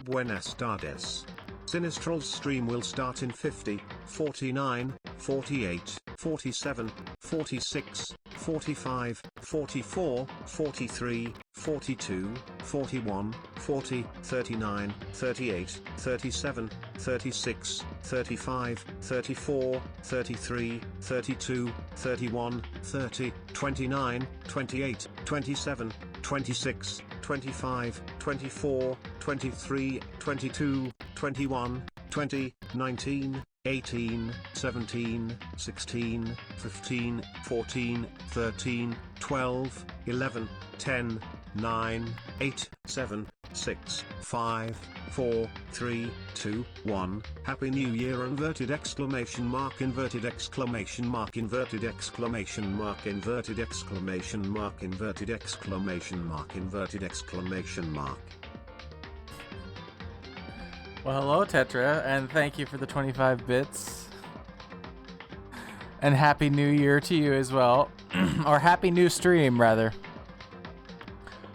Buenas tardes. Sinistral's stream will start in 50, 49, 48, 47, 46, 45, 44, 43, 42, 41, 40, 39, 38, 37, 36, 35, 34, 33, 32, 31, 30, 29, 28, 27, 26, 25, 24, 23, 22, 21, 20, 19, 18, 17, 16, 15, 14, 13, 12, 11, 10, 9, 8, 7, 6, 5, 4, 3, 2, 1. Happy New Year! Inverted exclamation mark, inverted exclamation mark, inverted exclamation mark, inverted exclamation mark, inverted exclamation mark, inverted exclamation mark. Well, hello, Tetra, and thank you for the 25 bits. And Happy New Year to you as well. Or Happy New Stream, rather.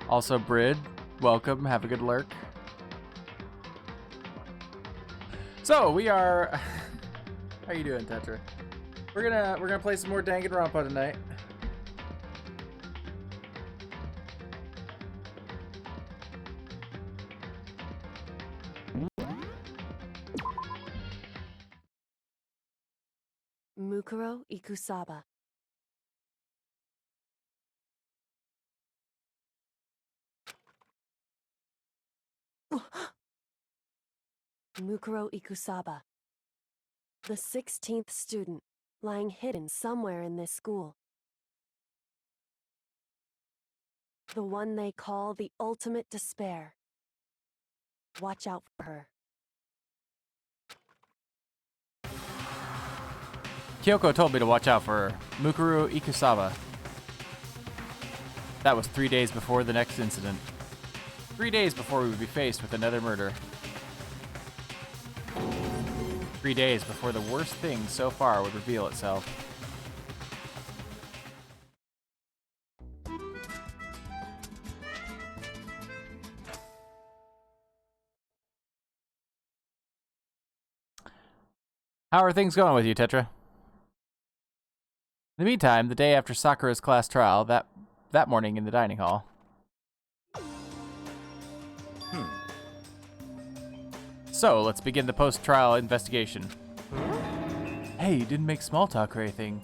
Also, Brid, welcome. Have a good lurk. So, we are... How you doing, Tetra? We're gonna play some more Danganronpa tonight. Mukuro Ikusaba. Mukuro Ikusaba. The 16th student, lying hidden somewhere in this school. The one they call the ultimate despair. Watch out for her. Kyoko told me to watch out for her. Mukuro Ikusaba. That was 3 days before the next incident. 3 days before we would be faced with another murder. 3 days before the worst thing so far would reveal itself. How are things going with you, Tetra? In the meantime, the day after Sakura's class trial, that morning in the dining hall. So, let's begin the post-trial investigation. Hey, you didn't make small talk or anything.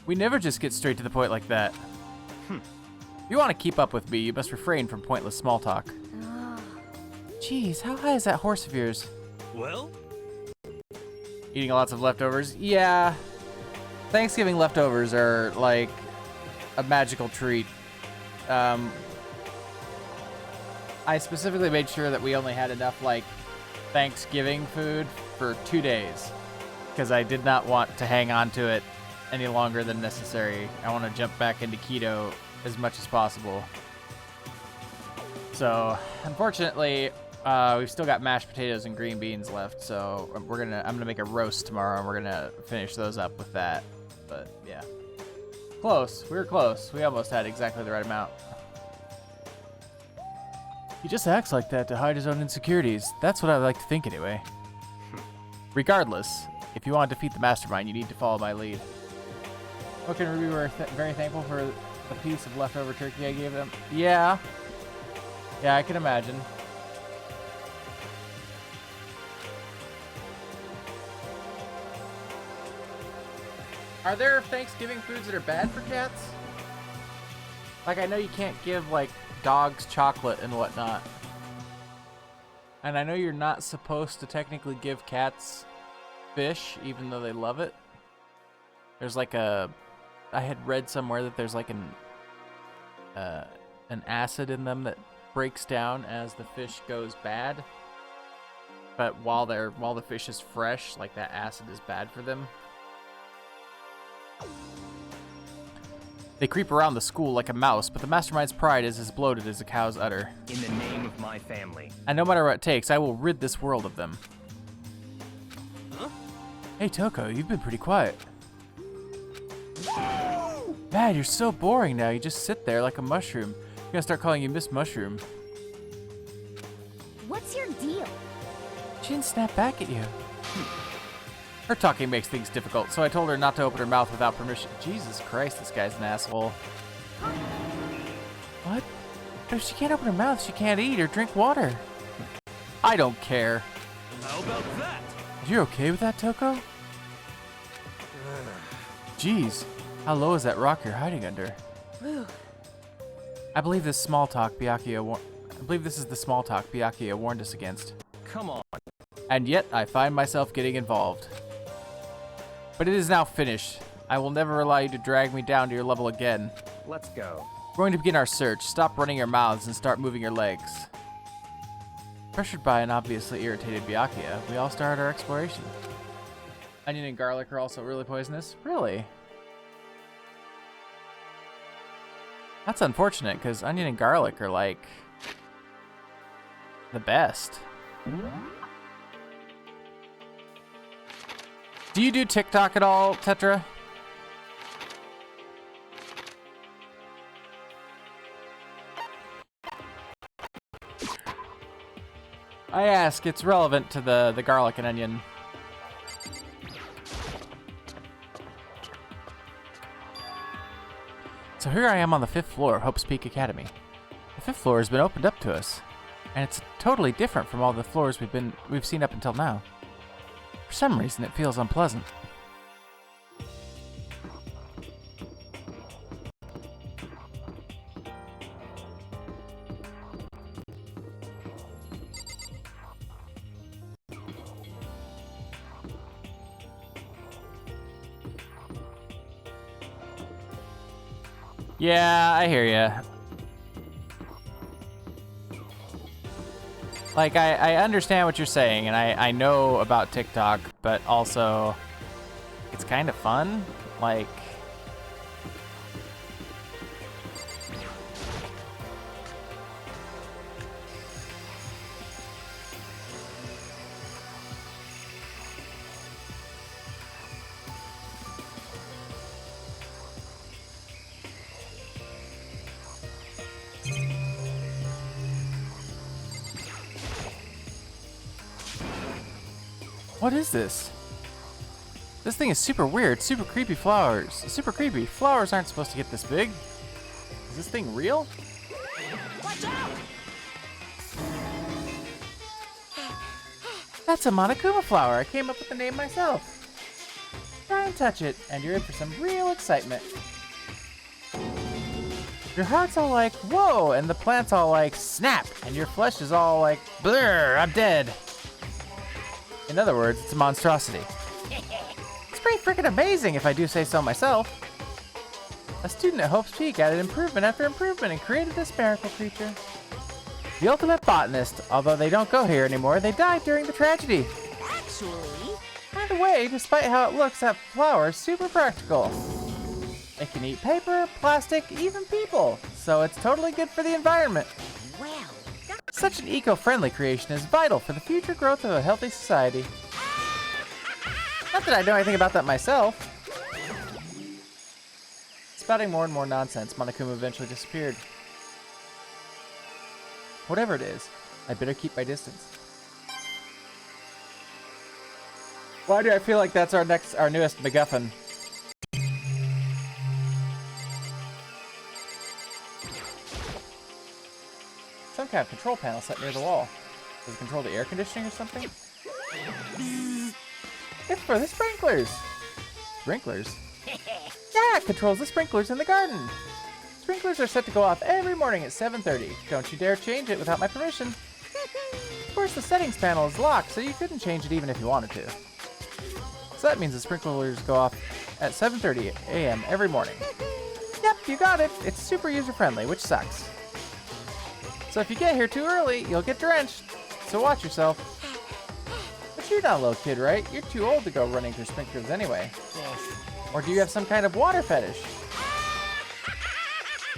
We never just get straight to the point like that. If you want to keep up with me, you must refrain from pointless small talk. Jeez, how high is that horse of yours? Well? Eating lots of leftovers? Yeah. Thanksgiving leftovers are like a magical treat. I specifically made sure that we only had enough like Thanksgiving food for 2 days because I did not want to hang on to it any longer than necessary. I want to jump back into keto as much as possible. So unfortunately, we've still got mashed potatoes and green beans left, so I'm gonna make a roast tomorrow, and we're gonna finish those up with that. But yeah, close. We were close. We almost had exactly the right amount. He just acts like that to hide his own insecurities. That's what I like to think, anyway. Regardless, if you want to defeat the mastermind, you need to follow my lead. Hook and Ruby were very thankful for the piece of leftover turkey I gave them. Yeah, I can imagine. Are there Thanksgiving foods that are bad for cats? Like, I know you can't give, like, dogs chocolate and whatnot. And I know you're not supposed to technically give cats fish, even though they love it. There's like I had read somewhere that there's like an acid in them that breaks down as the fish goes bad. But while the fish is fresh, like that acid is bad for them. They creep around the school like a mouse, but the mastermind's pride is as bloated as a cow's udder. In the name of my family. And no matter what it takes, I will rid this world of them. Huh? Hey, Toko, you've been pretty quiet. Man, you're so boring now. You just sit there like a mushroom. I'm gonna start calling you Miss Mushroom. What's your deal? She didn't snap back at you. Her talking makes things difficult, so I told her not to open her mouth without permission. Jesus Christ, this guy's an asshole. What? But if she can't open her mouth, she can't eat or drink water. I don't care. How about that? You're okay with that, Toko? Jeez, how low is that rock you're hiding under? I believe this is the small talk Byakuya warned us against. Come on. And yet, I find myself getting involved. But it is now finished. I will never allow you to drag me down to your level again. Let's go. We're going to begin our search. Stop running your mouths and start moving your legs. Pressured by an obviously irritated Byakuya, we all started our exploration. Onion and garlic are also really poisonous? Really? That's unfortunate, because onion and garlic are like the best. Do you do TikTok at all, Tetra? I ask, it's relevant to the garlic and onion. So here I am on the 5th floor of Hope's Peak Academy. The 5th floor has been opened up to us, and it's totally different from all the floors we've seen up until now. For some reason, it feels unpleasant. Yeah, I hear ya. Like, I understand what you're saying, and I know about TikTok, but also, it's kind of fun. Like, what is this? This thing is super weird, super creepy flowers. Super creepy. Flowers aren't supposed to get this big. Is this thing real? Watch out! That's a Monokuma flower. I came up with the name myself. Try and touch it, and you're in for some real excitement. Your heart's all like, whoa, and the plant's all like, snap, and your flesh is all like, blur, I'm dead. In other words, it's a monstrosity. It's pretty freaking amazing if I do say so myself. A student at Hope's Peak added improvement after improvement and created this miracle creature. The ultimate botanist, although they don't go here anymore, they died during the tragedy. Actually, By the way, despite how it looks, that flower is super practical. It can eat paper, plastic, even people, so it's totally good for the environment. well, Such an eco-friendly creation is vital for the future growth of a healthy society. Not that I know anything about that myself. Spouting more and more nonsense, Monokuma eventually disappeared. Whatever it is, I better keep my distance. Why do I feel like that's our newest MacGuffin? Some kind of control panel set near the wall. Does it control the air conditioning or something? It's for the sprinklers! Sprinklers? Yeah, it controls the sprinklers in the garden! Sprinklers are set to go off every morning at 7:30. Don't you dare change it without my permission. Of course, the settings panel is locked, so you couldn't change it even if you wanted to. So that means the sprinklers go off at 7:30 a.m. every morning. Yep, you got it. It's super user-friendly, which sucks. So if you get here too early, you'll get drenched. So watch yourself. But you're not a little kid, right? You're too old to go running through sprinklers anyway. Or do you have some kind of water fetish?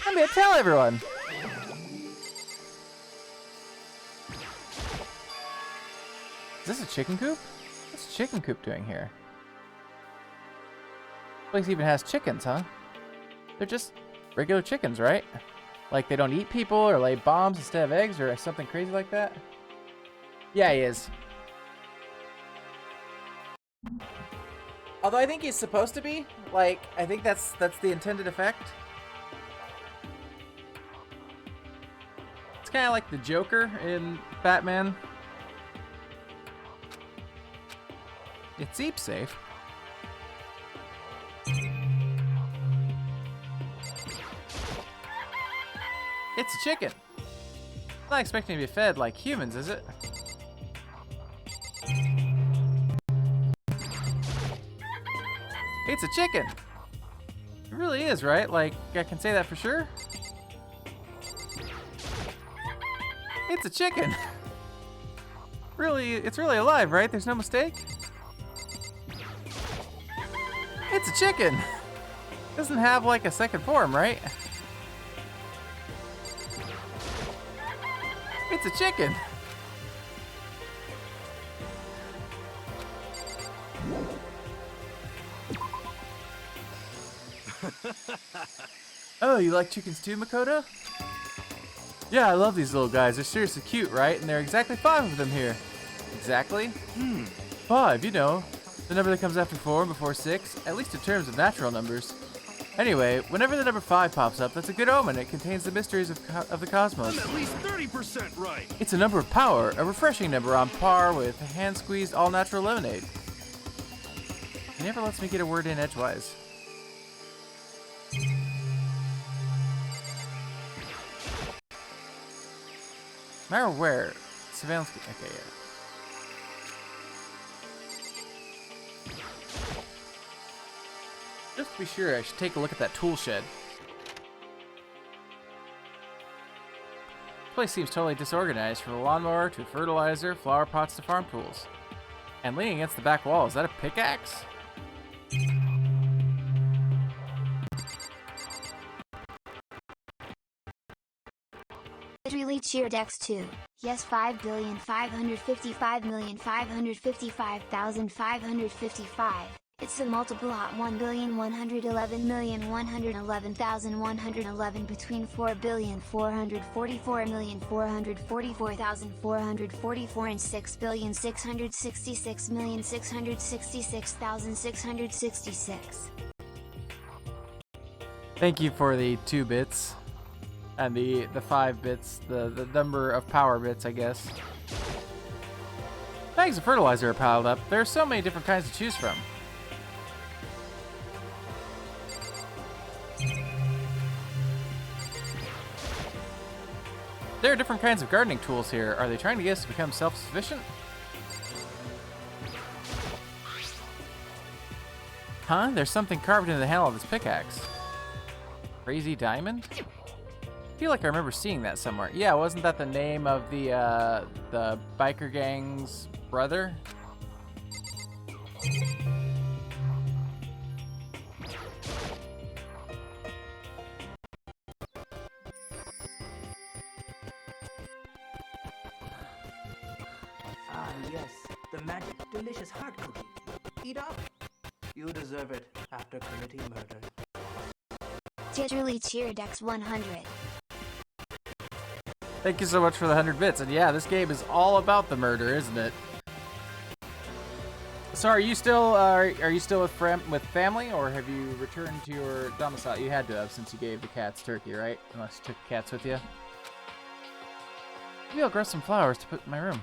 I'm gonna tell everyone. Is this a chicken coop? What's a chicken coop doing here? Place even has chickens, huh? They're just regular chickens, right? Like they don't eat people or lay bombs instead of eggs or something crazy like that? Yeah, he is. Although I think he's supposed to be. Like, I think that's the intended effect. It's kind of like the Joker in Batman. It seems safe. It's a chicken. Not expecting to be fed like humans, is it? It's a chicken. It really is, right? Like, I can say that for sure. It's a chicken. Really, it's really alive, right? There's no mistake. It's a chicken. Doesn't have like a second form, right? It's a chicken. Oh, you like chickens too, Makoto? Yeah, I love these little guys. They're seriously cute, right? And there are exactly 5 of them here. Exactly? 5, you know. The number that comes after 4 and before 6, at least in terms of natural numbers. Anyway, whenever the number 5 pops up, that's a good omen. It contains the mysteries of the cosmos. I'm at least 30% right. It's a number of power, a refreshing number on par with hand-squeezed all-natural lemonade. He never lets me get a word in edgewise. Matter where? Surveillance. Okay, yeah. Just to be sure, I should take a look at that tool shed. This place seems totally disorganized, from a lawnmower to fertilizer, flower pots to farm tools. And leaning against the back wall, is that a pickaxe? Literally cheered X2. Yes, 5,555,555,555. It's a multiple hot 1,111,111,111 between 4,444,444,444 and 6,666,666,666. Thank you for the 2 bits. And the 5 bits, the number of power bits, I guess. Bags of fertilizer are piled up. There are so many different kinds to choose from. There are different kinds of gardening tools here. Are they trying to get us to become self-sufficient? Huh? There's something carved into the handle of this pickaxe. Crazy diamond? I feel like I remember seeing that somewhere. Yeah, wasn't that the name of the biker gang's brother? Ah, yes, the magic, delicious heart cookie. Eat up. You deserve it after committing murder. Literally cheered X100. Thank you so much for the 100 bits. And yeah, this game is all about the murder, isn't it? So are you still with family, or have you returned to your domicile? You had to have, since you gave the cats turkey, right? Unless you took the cats with you. Maybe I'll grow some flowers to put in my room.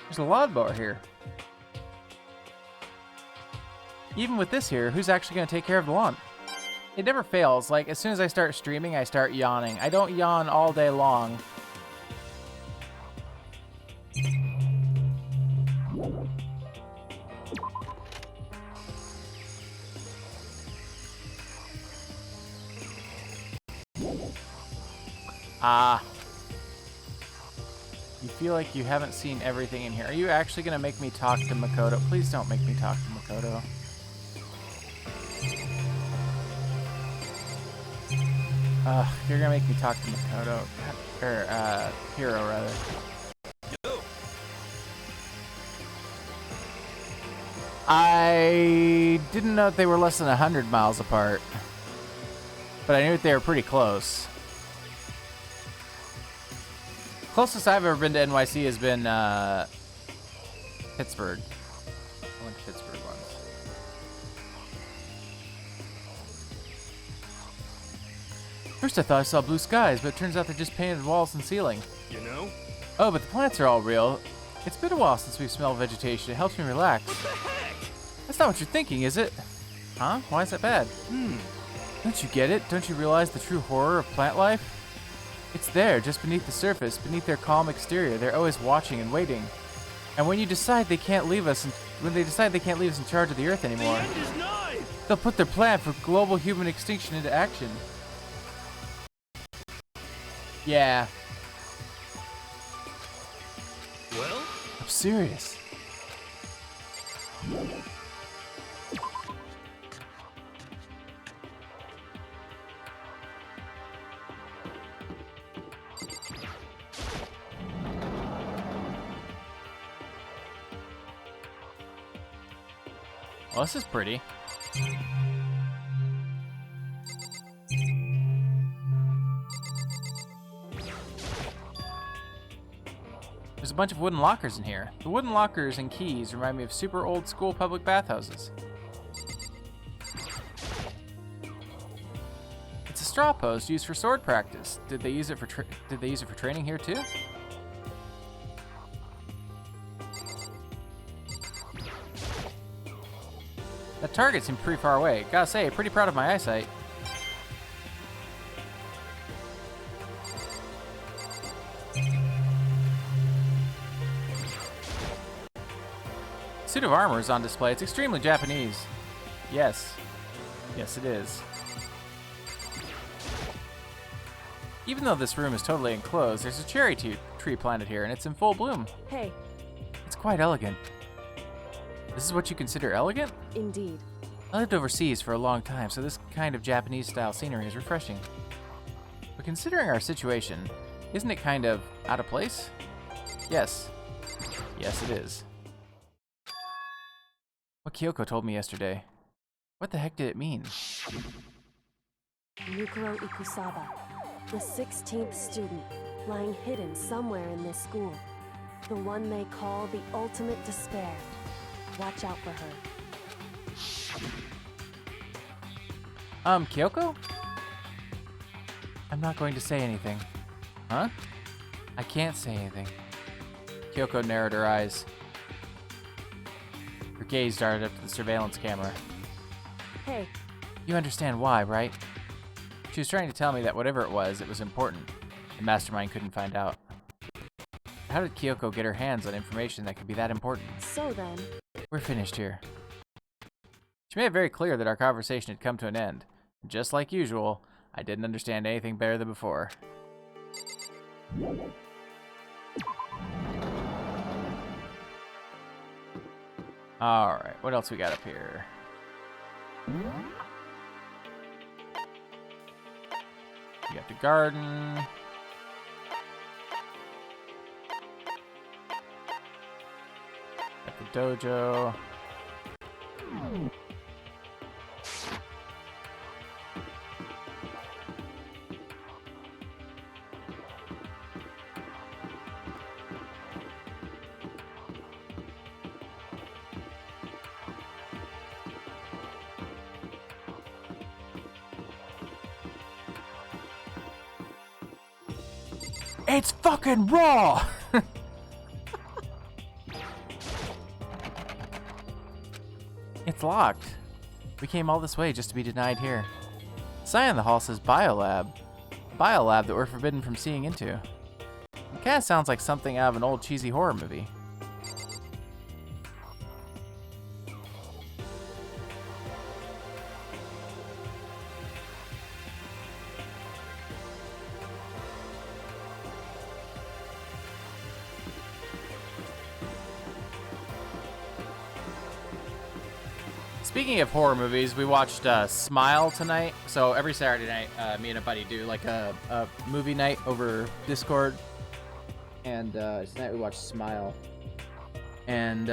There's a lawnmower here. Even with this here, who's actually going to take care of the lawn? It never fails. Like, as soon as I start streaming, I start yawning. I don't yawn all day long. Ah. You feel like you haven't seen everything in here. Are you actually going to make me talk to Makoto? Please don't make me talk to Makoto. You're going to make me talk to Makoto. Or, Hero, rather. I didn't know they were less than 100 miles apart. But I knew that they were pretty close. Closest I've ever been to NYC has been Pittsburgh. I went to Pittsburgh once. First I thought I saw blue skies, but it turns out they're just painted walls and ceiling. You know? Oh, but the plants are all real. It's been a while since we've smelled vegetation. It helps me relax. What the heck? That's not what you're thinking, is it? Huh? Why is that bad? Don't you get it? Don't you realize the true horror of plant life? It's there, just beneath the surface, beneath their calm exterior. They're always watching and waiting. And when they decide they can't leave us in charge of the earth The anymore, end is nigh! they'll put their plan for global human extinction into action. Yeah, Well, I'm serious. Well, this is pretty. There's a bunch of wooden lockers in here. The wooden lockers and keys remind me of super old school public bathhouses. It's a straw post used for sword practice. Did they use it for training here too? That target seemed pretty far away. Gotta say, pretty proud of my eyesight. Suit of armor is on display. It's extremely Japanese. Yes. Yes, it is. Even though this room is totally enclosed, there's a cherry tree planted here, and it's in full bloom. Hey, It's quite elegant. This is what you consider elegant? indeed. I lived overseas for a long time, so this kind of Japanese-style scenery is refreshing. But considering our situation, isn't it kind of out of place? Yes. Yes, it is. What Kyoko told me yesterday. What the heck did it mean? Mukuro Ikusaba, the 16th student, lying hidden somewhere in this school. The one they call the ultimate despair. Watch out for her. Kyoko? I'm not going to say anything. Huh? I can't say anything. Kyoko narrowed her eyes. Her gaze darted up to the surveillance camera. Hey, You understand why, right? She was trying to tell me that whatever it was important. The mastermind couldn't find out. How did Kyoko get her hands on information that could be that important? so then, We're finished here. She made it very clear that our conversation had come to an end. Just like usual, I didn't understand anything better than before. Alright, what else we got up here? You got the garden. Got the dojo. It's fucking raw! It's locked. We came all this way just to be denied here. The sign on the hall says Biolab. Biolab that we're forbidden from seeing into. It kinda sounds like something out of an old cheesy horror movie. Speaking of horror movies, we watched Smile tonight. So every Saturday night, me and a buddy do like a movie night over Discord. And tonight we watched Smile. And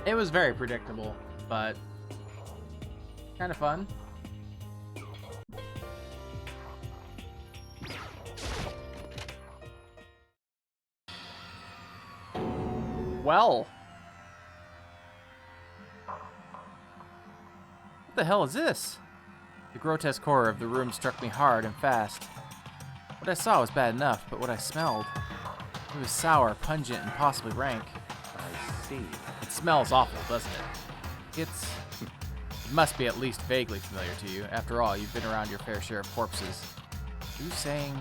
it was very predictable, but kind of fun. Well, the hell is this? The grotesque horror of the room struck me hard and fast. What I saw was bad enough, but what I smelled, it was sour, pungent, and possibly rank. I see. It smells awful, doesn't it? It must be at least vaguely familiar to you. After all, you've been around your fair share of corpses. Are you saying?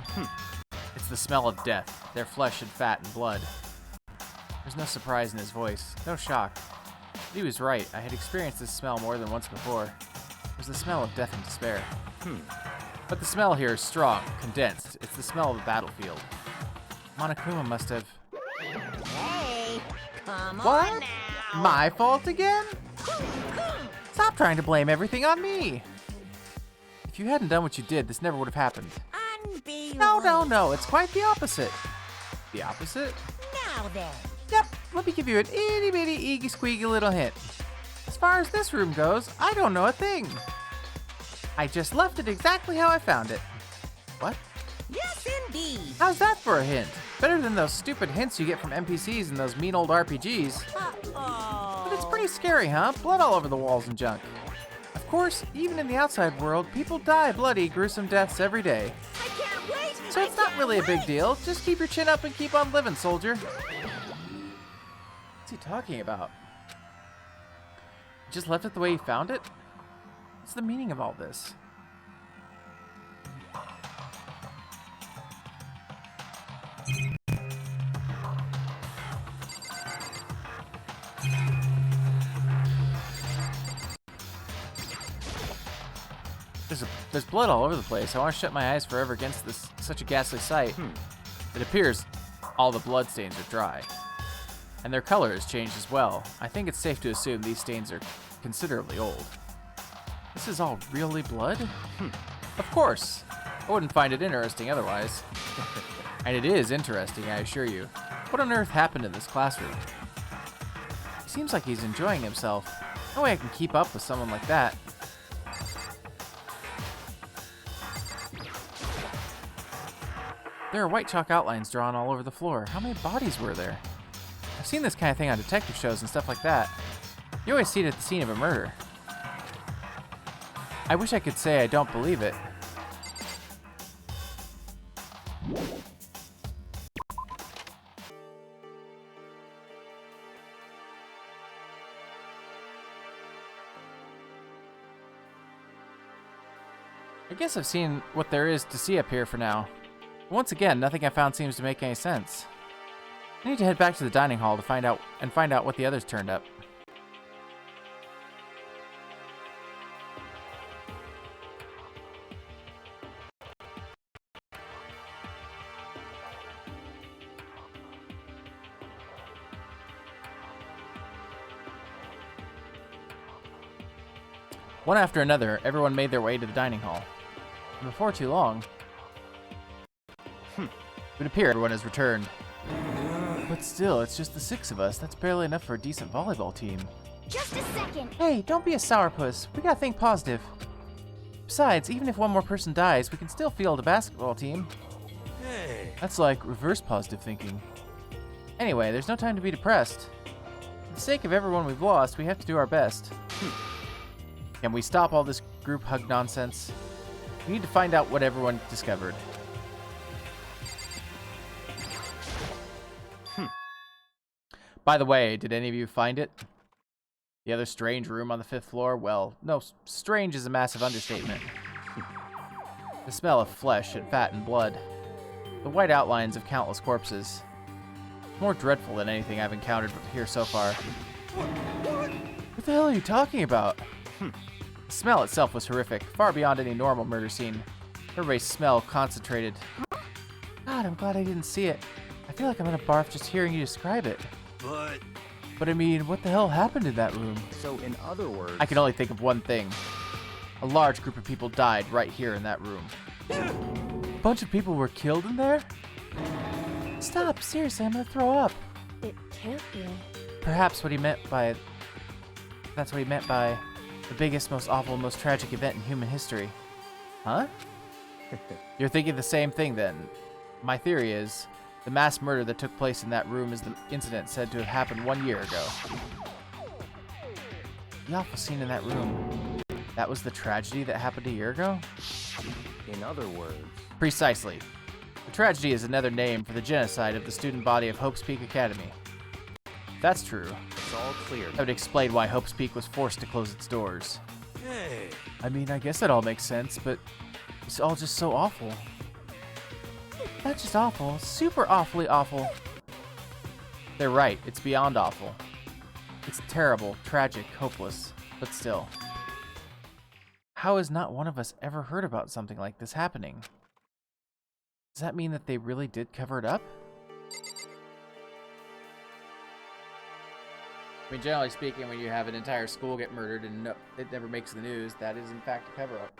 It's the smell of death, their flesh and fat and blood. There's no surprise in his voice, no shock. But he was right. I had experienced this smell more than once before. It was the smell of death and despair. But the smell here is strong, condensed. It's the smell of a battlefield. Monokuma must have... Hey, come What? on now. My fault again? Stop trying to blame everything on me. If you hadn't done what you did, this never would have happened. Unbelievable. No. It's quite the opposite. The opposite? Now then. Yep. Let me give you an itty bitty eegy squeaky little hint. As far as this room goes, I don't know a thing. I just left it exactly how I found it. What? Yes, indeed. How's that for a hint? Better than those stupid hints you get from NPCs in those mean old RPGs. Uh-oh. But it's pretty scary, huh? Blood all over the walls and junk. Of course, even in the outside world, people die bloody, gruesome deaths every day. I can't wait. So it's not really a big deal. Just keep your chin up and keep on living, soldier. What's he talking about? Just left it the way he found it? What's the meaning of all this? There's blood all over the place. I want to shut my eyes forever against such a ghastly sight. It appears all the blood stains are dry. And their color has changed as well. I think it's safe to assume these stains are considerably old. This is all really blood? Of course. I wouldn't find it interesting otherwise. And it is interesting, I assure you. What on earth happened in this classroom? He seems like he's enjoying himself. No way I can keep up with someone like that. There are white chalk outlines drawn all over the floor. How many bodies were there? I've seen this kind of thing on detective shows and stuff like that. You always see it at the scene of a murder. I wish I could say I don't believe it. I guess I've seen what there is to see up here for now. Once again, nothing I found seems to make any sense. I need to head back to the dining hall to find out what the others turned up. One after another, everyone made their way to the dining hall. And before too long, it appeared everyone has returned. But still, it's just the 6 of us. That's barely enough for a decent volleyball team. Just a second. Hey, don't be a sourpuss. We gotta think positive. Besides, even if one more person dies, we can still field a basketball team. Hey. That's like reverse positive thinking. Anyway, there's no time to be depressed. For the sake of everyone we've lost, we have to do our best. Can we stop all this group hug nonsense? We need to find out what everyone discovered. By the way, did any of you find it? The other strange room on the 5th floor? Well, no, strange is a massive understatement. The smell of flesh and fat and blood. The white outlines of countless corpses. More dreadful than anything I've encountered here so far. What the hell are you talking about? The smell itself was horrific, far beyond any normal murder scene. Everybody's smell concentrated. God, I'm glad I didn't see it. I feel like I'm gonna barf just hearing you describe it. But I mean, what the hell happened in that room? So in other words... I can only think of one thing. A large group of people died right here in that room. A bunch of people were killed in there? Stop, seriously, I'm gonna throw up. It can't be. Perhaps what he meant by... That's what he meant by the biggest, most awful, most tragic event in human history. Huh? You're thinking the same thing then. My theory is, the mass murder that took place in that room is the incident said to have happened 1 year ago. The awful scene in that room. That was the tragedy that happened a year ago? In other words, Precisely. The tragedy is another name for the genocide of the student body of Hope's Peak Academy. If that's true, it's all clear. that would explain why Hope's Peak was forced to close its doors. Hey. I mean, I guess that all makes sense, but it's all just so awful. Not just awful, super awfully awful. They're right, it's beyond awful. It's terrible, tragic, hopeless, but still. How has not one of us ever heard about something like this happening? Does that mean that they really did cover it up? I mean, generally speaking, when you have an entire school get murdered and it never makes the news, that is in fact a cover-up.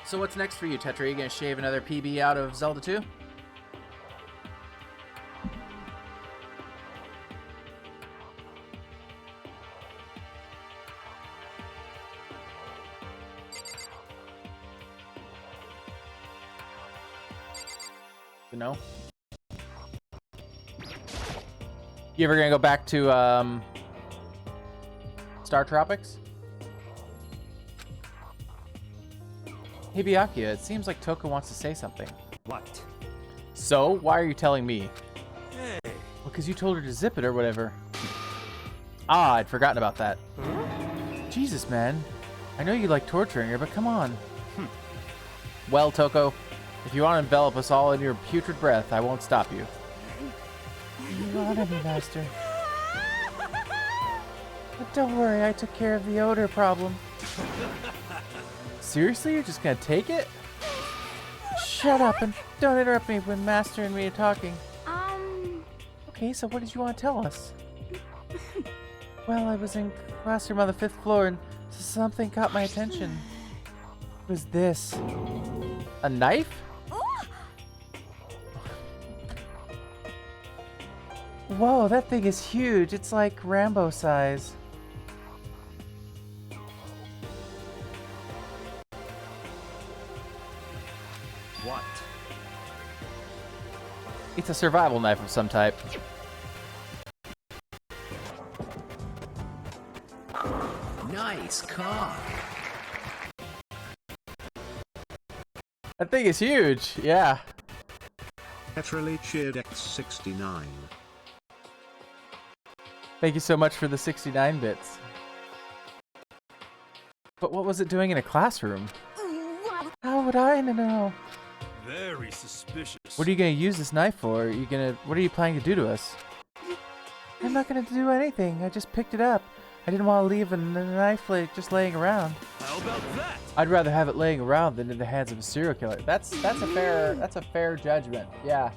So what's next for you, Tetra? Are you gonna shave another PB out of Zelda 2? No? You ever gonna go back to Star Tropics? Hey Byakuya, it seems like Toko wants to say something. What? So, why are you telling me? Hey. Well, because you told her to zip it or whatever. Ah, I'd forgotten about that. Huh? Jesus, man. I know you like torturing her, but come on. Well, Toko, if you want to envelop us all in your putrid breath, I won't stop you. You honor me, Master. But don't worry, I took care of the odor problem. Seriously? You're just gonna take it? Shut up and don't interrupt me when Master and me are talking. Okay, so what did you want to tell us? Well, I was in classroom on the 5th floor and something caught my attention. It was this. A knife? Whoa, that thing is huge. It's like Rambo size. What? It's a survival knife of some type. Nice cock. That thing is huge, yeah. Petrally cheered X69. Thank you so much for the 69 bits. But what was it doing in a classroom? How would I know? Very suspicious. What are you gonna use this knife for? What are you planning to do to us? I'm not gonna do anything. I just picked it up. I didn't want to leave a knife just laying around. How about that? I'd rather have it laying around than in the hands of a serial killer. That's a fair judgment. Yeah.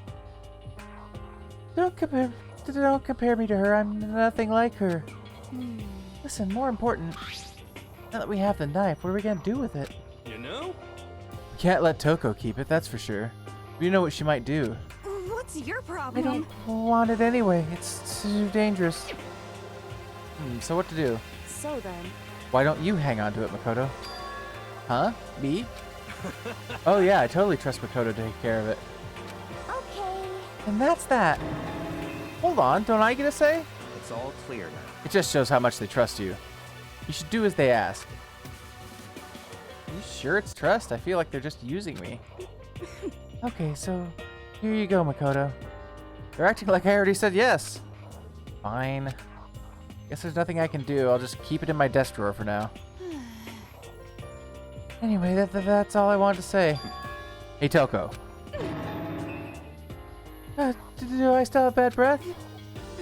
Don't compare me to her. I'm nothing like her. Listen, more important. Now that we have the knife, what are we gonna do with it? You know? We can't let Toko keep it, that's for sure. We know what she might do. What's your I problem? don't want it anyway. It's too dangerous. So what to do? So then, Why don't you hang on to it, Makoto? Huh? Me? Oh yeah, I totally trust Makoto to take care of it. Okay. And that's that. Hold on, don't I get a say? It's all clear now. It just shows how much they trust you. You should do as they ask. Are you sure it's trust? I feel like they're just using me. Okay, so here you go, Makoto. They're acting like I already said yes. Fine. Guess there's nothing I can do. I'll just keep it in my desk drawer for now. Anyway, that's all I wanted to say. Hey, Toko. Do I still have bad breath?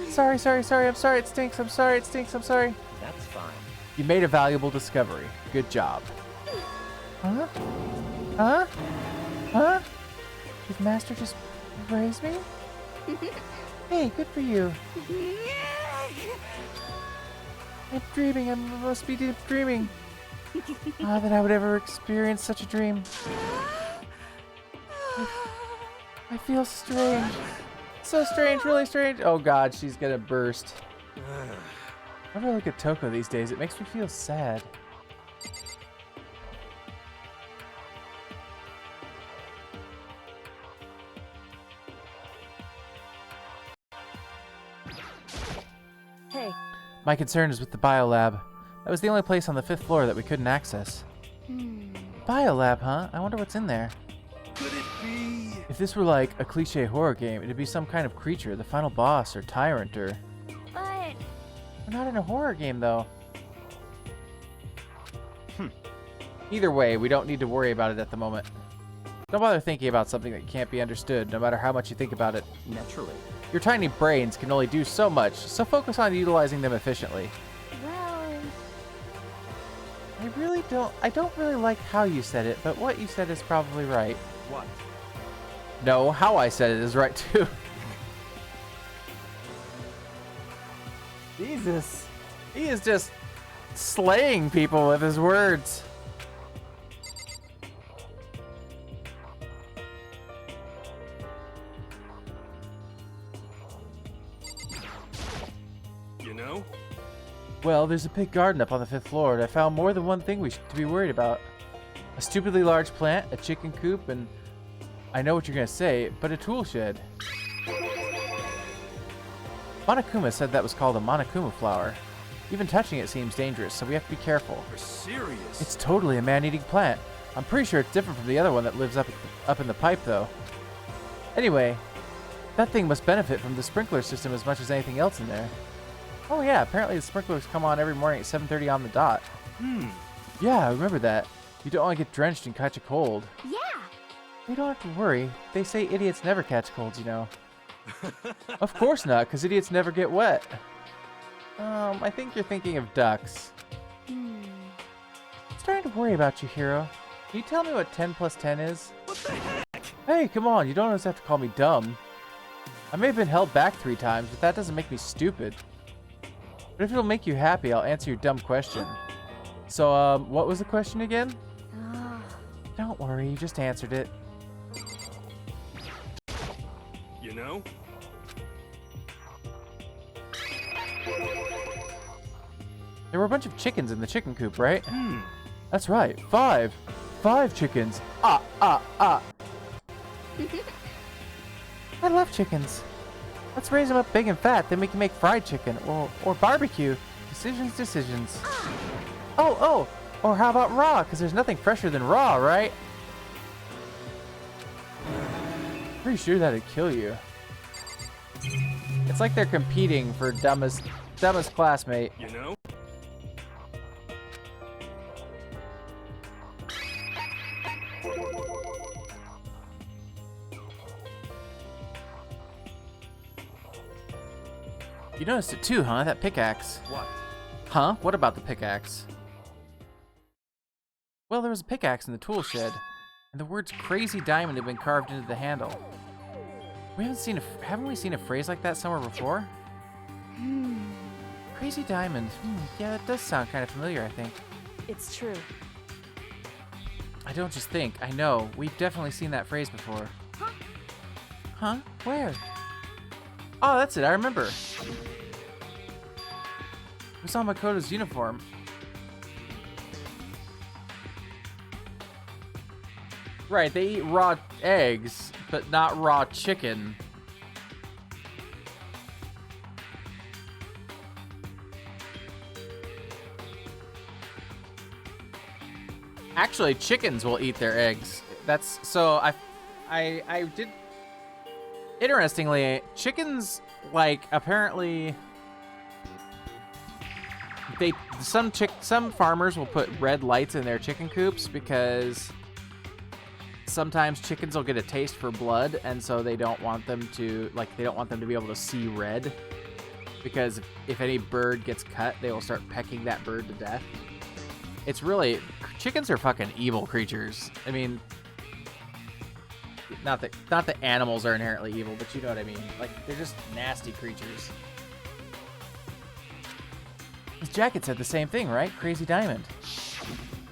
Sorry. I'm sorry. It stinks. I'm sorry. I'm sorry. That's fine. You made a valuable discovery. Good job. Huh? Did Master just praise me? Hey, good for you. I'm dreaming. I must be deep dreaming. That I would ever experience such a dream. I feel strange. So strange, really strange. Oh god, she's gonna burst. Whenever I look at Toko these days, it makes me feel sad. Hey, My concern is with the biolab. That was the only place on the 5th floor that we couldn't access. Biolab, huh? I wonder what's in there. Could it be? If this were like a cliche horror game, it'd be some kind of creature, the final boss or tyrant or... But We're not in a horror game, though. Either way, we don't need to worry about it at the moment. Don't bother thinking about something that can't be understood, no matter how much you think about it. Naturally. Your tiny brains can only do so much, so focus on utilizing them efficiently. well, I don't really like how you said it, but what you said is probably right. What? No, how I said it is right too. Jesus. He is just slaying people with his words. You know? Well, there's a big garden up on the 5th floor, and I found more than one thing we should be worried about. A stupidly large plant, a chicken coop, and I know what you're gonna say, but a tool shed. Monokuma said that was called a Monokuma flower. Even touching it seems dangerous, so we have to be careful. You're serious? It's totally a man-eating plant. I'm pretty sure it's different from the other one that lives up in the pipe, though. Anyway, that thing must benefit from the sprinkler system as much as anything else in there. Oh yeah, apparently the sprinklers come on every morning at 7:30 on the dot. Yeah, I remember that. You don't want to get drenched and catch a cold. yeah. You don't have to worry. They say idiots never catch colds, you know. Of course not, because idiots never get wet. I think you're thinking of ducks. I'm starting to worry about you, Hiro. Can you tell me what 10 plus 10 is? What the heck? Hey, come on, you don't always have to call me dumb. I may have been held back 3 times, but that doesn't make me stupid. But if it'll make you happy, I'll answer your dumb question. So, what was the question again? Don't worry, you just answered it. You know? There were a bunch of chickens in the chicken coop, right? That's right, 5. 5 chickens. I love chickens. Let's raise them up big and fat, then we can make fried chicken or barbecue. Decisions. Oh, or how about raw? Because there's nothing fresher than raw, right? Pretty sure that'd kill you. It's like they're competing for dumbest classmate. You know? You noticed it too, huh? That pickaxe. What? Huh? What about the pickaxe? Well, there was a pickaxe in the tool shed, and the words "Crazy Diamond" have been carved into the handle. Haven't we seen a phrase like that somewhere before? Crazy Diamond. Yeah, that does sound kind of familiar, I think. it's true. I don't just think, I know. We've definitely seen that phrase before. Huh? Where? Oh, that's it, I remember. We saw Makoto's uniform. Right, they eat raw eggs, but not raw chicken. Actually, chickens will eat their eggs. That's so I did. Interestingly, chickens apparently some farmers will put red lights in their chicken coops because sometimes chickens will get a taste for blood, and so they don't want them to be able to see red, because if any bird gets cut, they will start pecking that bird to death. It's really, chickens are fucking evil creatures. I mean, not that animals are inherently evil, but you know what I mean. Like, they're just nasty creatures. His jacket said the same thing, right? Crazy Diamond.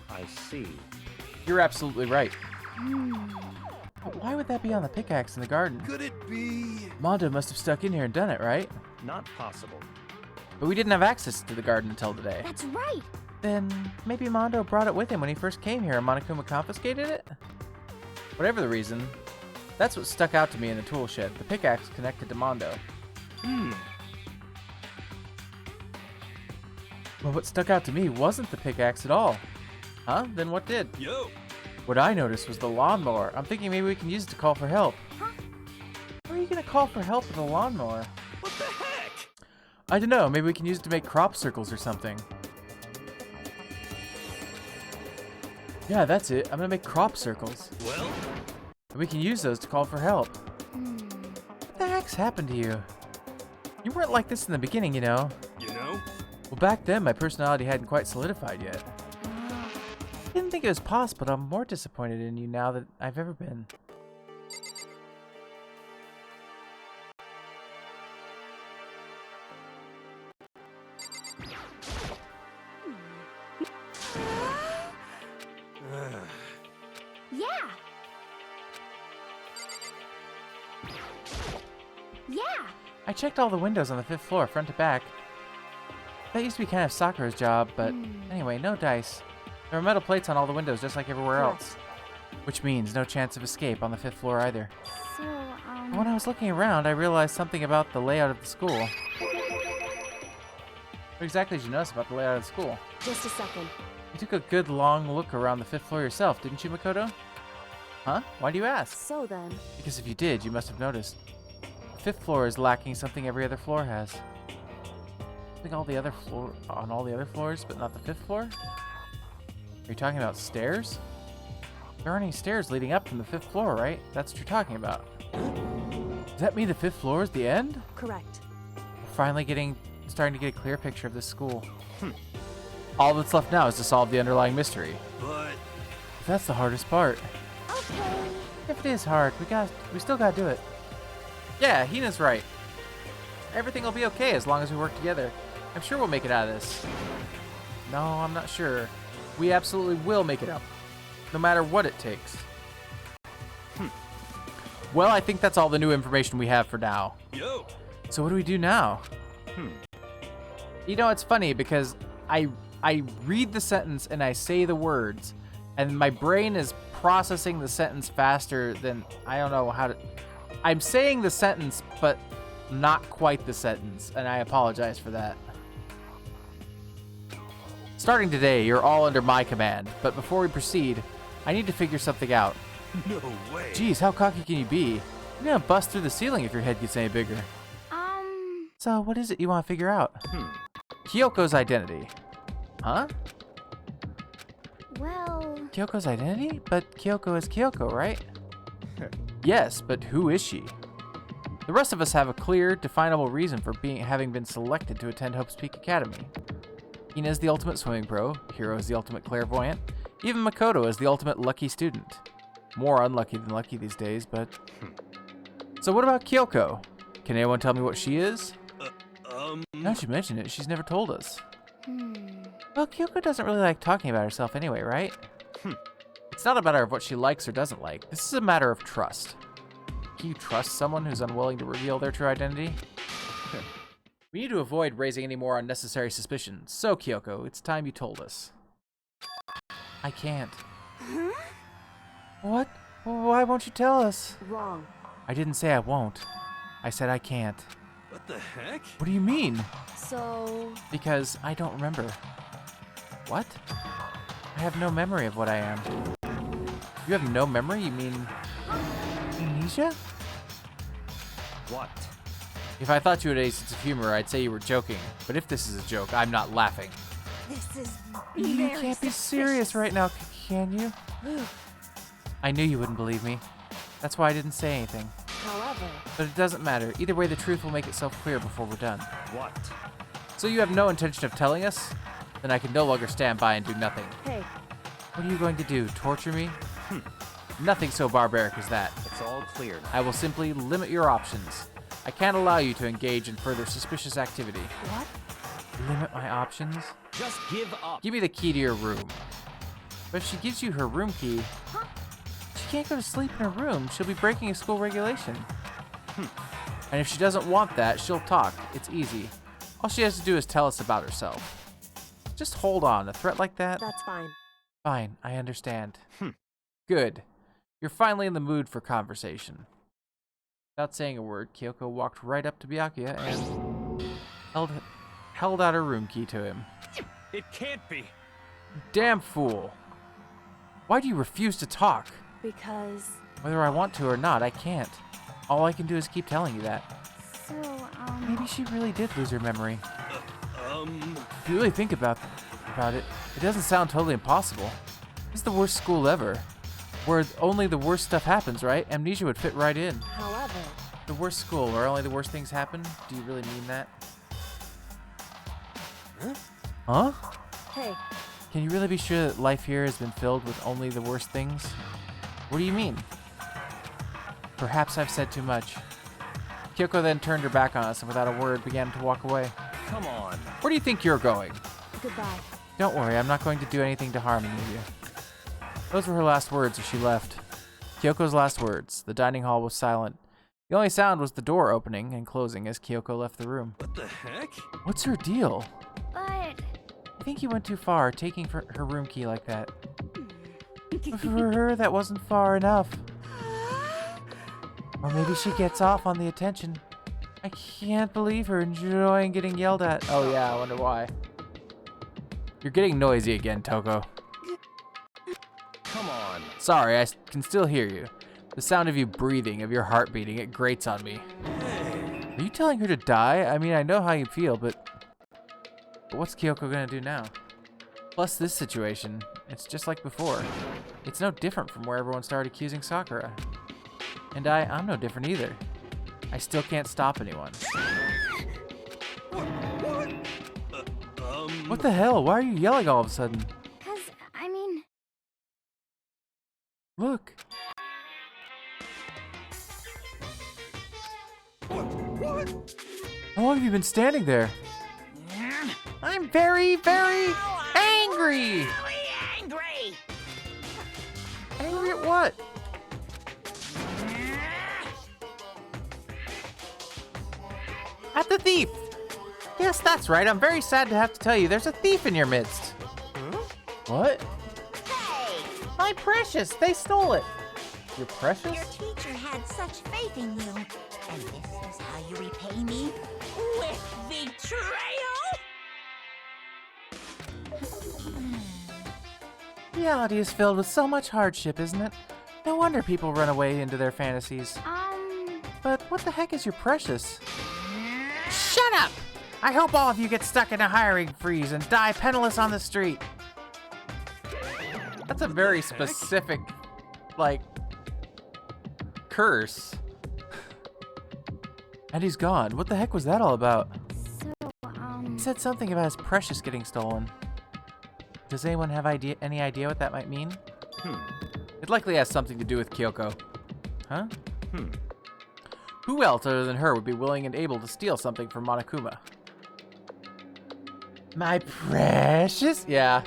I see. You're absolutely right. But why would that be on the pickaxe in the garden? Could it be? Mondo must have stuck in here and done it, right? Not possible. But we didn't have access to the garden until today. That's right. Then maybe Mondo brought it with him when he first came here and Monokuma confiscated it? Whatever the reason, that's what stuck out to me in the tool shed. The pickaxe connected to Mondo. Well, what stuck out to me wasn't the pickaxe at all. Huh? Then what did? Yo! What I noticed was the lawnmower. I'm thinking maybe we can use it to call for help. Huh? How are you gonna call for help with a lawnmower? What the heck? I don't know. Maybe we can use it to make crop circles or something. Yeah, that's it. I'm gonna make crop circles. Well? And we can use those to call for help. What the heck's happened to you? You weren't like this in the beginning, you know. You know? Well, back then, my personality hadn't quite solidified yet. I didn't think it was possible, but I'm more disappointed in you now than I've ever been. Yeah. Yeah. I checked all the windows on the 5th floor, front to back. That used to be kind of Sakura's job, but anyway, no dice. There are metal plates on all the windows, just like everywhere else. Which means no chance of escape on the 5th floor either. So, When I was looking around, I realized something about the layout of the school. What exactly did you notice about the layout of the school? Just a second. You took a good long look around the 5th floor yourself, didn't you, Makoto? Huh? Why do you ask? So then, Because if you did, you must have noticed. The 5th floor is lacking something every other floor has. Something all the other on all the other floors, but not the 5th floor? Are you talking about stairs? There aren't any stairs leading up from the 5th floor, right? That's what you're talking about. Does that mean the 5th floor is the end? correct. We're finally starting to get a clear picture of this school. All that's left now is to solve the underlying mystery. But... That's the hardest part. okay. If it is hard, we still gotta do it. Yeah, Hina's right. Everything will be okay as long as we work together. I'm sure we'll make it out of this. No, I'm not sure. We absolutely will make it up. No matter what it takes. Well, I think that's all the new information we have for now. Yo! So what do we do now? You know, it's funny because I read the sentence and I say the words, and my brain is processing the sentence faster than I don't know how to. I'm saying the sentence, but not quite the sentence, and I apologize for that. Starting today, you're all under my command, but before we proceed, I need to figure something out. No way! Geez, how cocky can you be? You're gonna bust through the ceiling if your head gets any bigger. So, what is it you want to figure out? Kyoko's identity. Huh? Well, Kyoko's identity? But Kyoko is Kyoko, right? Yes, but who is she? The rest of us have a clear, definable reason for having been selected to attend Hope's Peak Academy. Hina is the ultimate swimming pro, Hiro is the ultimate clairvoyant, even Makoto is the ultimate lucky student. More unlucky than lucky these days, but... So what about Kyoko? Can anyone tell me what she is? Now that you mention it, she's never told us. Well, Kyoko doesn't really like talking about herself anyway, right? It's not a matter of what she likes or doesn't like. This is a matter of trust. Can you trust someone who's unwilling to reveal their true identity? We need to avoid raising any more unnecessary suspicions. So, Kyoko, it's time you told us. I can't. What? Why won't you tell us? Wrong. I didn't say I won't. I said I can't. What the heck? What do you mean? So, Because I don't remember. What? I have no memory of what I am. You have no memory? You mean... amnesia? What? If I thought you had a sense of humor, I'd say you were joking. But if this is a joke, I'm not laughing. this is You very can't be serious suspicious. right now, can you? I knew you wouldn't believe me. That's why I didn't say anything. however, But it doesn't matter. Either way, the truth will make itself clear before we're done. What? So you have no intention of telling us? Then I can no longer stand by and do nothing. hey, What are you going to do? Torture me? Nothing so barbaric as that. It's all clear now. I will simply limit your options. I can't allow you to engage in further suspicious activity. what? Limit my options? Just give up. Give me the key to your room. But if she gives you her room key, she can't go to sleep in her room. She'll be breaking a school regulation. And if she doesn't want that, she'll talk. It's easy. All she has to do is tell us about herself. Just hold on. A threat like that? That's fine. Fine, I understand. Good. You're finally in the mood for conversation. Without saying a word, Kyoko walked right up to Byakuya and held out her room key to him. It can't be. Damn fool. Why do you refuse to talk? Because... Whether I want to or not, I can't. All I can do is keep telling you that. So, Maybe she really did lose her memory. If you really think about it, it doesn't sound totally impossible. This is the worst school ever. Where only the worst stuff happens, right? Amnesia would fit right in. However... The worst school where only the worst things happen? Do you really mean that? Huh? Hey, Can you really be sure that life here has been filled with only the worst things? What do you mean? Perhaps I've said too much. Kyoko then turned her back on us and without a word began to walk away. Come on. Where do you think you're going? goodbye. Don't worry, I'm not going to do anything to harm any of you. Those were her last words as she left. Kyoko's last words. The dining hall was silent. The only sound was the door opening and closing as Kyoko left the room. What the heck? What's her deal? But... I think you went too far, taking her room key like that. For her, that wasn't far enough. Or maybe she gets off on the attention. I can't believe her enjoying getting yelled at. Oh yeah, I wonder why. You're getting noisy again, Toko. Come on. Sorry, I can still hear you. The sound of you breathing, of your heart beating, it grates on me. Are you telling her to die? I mean, I know how you feel, but what's Kyoko gonna do now? Plus this situation, it's just like before. It's no different from where everyone started accusing Sakura. And I'm no different either. I still can't stop anyone. What the hell? Why are you yelling all of a sudden? Cause, I mean... Look. How long have you been standing there? I'm very, very angry! Angry! Angry at what? At the thief! Yes, that's right. I'm very sad to have to tell you there's a thief in your midst. What? Hey! My precious! They stole it! Your precious? Your teacher had such faith in you. And this is how you repay me? With betrayal? Reality is filled with so much hardship, isn't it? No wonder people run away into their fantasies. But what the heck is your precious? Shut up! I hope all of you get stuck in a hiring freeze and die penniless on the street. That's a very specific, like, curse. And he's gone. What the heck was that all about? He said something about his precious getting stolen. Does anyone have any idea what that might mean? It likely has something to do with Kyoko. Huh? Who else other than her would be willing and able to steal something from Monokuma? My precious? Yeah.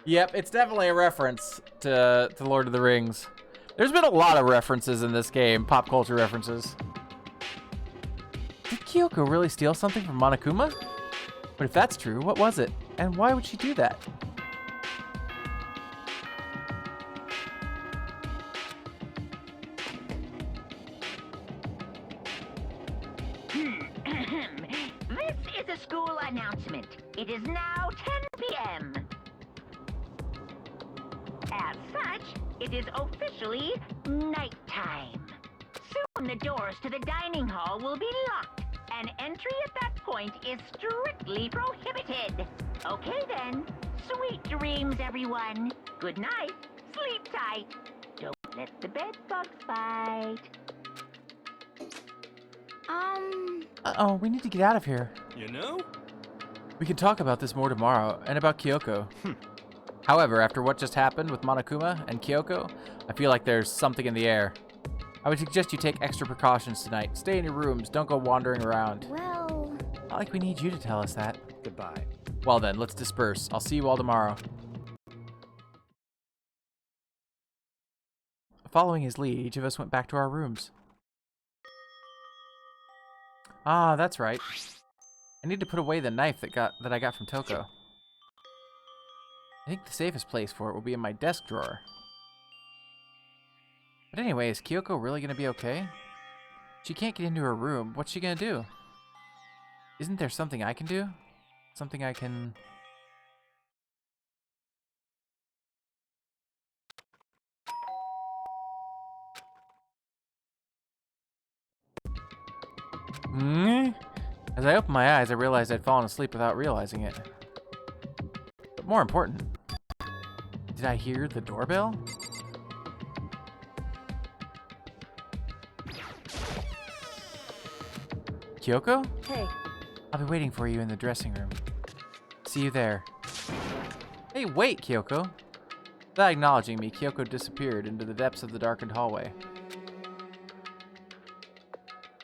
Yep, it's definitely a reference to Lord of the Rings. There's been a lot of references in this game, pop culture references. Did Kyoko really steal something from Monokuma? But if that's true, what was it? And why would she do that? This is a school announcement. It is now 10 p.m. As such, it is officially nighttime. Soon the doors to the dining hall will be locked, and entry at that point is strictly prohibited. Okay then, sweet dreams, everyone. Good night, sleep tight. Don't let the bed bugs bite. Uh-oh, we need to get out of here. You know? We can talk about this more tomorrow, and about Kyoko. However, after what just happened with Monokuma and Kyoko, I feel like there's something in the air. I would suggest you take extra precautions tonight. Stay in your rooms, don't go wandering around. Well... Not like we need you to tell us that. Goodbye. Well then, let's disperse. I'll see you all tomorrow. Following his lead, each of us went back to our rooms. Ah, that's right. I need to put away the knife that I got from Toko. I think the safest place for it will be in my desk drawer. But anyway, is Kyoko really gonna be okay? She can't get into her room. What's she gonna do? Isn't there something I can do? Something I can... As I opened my eyes, I realized I'd fallen asleep without realizing it. But more important, did I hear the doorbell? Kyoko? Hey, I'll be waiting for you in the dressing room. See you there. Hey, wait, Kyoko! Without acknowledging me, Kyoko disappeared into the depths of the darkened hallway.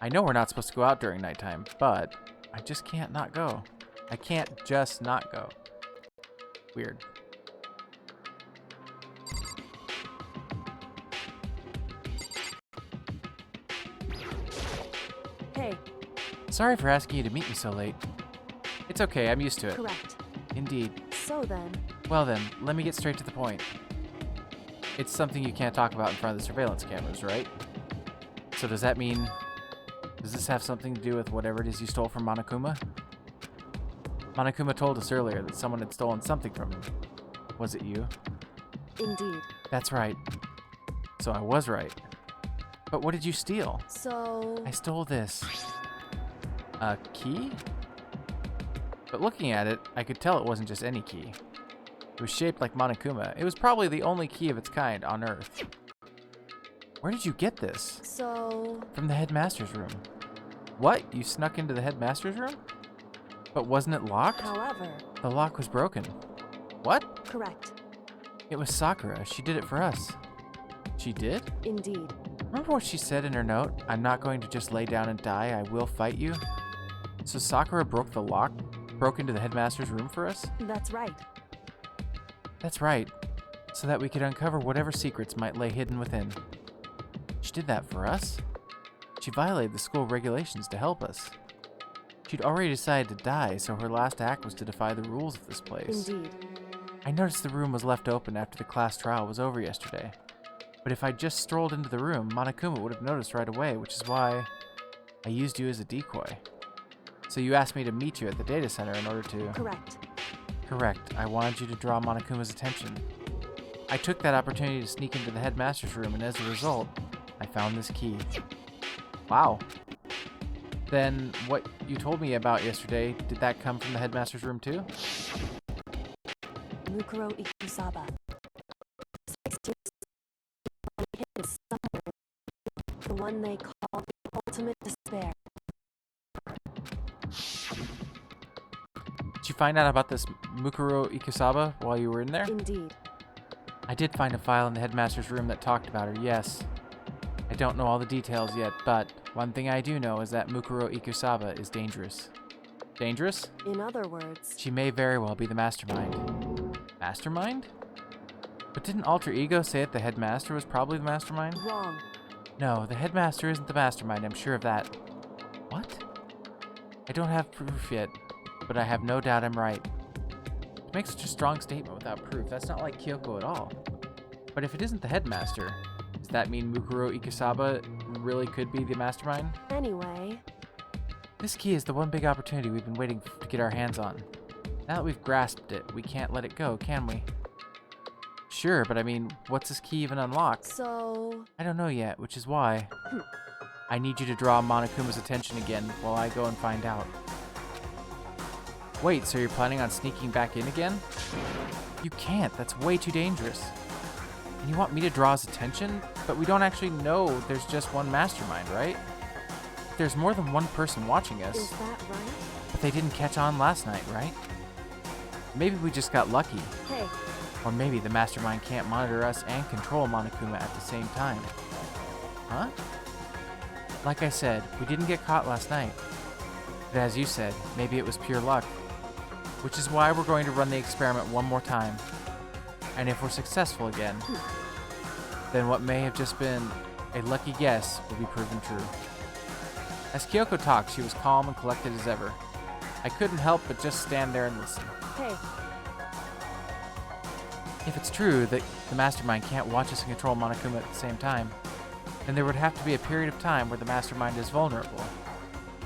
I know we're not supposed to go out during nighttime, but I just can't not go. I can't just not go. Weird. hey, Sorry for asking you to meet me so late. It's okay, I'm used to it. correct. Indeed. So then, Well then, let me get straight to the point. It's something you can't talk about in front of the surveillance cameras, right? So does that mean... Does this have something to do with whatever it is you stole from Monokuma? Monokuma told us earlier that someone had stolen something from him. Was it you? indeed. That's right. So I was right. But what did you steal? So, I stole this. A key? But looking at it, I could tell it wasn't just any key. It was shaped like Monokuma. It was probably the only key of its kind on Earth. Where did you get this? so, From the headmaster's room. What? You snuck into the headmaster's room? But wasn't it locked? however, The lock was broken. What? correct. It was Sakura. She did it for us. She did? Indeed. Remember what she said in her note? I'm not going to just lay down and die. I will fight you. So Sakura broke the lock, broke into the headmaster's room for us? That's right. That's right. So that we could uncover whatever secrets might lay hidden within. She did that for us? She violated the school regulations to help us. She'd already decided to die, so her last act was to defy the rules of this place. Indeed. I noticed the room was left open after the class trial was over yesterday. But if I'd just strolled into the room, Monokuma would have noticed right away, which is why I used you as a decoy. So you asked me to meet you at the data center in order to... Correct. Correct. I wanted you to draw Monokuma's attention. I took that opportunity to sneak into the headmaster's room, and as a result, I found this key. Wow. Then what you told me about yesterday, did that come from the headmaster's room too? Mukuro Ikusaba. 16th is somewhere. The one they call the ultimate despair. Did you find out about this Mukuro Ikusaba while you were in there? Indeed. I did find a file in the headmaster's room that talked about her, yes. I don't know all the details yet, but one thing I do know is that Mukuro Ikusaba is dangerous. Dangerous? In other words, She may very well be the mastermind. Mastermind? But didn't Alter Ego say that the headmaster was probably the mastermind? wrong. No, the headmaster isn't the mastermind, I'm sure of that. What? I don't have proof yet, but I have no doubt I'm right. To make such a strong statement without proof, that's not like Kyoko at all. But if it isn't the headmaster, does that mean Mukuro Ikusaba really could be the mastermind? Anyway, This key is the one big opportunity we've been waiting to get our hands on. Now that we've grasped it, we can't let it go, can we? Sure, but I mean, what's this key even unlock? so, I don't know yet, which is why I need you to draw Monokuma's attention again while I go and find out. Wait, so you're planning on sneaking back in again? You can't, that's way too dangerous. And you want me to draw his attention? But we don't actually know there's just one mastermind, right? There's more than one person watching us. is that right? But they didn't catch on last night, right? Maybe we just got lucky. Hey, Or maybe the mastermind can't monitor us and control Monokuma at the same time. Huh? Like I said, we didn't get caught last night. But as you said, maybe it was pure luck. Which is why we're going to run the experiment one more time. And if we're successful again, then what may have just been a lucky guess will be proven true. As Kyoko talked, she was calm and collected as ever. I couldn't help but just stand there and listen. Hey, If it's true that the Mastermind can't watch us and control Monokuma at the same time, then there would have to be a period of time where the Mastermind is vulnerable.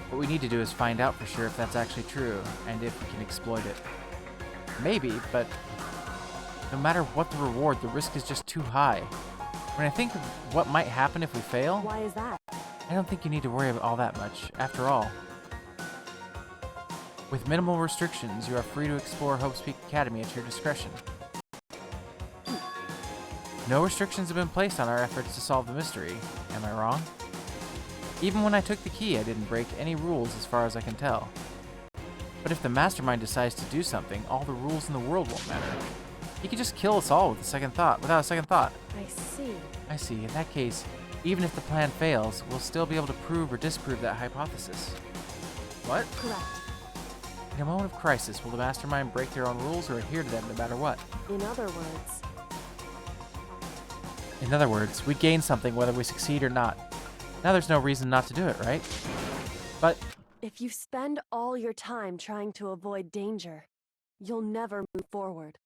What we need to do is find out for sure if that's actually true, and if we can exploit it. Maybe, but no matter what the reward, the risk is just too high. When I think of what might happen if we fail, why is that? I don't think you need to worry about all that much. After all, with minimal restrictions, you are free to explore Hope's Peak Academy at your discretion. No restrictions have been placed on our efforts to solve the mystery. Am I wrong? Even when I took the key, I didn't break any rules as far as I can tell. But if the Mastermind decides to do something, all the rules in the world won't matter. He could just kill us all with without a second thought. I see. I see. In that case, even if the plan fails, we'll still be able to prove or disprove that hypothesis. What? Correct. In a moment of crisis, will the Mastermind break their own rules or adhere to them no matter what? In other words, we gain something whether we succeed or not. Now there's no reason not to do it, right? But if you spend all your time trying to avoid danger, you'll never move forward.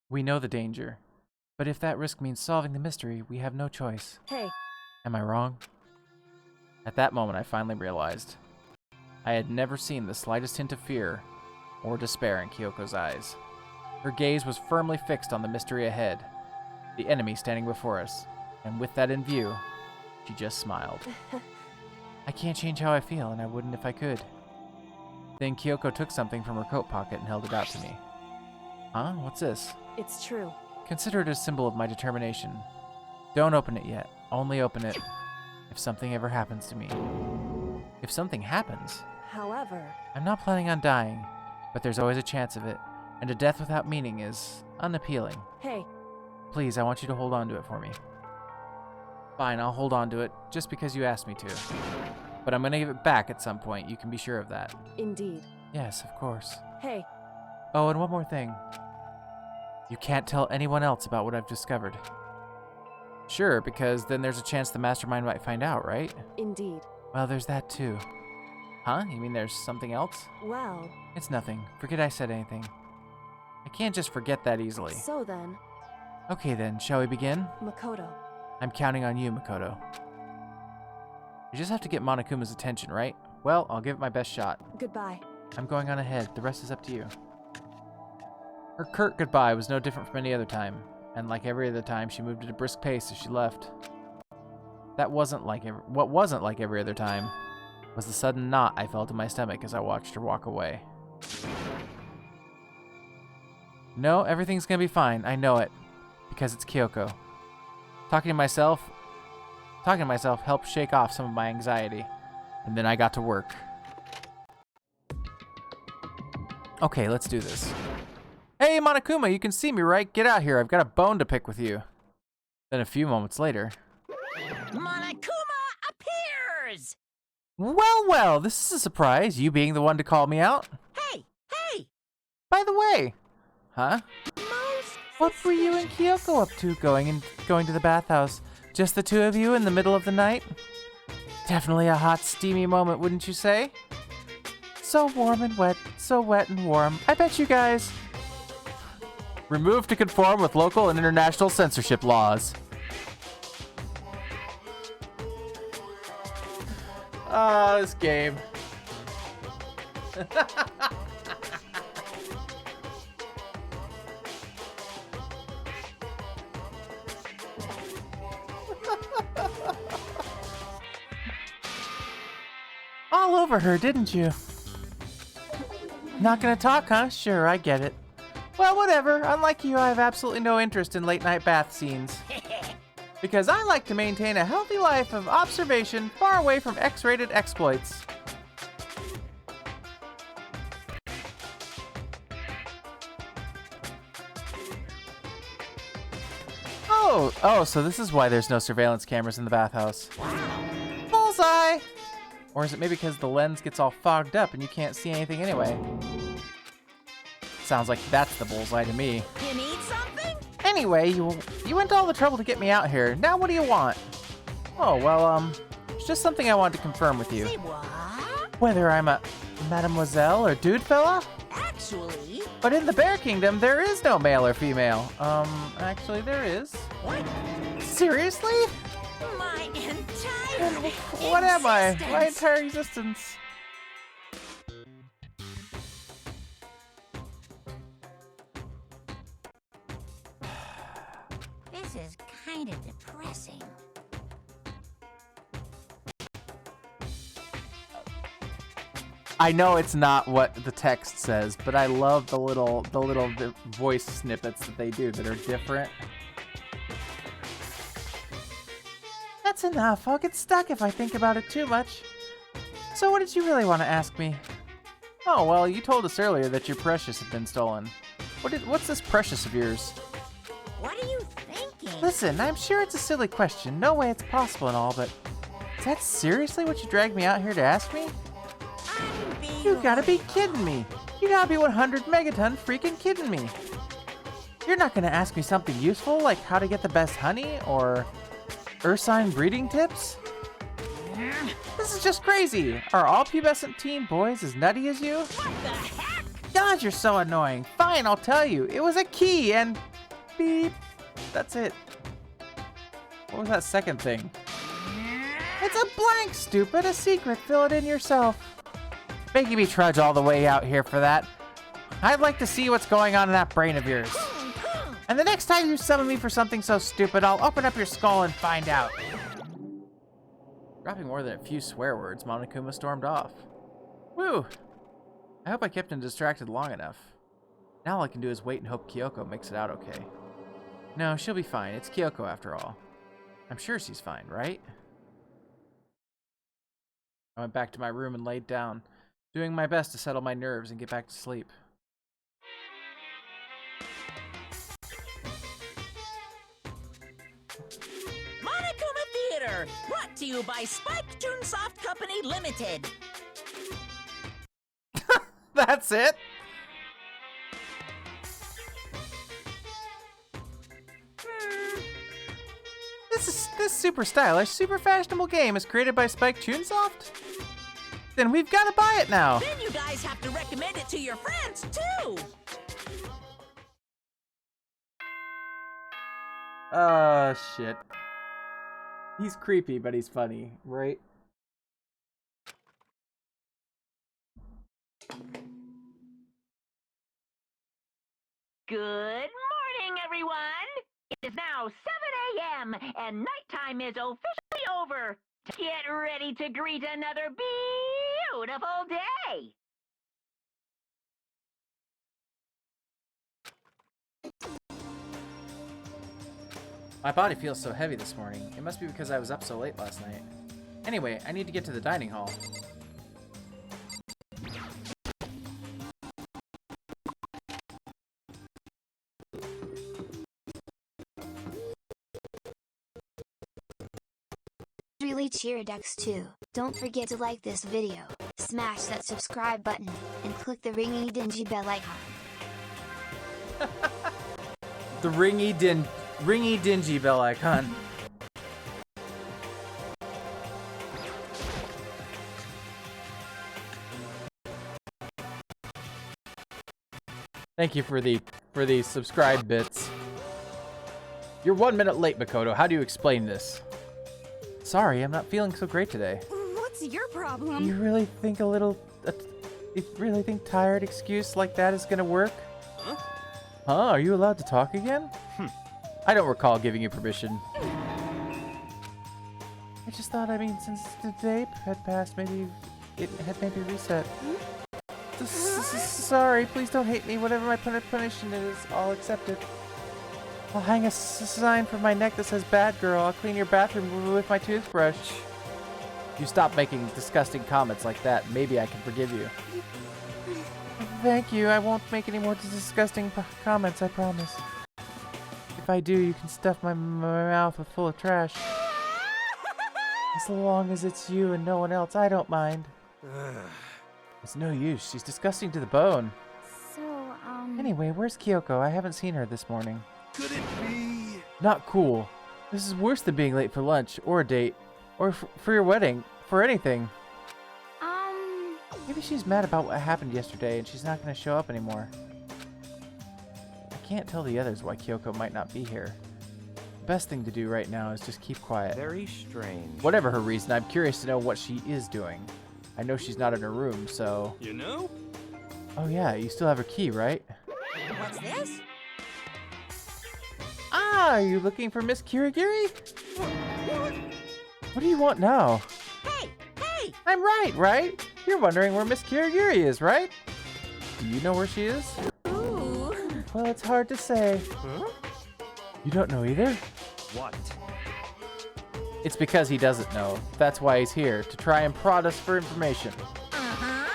we know the danger. But if that risk means solving the mystery, we have no choice. Hey. Am I wrong? At that moment, I finally realized. I had never seen the slightest hint of fear or despair in Kyoko's eyes. Her gaze was firmly fixed on the mystery ahead, the enemy standing before us, and with that in view, she just smiled. I can't change how I feel, and I wouldn't if I could. Then Kyoko took something from her coat pocket and held it out to me. Huh? What's this? It's true. Consider it a symbol of my determination. Don't open it yet. Only open it if something ever happens to me. If something happens? However, I'm not planning on dying, but there's always a chance of it, and a death without meaning is unappealing. Hey. Please, I want you to hold on to it for me. Fine, I'll hold on to it, just because you asked me to. But I'm gonna give it back at some point, you can be sure of that. Indeed. Yes, of course. Hey. Oh, and one more thing. You can't tell anyone else about what I've discovered. Sure, because then there's a chance the Mastermind might find out, right? Indeed. Well, there's that too. Huh? You mean there's something else? Well... It's nothing. Forget I said anything. I can't just forget that easily. So then... Okay then, shall we begin? Makoto. I'm counting on you, Makoto. You just have to get Monokuma's attention, right? Well, I'll give it my best shot. Goodbye. I'm going on ahead. The rest is up to you. Her curt goodbye was no different from any other time, and like every other time, she moved at a brisk pace as she left. What wasn't like every other time was the sudden knot I felt in my stomach as I watched her walk away. No, everything's gonna be fine. I know it. Because it's Kyoko. Talking to myself helped shake off some of my anxiety. And then I got to work. Okay, let's do this. Hey, Monokuma, you can see me, right? Get out here. I've got a bone to pick with you. Then a few moments later... Monokuma appears! Well, this is a surprise, you being the one to call me out. Hey! By the way... Huh? What were you and Kyoko up to going to the bathhouse? Just the two of you in the middle of the night? Definitely a hot, steamy moment, wouldn't you say? So warm and wet, so wet and warm. I bet you guys... Removed to conform with local and international censorship laws. Ah, this game. All over her, didn't you? Not gonna talk, huh? Sure, I get it. Well, whatever. Unlike you, I have absolutely no interest in late-night bath scenes. Because I like to maintain a healthy life of observation far away from X-rated exploits. Oh, so this is why there's no surveillance cameras in the bathhouse. Bullseye! Or is it maybe because the lens gets all fogged up and you can't see anything anyway? Sounds like that's the bullseye to me. You need something? Anyway, you went to all the trouble to get me out here. Now what do you want? Oh, well, it's just something I wanted to confirm with you. Say what? Whether I'm a mademoiselle or dude fella? Actually. But in the Bear Kingdom, there is no male or female. Actually there is. What? Seriously? My entire What am I? My existence. entire existence. This is kind of depressing. I know it's not what the text says, but I love the little voice snippets that they do that are different. That's enough. I'll get stuck if I think about it too much. So what did you really want to ask me? Oh, well, you told us earlier that your Precious had been stolen. What's this Precious of yours? What are you thinking? Listen, I'm sure it's a silly question. No way it's possible and all, but is that seriously what you dragged me out here to ask me? I'm being You gotta be kidding me. You gotta be 100 megaton freaking kidding me. You're not gonna ask me something useful like how to get the best honey or ursine breeding tips? This is just crazy. Are all pubescent teen boys as nutty as you? What the heck? God, you're so annoying. Fine, I'll tell you. It was a key and beep. That's it. What was that second thing? It's a blank, stupid. A secret. Fill it in yourself. Making me trudge all the way out here for that. I'd like to see what's going on in that brain of yours. And the next time you summon me for something so stupid, I'll open up your skull and find out. Dropping more than a few swear words, Monokuma stormed off. Woo! I hope I kept him distracted long enough. Now all I can do is wait and hope Kyoko makes it out okay. No, she'll be fine. It's Kyoko after all. I'm sure she's fine, right? I went back to my room and laid down, doing my best to settle my nerves and get back to sleep. Monokuma Theater, brought to you by Spike Toonsoft Company Limited. That's it? This super stylish, super fashionable game is created by Spike Toonsoft? Then we've got to buy it now. Then you guys have to recommend it to your friends, too. Oh, shit. He's creepy, but he's funny, right? Good morning, everyone! It is now 7 a.m. and nighttime is officially over. Get ready to greet another beautiful day! My body feels so heavy this morning. It must be because I was up so late last night. Anyway, I need to get to the dining hall. Really cheered X2. Don't forget to like this video, smash that subscribe button, and click the ringy dingy bell icon. The ringy dingy bell icon. Thank you for the subscribe bits. You're 1 minute late, Makoto. How do you explain this? Sorry, I'm not feeling so great today. What's your problem? You really think tired excuse like that is gonna work? Huh? Are you allowed to talk again? I don't recall giving you permission. I just thought, since the day had passed, maybe it had reset. Sorry, please don't hate me. Whatever my punishment is, I'll accept it. I'll hang a sign from my neck that says "Bad Girl." I'll clean your bathroom with my toothbrush. You stop making disgusting comments like that. Maybe I can forgive you. Thank you. I won't make any more disgusting comments, I promise. If I do, you can stuff my mouth full of trash. As long as it's you and no one else, I don't mind. It's no use. She's disgusting to the bone. So, Anyway, where's Kyoko? I haven't seen her this morning. Could it be? Not cool. This is worse than being late for lunch, or a date, or for your wedding, for anything. Maybe she's mad about what happened yesterday and she's not going to show up anymore. I can't tell the others why Kyoko might not be here. The best thing to do right now is just keep quiet. Very strange. Whatever her reason, I'm curious to know what she is doing. I know she's not in her room, so... You know? Oh yeah, you still have her key, right? What's this? Ah, are you looking for Miss Kirigiri? What do you want now? Hey! Hey! I'm right? You're wondering where Miss Kirigiri is, right? Do you know where she is? Ooh. Well, it's hard to say. Huh? You don't know either? What? It's because he doesn't know. That's why he's here, to try and prod us for information. Uh-huh.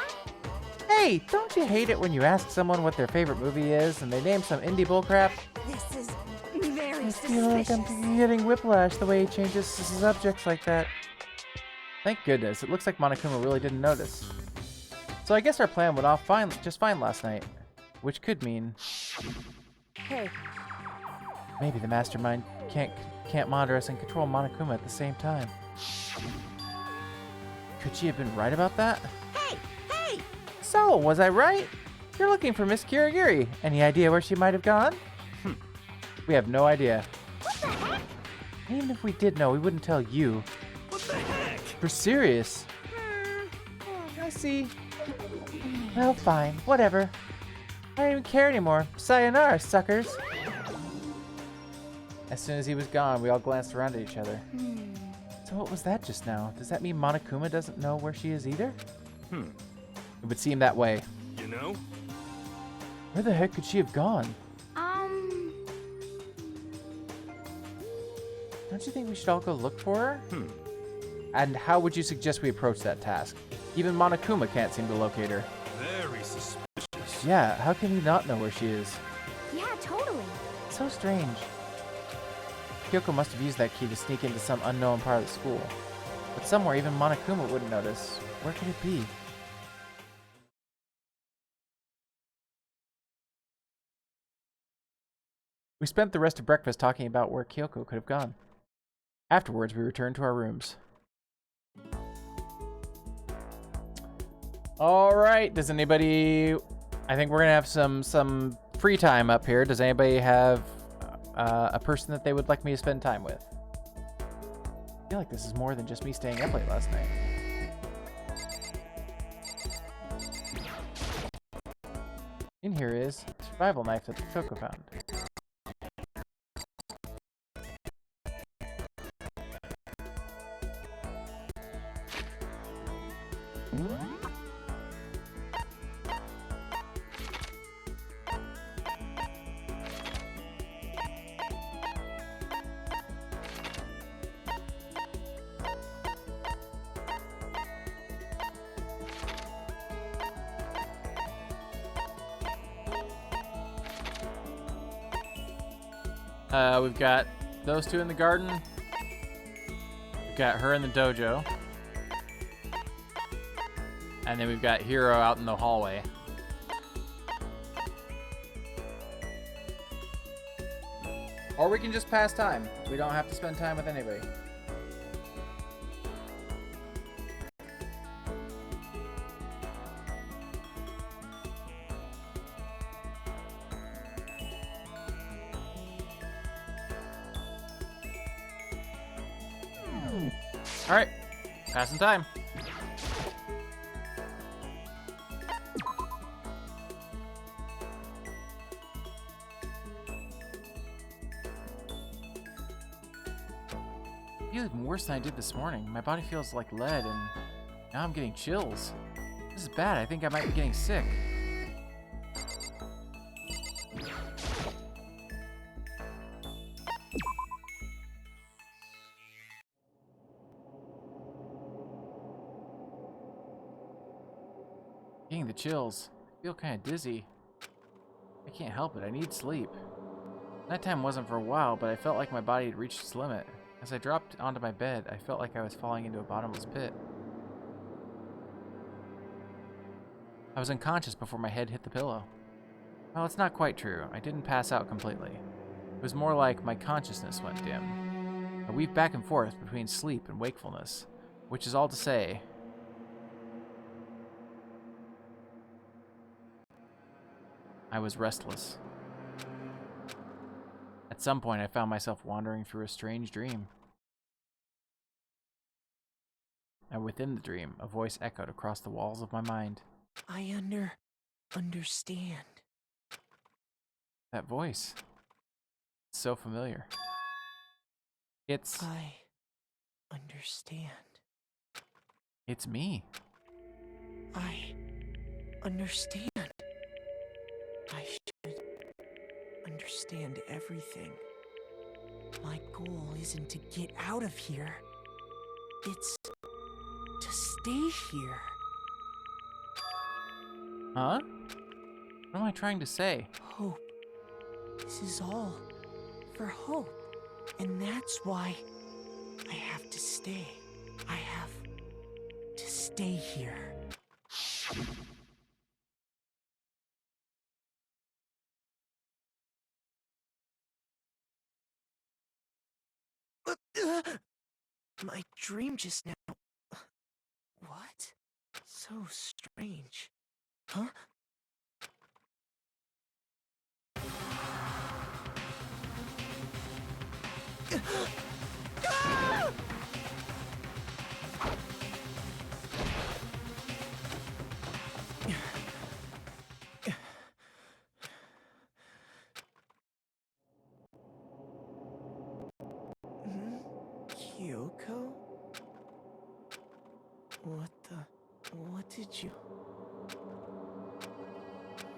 Hey, don't you hate it when you ask someone what their favorite movie is and they name some indie bullcrap? This is very I feel like suspicious. I'm getting whiplash the way he changes subjects like that. Thank goodness, it looks like Monokuma really didn't notice. So I guess our plan went off just fine last night. Which could mean... Hey, maybe the mastermind can't monitor us and control Monokuma at the same time. Could she have been right about that? Hey! Hey! So, was I right? You're looking for Miss Kirigiri. Any idea where she might have gone? We have no idea. What the heck? Even if we did know, we wouldn't tell you. What the heck? We're serious. I see. Well, fine. Whatever. I don't even care anymore. Sayonara, suckers. As soon as he was gone, we all glanced around at each other. So what was that just now? Does that mean Monokuma doesn't know where she is either? It would seem that way. You know? Where the heck could she have gone? Don't you think we should all go look for her? And how would you suggest we approach that task? Even Monokuma can't seem to locate her. Very suspicious. Yeah, how can he not know where she is? yeah, totally. So strange. Kyoko must have used that key to sneak into some unknown part of the school. But somewhere even Monokuma wouldn't notice. Where could it be? We spent the rest of breakfast talking about where Kyoko could have gone. Afterwards, we returned to our rooms. All right, does anybody... I think we're gonna have some free time up here. Does anybody have a person that they would like me to spend time with? I feel like this is more than just me staying up late last night. In here is a survival knife that Kyoko found. We've got those two in the garden. We've got her in the dojo. And then we've got Hiro out in the hallway. Or we can just pass time. We don't have to spend time with anybody. All right, passing time. I feel even worse than I did this morning. My body feels like lead, and now I'm getting chills. This is bad. I think I might be getting sick. Getting the chills. I feel kind of dizzy. I can't help it. I need sleep. Nighttime wasn't for a while, but I felt like my body had reached its limit. As I dropped onto my bed, I felt like I was falling into a bottomless pit. I was unconscious before my head hit the pillow. Well, it's not quite true. I didn't pass out completely. It was more like my consciousness went dim. I weaved back and forth between sleep and wakefulness, which is all to say, I was restless. At some point, I found myself wandering through a strange dream. And within the dream, a voice echoed across the walls of my mind. I understand. That voice. It's so familiar. It's... I understand. It's me. I understand. I should understand everything. My goal isn't to get out of here. It's to stay here. Huh? What am I trying to say? Hope. This is all for hope. And that's why I have to stay. I have to stay here. My dream just now. What? So strange. Huh? Kyoko?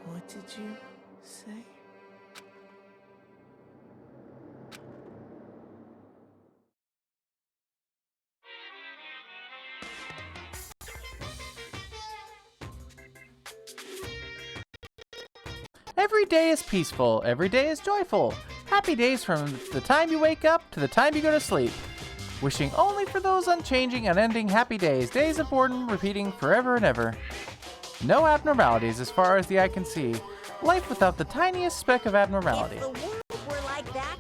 What did you say? Every day is peaceful. Every day is joyful. Happy days from the time you wake up to the time you go to sleep. Wishing only for those unchanging, unending happy days. Days of boredom repeating forever and ever. No abnormalities as far as the eye can see. Life without the tiniest speck of abnormality. If the world were like that,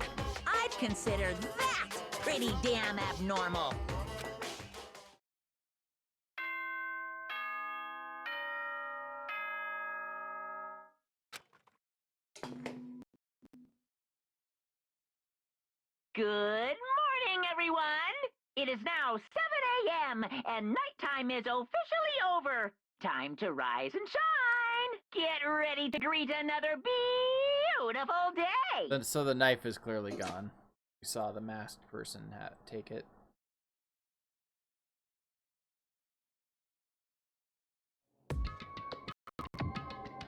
I'd consider that pretty damn abnormal. Good morning, everyone! It is now 7 a.m. and nighttime is officially over. Time to rise and shine! Get ready to greet another beautiful day! So the knife is clearly gone. We saw the masked person take it.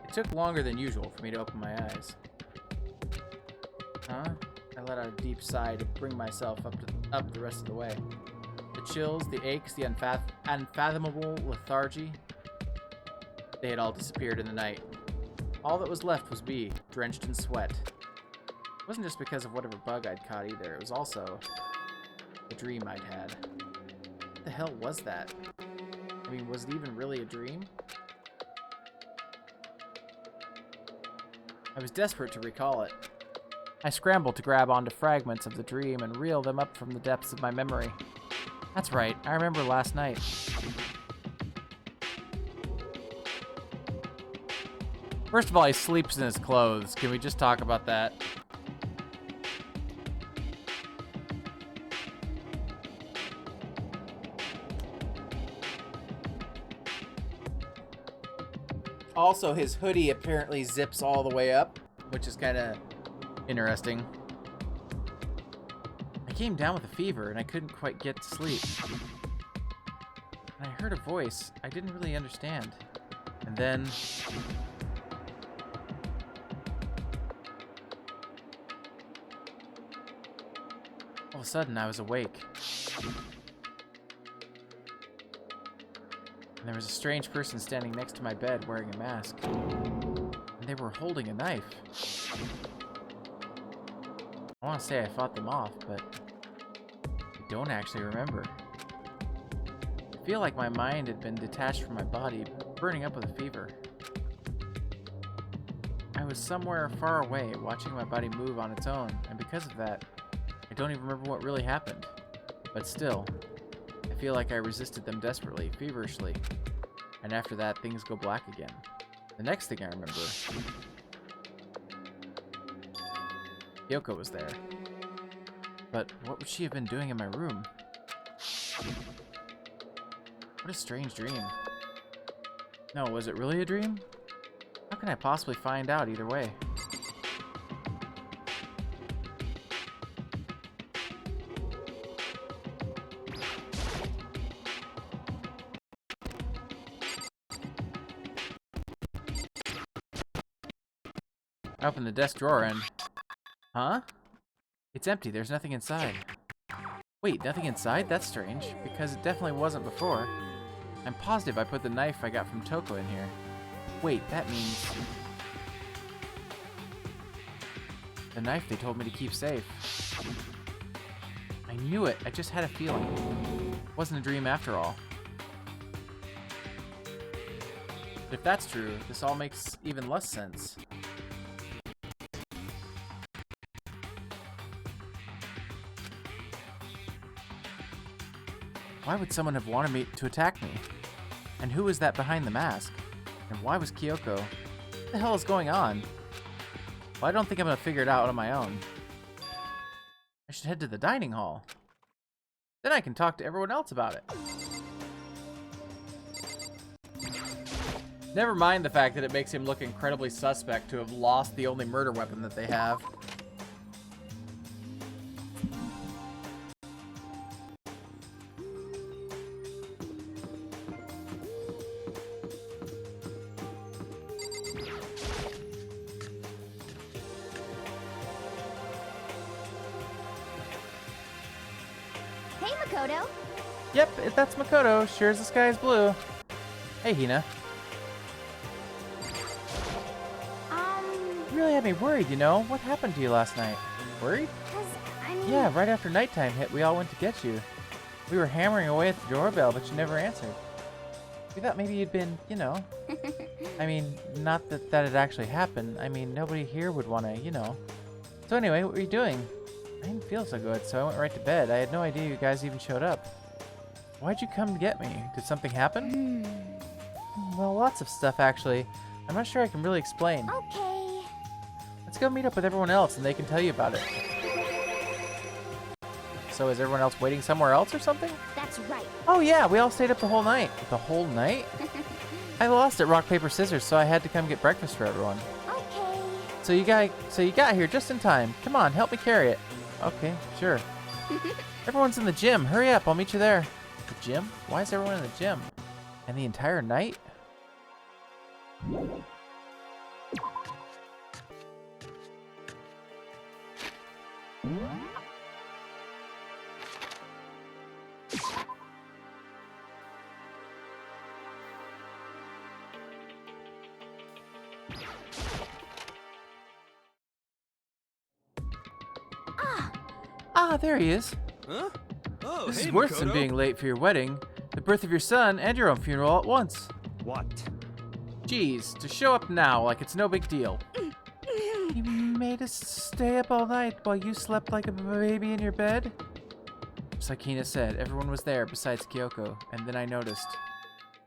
It took longer than usual for me to open my eyes. Huh? I let out a deep sigh to bring myself up the rest of the way. The chills, the aches, the unfathomable lethargy, they had all disappeared in the night. All that was left was me, drenched in sweat. It wasn't just because of whatever bug I'd caught either, it was also the dream I'd had. What the hell was that? I mean, was it even really a dream? I was desperate to recall it. I scrambled to grab onto fragments of the dream and reel them up from the depths of my memory. That's right, I remember last night. First of all, he sleeps in his clothes. Can we just talk about that? Also, his hoodie apparently zips all the way up, which is kind of interesting. I came down with a fever and I couldn't quite get to sleep. And I heard a voice I didn't really understand. And then... all of a sudden, I was awake. And there was a strange person standing next to my bed wearing a mask. And they were holding a knife. I want to say I fought them off, but I don't actually remember. I feel like my mind had been detached from my body, burning up with a fever. I was somewhere far away, watching my body move on its own, and because of that, I don't even remember what really happened. But still, I feel like I resisted them desperately, feverishly. And after that, things go black again. The next thing I remember, Kyoko was there. But what would she have been doing in my room? What a strange dream. No, was it really a dream? How can I possibly find out either way? I opened the desk drawer and... Huh? It's empty, there's nothing inside. Wait, nothing inside? That's strange, because it definitely wasn't before. I'm positive I put the knife I got from Toko in here. Wait, that means... the knife they told me to keep safe. I knew it, I just had a feeling. It wasn't a dream after all. But if that's true, this all makes even less sense. Why would someone have wanted me to attack me? And who was that behind the mask? And why was Kyoko? What the hell is going on? Well, I don't think I'm gonna figure it out on my own. I should head to the dining hall. Then I can talk to everyone else about it. Never mind the fact that it makes him look incredibly suspect to have lost the only murder weapon that they have. Hey, Makoto. Yep, that's Makoto. Sure as the sky is blue. Hey, Hina. You really had me worried, you know? What happened to you last night? Worried? Yeah, right after nighttime hit, we all went to get you. We were hammering away at the doorbell, but you never answered. We thought maybe you'd been, you know... I mean, not that it actually happened. I mean, nobody here would want to, you know. So anyway, what were you doing? I didn't feel so good, so I went right to bed. I had no idea you guys even showed up. Why'd you come to get me? Did something happen? Well, lots of stuff, actually. I'm not sure I can really explain. Okay. Let's go meet up with everyone else, and they can tell you about it. So is everyone else waiting somewhere else or something? That's right. Oh yeah, we all stayed up the whole night. The whole night? I lost at rock, paper, scissors, so I had to come get breakfast for everyone. Okay. So you got here just in time. Come on, help me carry it. Okay, sure. Everyone's in the gym. Hurry up, I'll meet you there. The gym? Why is everyone in the gym? And the entire night? Ah, there he is. Huh? Oh, This hey, is worse than Makoto. being late for your wedding, the birth of your son, and your own funeral all at once. What? Geez, to show up now like it's no big deal. You made us stay up all night while you slept like a baby in your bed? Just like Hina said, everyone was there besides Kyoko, and then I noticed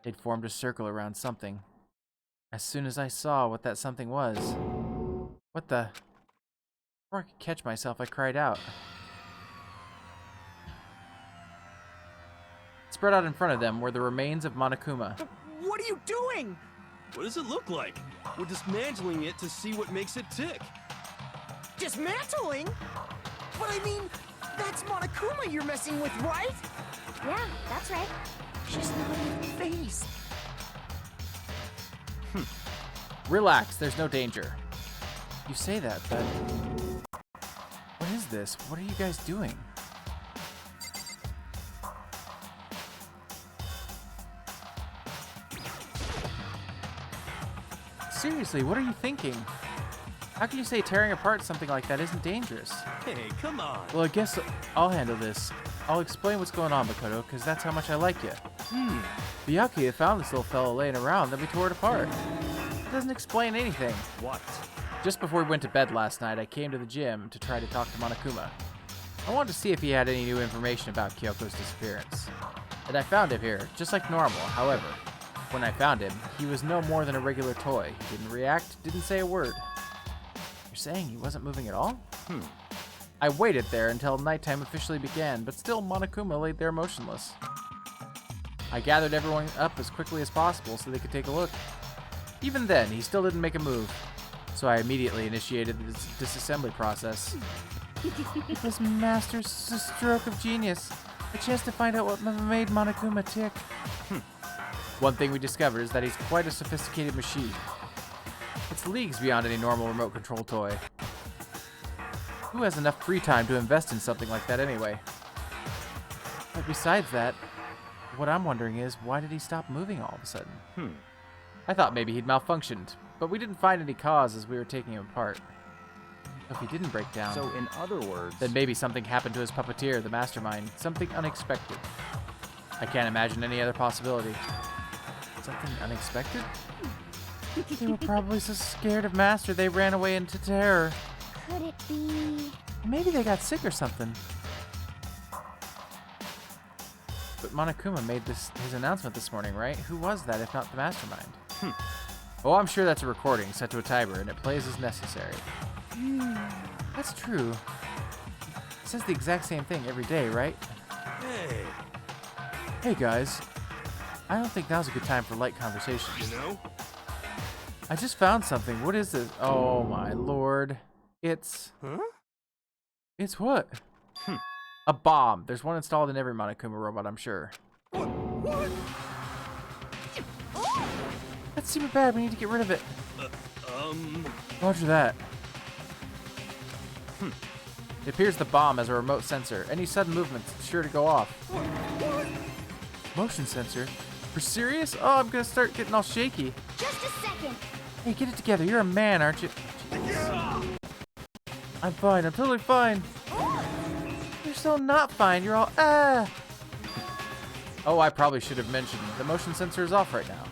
they'd formed a circle around something. As soon as I saw what that something was, what the... Before I could catch myself, I cried out. Spread out in front of them were the remains of Monokuma. What are you doing? What does it look like? We're dismantling it to see what makes it tick. Dismantling? But I mean, that's Monokuma you're messing with, right? Yeah, that's right. She's not even phased. Relax, there's no danger. You say that, but... What is this? What are you guys doing? Seriously, what are you thinking? How can you say tearing apart something like that isn't dangerous? Hey, come on. Well, I guess I'll handle this. I'll explain what's going on, Makoto, because that's how much I like you. Byakuya found this little fellow laying around, then we tore it apart. It doesn't explain anything. What? Just before we went to bed last night, I came to the gym to try to talk to Monokuma. I wanted to see if he had any new information about Kyoko's disappearance. And I found him here, just like normal. However, when I found him, he was no more than a regular toy. Didn't react, didn't say a word. You're saying he wasn't moving at all? I waited there until nighttime officially began, but still Monokuma laid there motionless. I gathered everyone up as quickly as possible so they could take a look. Even then, he still didn't make a move, so I immediately initiated the disassembly process. It was Master's stroke of genius. A chance to find out what made Monokuma tick. One thing we discovered is that he's quite a sophisticated machine. It's leagues beyond any normal remote control toy. Who has enough free time to invest in something like that anyway? But besides that, what I'm wondering is, why did he stop moving all of a sudden? I thought maybe he'd malfunctioned, but we didn't find any cause as we were taking him apart. If he didn't break down, So in other words... then maybe something happened to his puppeteer, the mastermind. Something unexpected. I can't imagine any other possibility. Something unexpected? They were probably so scared of Master they ran away into terror. Could it be... Maybe they got sick or something. But Monokuma made his announcement this morning, right? Who was that if not the mastermind? Oh, I'm sure that's a recording set to a timer and it plays as necessary. That's true. It says the exact same thing every day, right? Hey. Hey guys. I don't think now's a good time for light conversation. You know? I just found something. What is this? Oh my lord. It's... Huh? It's what? A bomb. There's one installed in every Monokuma robot, I'm sure. What? That's super bad. We need to get rid of it. Roger that. It appears the bomb has a remote sensor. Any sudden movements, it's sure to go off. Motion sensor? For serious? Oh, I'm gonna start getting all shaky. Just a second. Hey, get it together. You're a man, aren't you? I'm fine. I'm totally fine. You're still not fine. You're all, ah. Oh, I probably should have mentioned the motion sensor is off right now.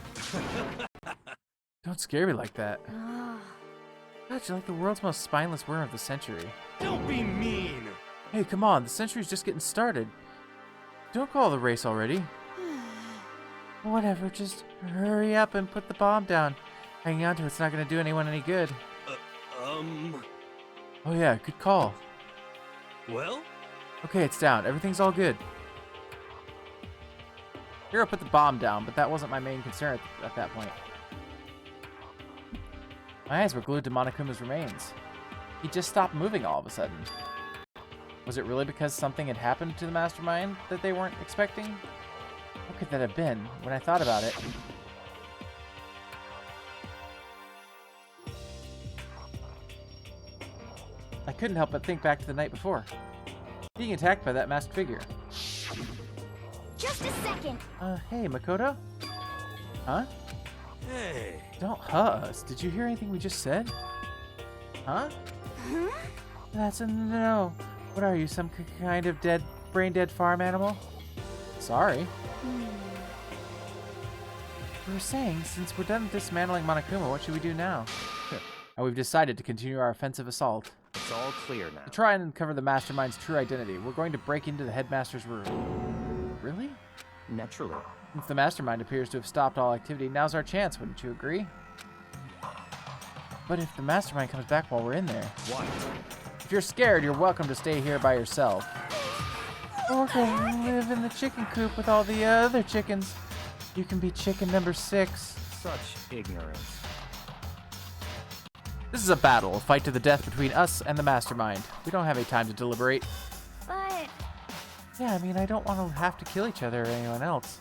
Don't scare me like that. God, you're like the world's most spineless worm of the century. Don't be mean. Hey, come on. The century's just getting started. Don't call the race already. Whatever, just hurry up and put the bomb down. Hanging on to it's not going to do anyone any good. Oh yeah, good call. Well? Okay, it's down. Everything's all good. Hero put the bomb down, but that wasn't my main concern at that point. My eyes were glued to Monokuma's remains. He just stopped moving all of a sudden. Was it really because something had happened to the mastermind that they weren't expecting? What could that have been? When I thought about it... I couldn't help but think back to the night before. Being attacked by that masked figure. Just a second. Hey, Makoto? Huh? Hey. Don't us. Did you hear anything we just said? Huh? Huh? That's a no. What are you, some kind of brain-dead farm animal? Sorry. We were saying, since we're done dismantling Monokuma, what should we do now? We've decided to continue our offensive assault. It's all clear now. To try and uncover the mastermind's true identity, we're going to break into the headmaster's room. Really? Naturally. Since the mastermind appears to have stopped all activity, now's our chance, wouldn't you agree? But if the mastermind comes back while we're in there... What? If you're scared, you're welcome to stay here by yourself. Or go live in the chicken coop with all the other chickens. You can be chicken number 6. Such ignorance. This is a battle, a fight to the death between us and the mastermind. We don't have any time to deliberate. But... Yeah, I mean, I don't want to have to kill each other or anyone else.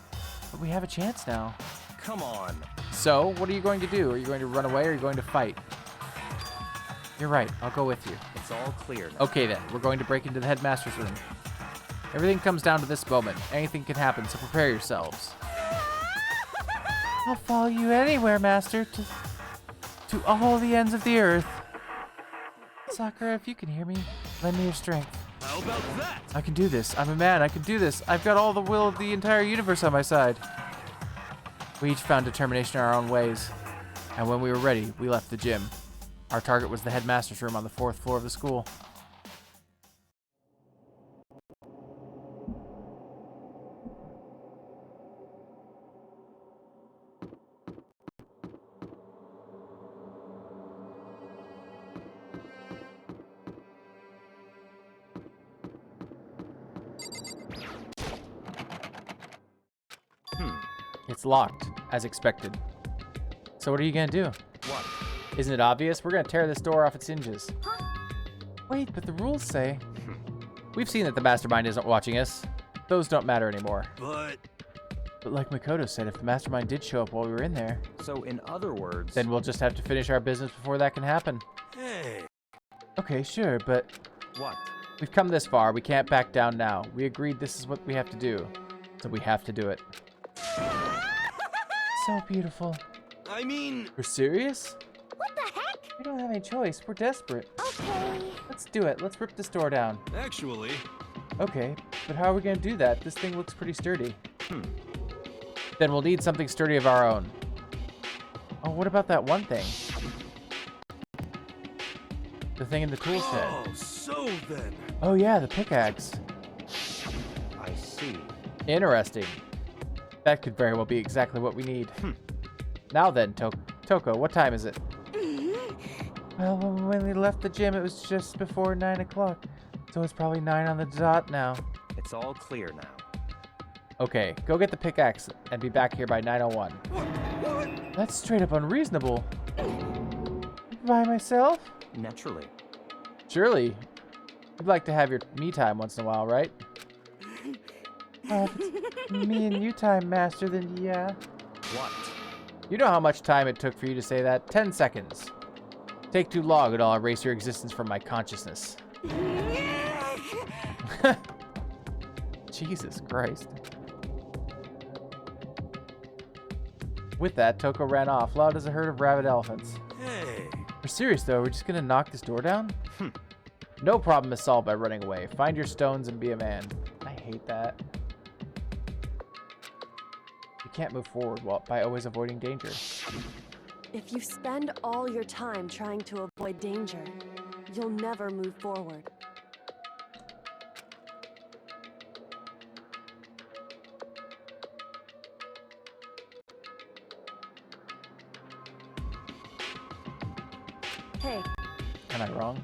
But we have a chance now. Come on. So, what are you going to do? Are you going to run away or are you going to fight? You're right, I'll go with you. It's all clear now. Okay then, we're going to break into the headmaster's room. Everything comes down to this moment. Anything can happen, so prepare yourselves. I'll follow you anywhere, Master, to all the ends of the earth. Sakura, if you can hear me, lend me your strength. How about that? I can do this. I'm a man. I can do this. I've got all the will of the entire universe on my side. We each found determination in our own ways. And when we were ready, we left the gym. Our target was the headmaster's room on the 4th floor of the school. It's locked, as expected. So what are you gonna do? What? Isn't it obvious? We're gonna tear this door off its hinges. Wait, but the rules say... We've seen that the mastermind isn't watching us. Those don't matter anymore. But like Makoto said, if the mastermind did show up while we were in there... So in other words... Then we'll just have to finish our business before that can happen. hey. Okay, sure, but... What? We've come this far. We can't back down now. We agreed this is what we have to do. So we have to do it. So beautiful. I mean... You're serious? What the heck? We don't have any choice. We're desperate. Okay. Let's do it. Let's rip this door down. Actually... Okay, but how are we gonna do that? This thing looks pretty sturdy. Then we'll need something sturdy of our own. Oh, what about that one thing? The thing in the tool shed. Oh, so then... Oh yeah, the pickaxe. I see. Interesting. That could very well be exactly what we need. Now then, Toko, what time is it? Well, when we left the gym, it was just before 9 o'clock. So it's probably 9 on the dot now. It's all clear now. Okay, go get the pickaxe and be back here by 9:01. What? That's straight up unreasonable. By myself? Naturally. Surely. You'd like to have your me time once in a while, right? If it's me and you time, Master, then yeah. What? You know how much time it took for you to say that? 10 seconds. Take too long and I'll erase your existence from my consciousness. Jesus Christ. With that, Toko ran off, loud as a herd of rabid elephants. Hey. We're serious though, we're just gonna knock this door down? No problem is solved by running away. Find your stones and be a man. I hate that. You can't move forward by always avoiding danger. If you spend all your time trying to avoid danger, you'll never move forward. Hey. Am I wrong?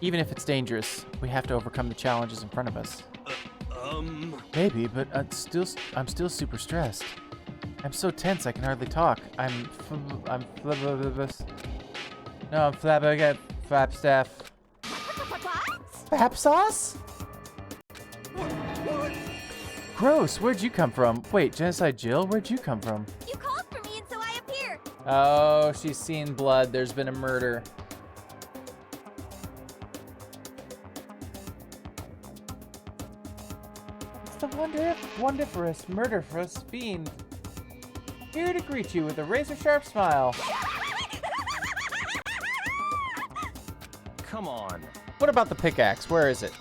Even if it's dangerous, we have to overcome the challenges in front of us. Maybe, but I'm still super stressed. I'm so tense I can hardly talk. I'm flapstaff. Fap sauce? Gross, where'd you come from? Wait, Genocide Jill, where'd you come from? You called for me and so I appeared. Oh, she's seen blood. There's been a murder. It's the wondiferous, murderous fiend. Here to greet you with a razor-sharp smile. Come on. What about the pickaxe? Where is it?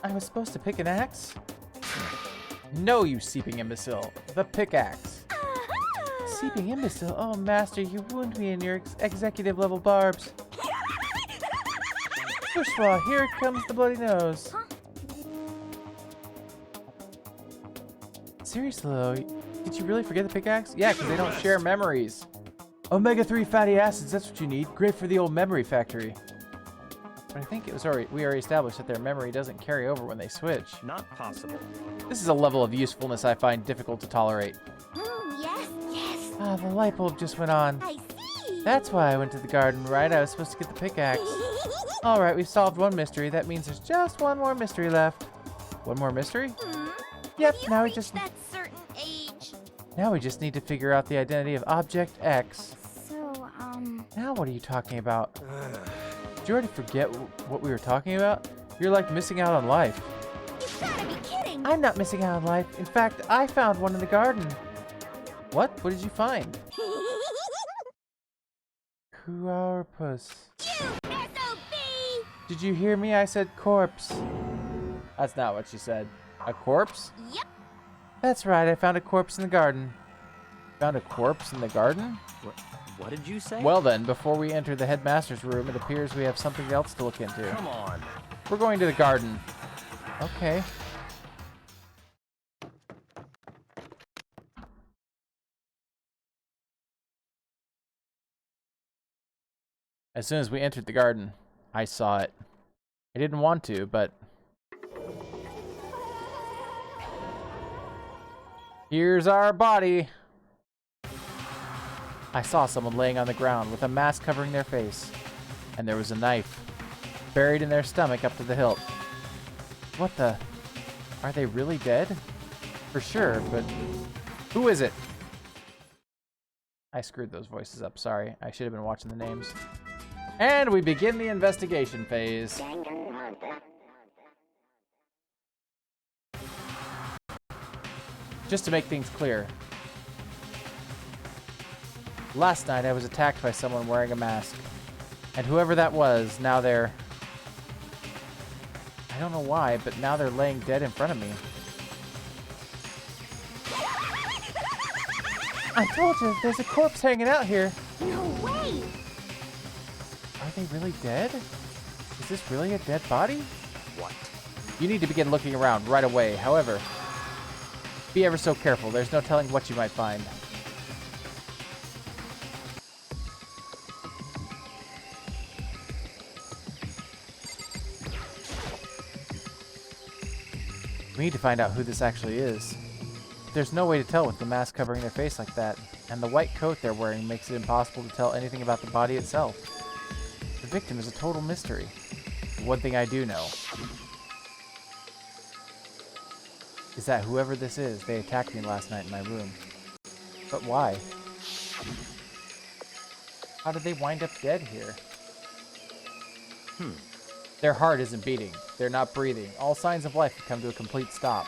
I was supposed to pick an axe? No, you seeping imbecile. The pickaxe. Seeping imbecile? Oh, Master, you wound me in your executive level barbs. Bourgeois, here comes the bloody nose. Seriously, though, did you really forget the pickaxe? Yeah, because they don't share memories. Omega-3 fatty acids, that's what you need. Great for the old memory factory. But I think we already established that their memory doesn't carry over when they switch. Not possible. This is a level of usefulness I find difficult to tolerate. Yes, yes. Ah, the light bulb just went on. I see. That's why I went to the garden, right? I was supposed to get the pickaxe. Alright, we've solved one mystery. That means there's just one more mystery left. One more mystery? Yep, now we just... that certain age. Now we just need to figure out the identity of Object X. So, Now what are you talking about? Did you already forget what we were talking about? You're like missing out on life. You gotta be kidding. I'm not missing out on life. In fact, I found one in the garden. What? What did you find? Kuaurpus. SOB! Did you hear me? I said corpse. That's not what she said. A corpse? Yep. That's right, I found a corpse in the garden. Found a corpse in the garden? What did you say? Well then, before we enter the headmaster's room, it appears we have something else to look into. Come on. We're going to the garden. Okay. As soon as we entered the garden, I saw it. I didn't want to, but... Here's our body! I saw someone laying on the ground with a mask covering their face, and there was a knife buried in their stomach up to the hilt. What the? Are they really dead? For sure, but who is it? I screwed those voices up, sorry. I should have been watching the names. And we begin the investigation phase. Just to make things clear, last night I was attacked by someone wearing a mask. And whoever that was, now they're... I don't know why, but now they're laying dead in front of me. I told you, there's a corpse hanging out here. No way! Are they really dead? Is this really a dead body? What? You need to begin looking around right away. However, be ever so careful. There's no telling what you might find. We need to find out who this actually is. There's no way to tell with the mask covering their face like that, and the white coat they're wearing makes it impossible to tell anything about the body itself. The victim is a total mystery. One thing I do know is that whoever this is, they attacked me last night in my room. But why? How did they wind up dead here? Their heart isn't beating. They're not breathing. All signs of life have come to a complete stop,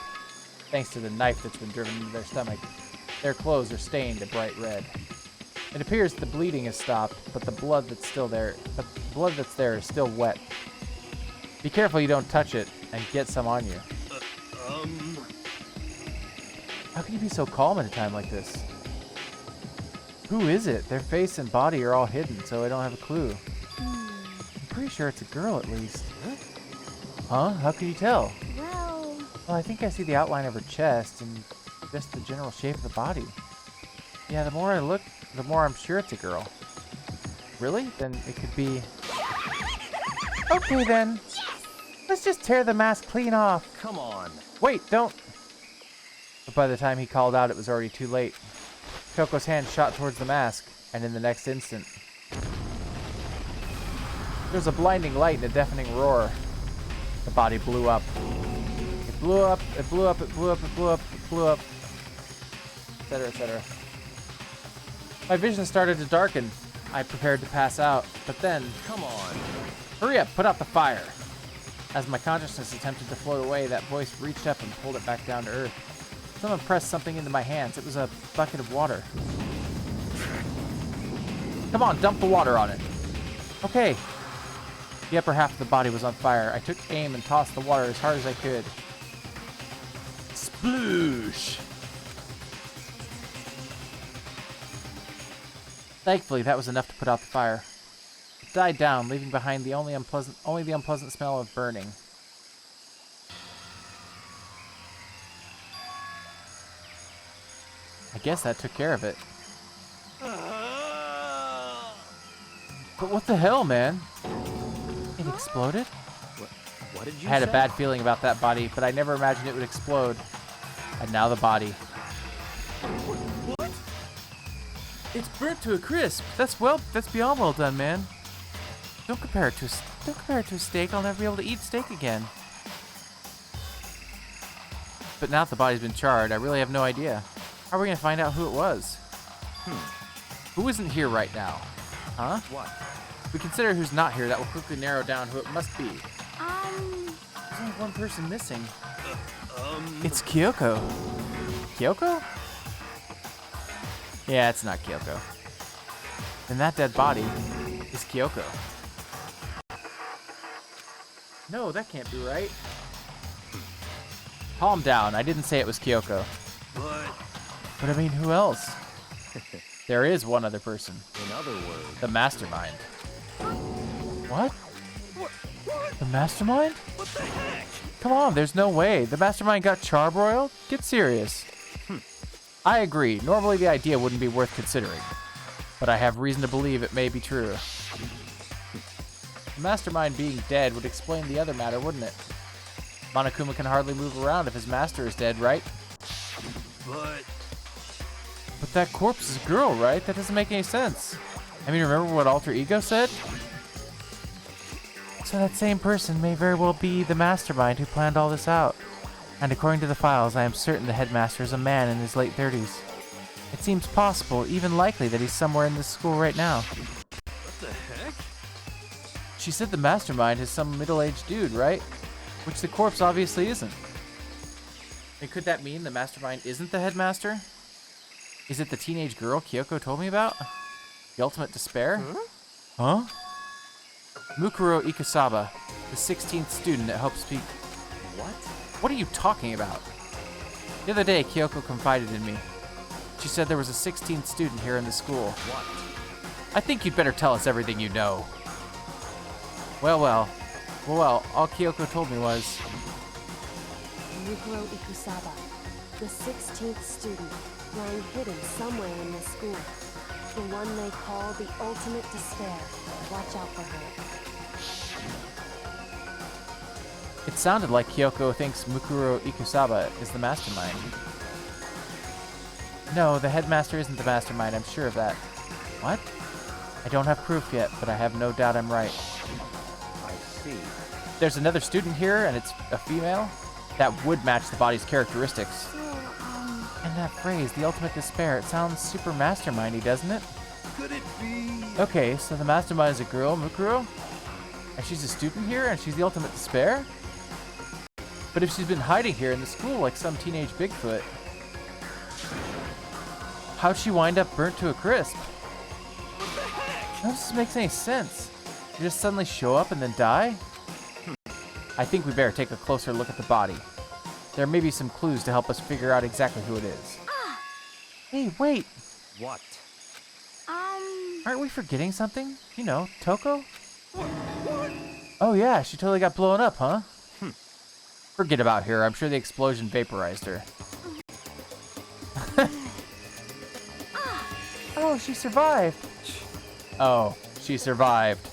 thanks to the knife that's been driven into their stomach. Their clothes are stained a bright red. It appears the bleeding has stopped, but the blood that's there is still wet. Be careful you don't touch it and get some on you. How can you be so calm at a time like this? Who is it? Their face and body are all hidden, so I don't have a clue. I'm pretty sure it's a girl at least. Huh? How can you tell? Well, I think I see the outline of her chest and just the general shape of the body. Yeah, the more I look, the more I'm sure it's a girl. Really? Then it could be... Okay then. Let's just tear the mask clean off. Come on. Wait, don't... But by the time he called out, it was already too late. Koko's hand shot towards the mask, and in the next instant... There was a blinding light and a deafening roar. The body blew up. It blew up, it blew up, it blew up, it blew up, it blew up, etc., etc. My vision started to darken. I prepared to pass out, but then... Come on. Hurry up, put out the fire. As my consciousness attempted to float away, that voice reached up and pulled it back down to earth. Someone pressed something into my hands. It was a bucket of water. Come on, dump the water on it. Okay. The upper half of the body was on fire. I took aim and tossed the water as hard as I could. Sploosh! Thankfully, that was enough to put out the fire. It died down, leaving behind the only the unpleasant smell of burning. I guess that took care of it. But what the hell, man? It exploded? What did you say? I had a bad feeling about that body, but I never imagined it would explode. And now the body. What? It's burnt to a crisp. That's beyond well done, man. Don't compare it to a steak. I'll never be able to eat steak again. But now that the body's been charred, I really have no idea. How are we gonna find out who it was? Who isn't here right now? Huh? What? If we consider who's not here, that will quickly narrow down who it must be. There's only one person missing. It's Kyoko. Kyoko? Yeah, it's not Kyoko. Then that dead body is Kyoko. No, that can't be right. Calm down. I didn't say it was Kyoko. But I mean, who else? There is one other person. In other words, The mastermind. What? The mastermind? What the heck? Come on, there's no way. The mastermind got charbroiled? Get serious. I agree. Normally the idea wouldn't be worth considering. But I have reason to believe it may be true. The mastermind being dead would explain the other matter, wouldn't it? Monokuma can hardly move around if his master is dead, right? But that corpse is a girl, right? That doesn't make any sense. I mean, remember what Alter Ego said? So that same person may very well be the mastermind who planned all this out. And according to the files, I am certain the headmaster is a man in his late 30s. It seems possible, even likely, that he's somewhere in this school right now. What the heck? She said the mastermind is some middle-aged dude, right? Which the corpse obviously isn't. And could that mean the mastermind isn't the headmaster? Is it the teenage girl Kyoko told me about? The ultimate despair? Huh? Mukuro Ikusaba, the 16th student at Hope Speak. what? What are you talking about? The other day, Kyoko confided in me. She said there was a 16th student here in the school. What? I think you'd better tell us everything you know. Well, all Kyoko told me was... Mukuro Ikusaba, the 16th student, lying hidden somewhere in this school. The one they call the ultimate despair. Watch out for her. It sounded like Kyoko thinks Mukuro Ikusaba is the mastermind. No, the headmaster isn't the mastermind, I'm sure of that. What? I don't have proof yet, but I have no doubt I'm right. I see. There's another student here, and it's a female? That would match the body's characteristics. And that phrase, the ultimate despair, it sounds super mastermindy, doesn't it? Could it be? Okay, so the mastermind is a girl, Mukuro? And she's a student here, and she's the ultimate despair? But if she's been hiding here in the school like some teenage Bigfoot, how'd she wind up burnt to a crisp? None of this makes any sense. You just suddenly show up and then die? I think we better take a closer look at the body. There may be some clues to help us figure out exactly who it is. Hey, wait! What? Aren't we forgetting something? You know, Toko? What? Oh yeah, she totally got blown up, huh? Forget about her. I'm sure the explosion vaporized her. Oh, she survived. Oh, she survived.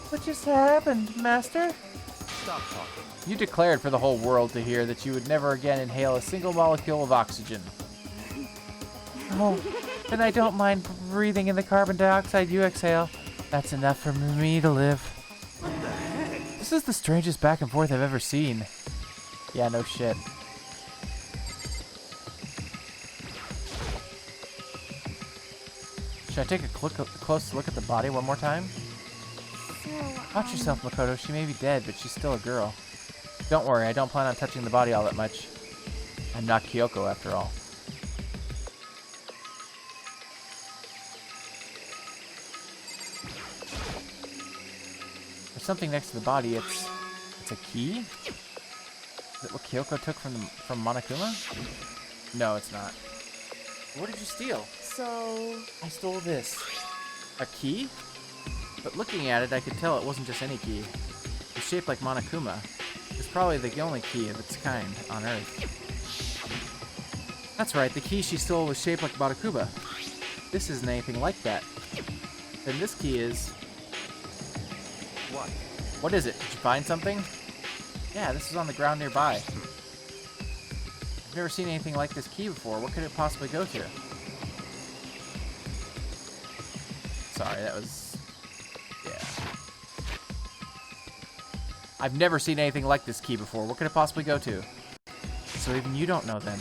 What just happened, Master? Stop talking. You declared for the whole world to hear that you would never again inhale a single molecule of oxygen. Oh, then I don't mind breathing in the carbon dioxide you exhale. That's enough for me to live. What the heck? This is the strangest back and forth I've ever seen. Yeah, no shit. Should I take a close look at the body one more time? Watch yourself, Makoto. She may be dead, but she's still a girl. Don't worry, I don't plan on touching the body all that much. I'm not Kyoko, after all. There's something next to the body. It's a key? Is it what Kyoko took from Monokuma? No, it's not. What did you steal? So... I stole this. A key? But looking at it, I could tell it wasn't just any key. It's shaped like Monokuma. It's probably the only key of its kind on Earth. That's right, the key she stole was shaped like Monokuma. This isn't anything like that. Then this key is... What? What is it? Did you find something? Yeah, this is on the ground nearby. I've never seen anything like this key before. What could it possibly go to? Sorry, that was... yeah. I've never seen anything like this key before. What could it possibly go to? So even you don't know then.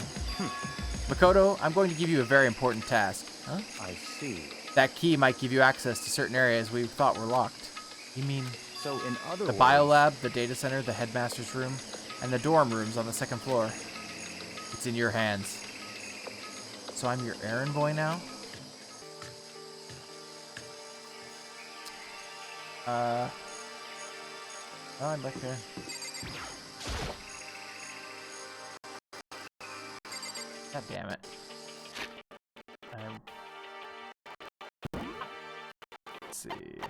Makoto, I'm going to give you a very important task. Huh? I see. That key might give you access to certain areas we thought were locked. You mean... So in other the words... biolab, the data center, the headmaster's room, and the dorm rooms on the second floor. It's in your hands. So I'm your errand boy now? Well, I'd like to... God damn it. see.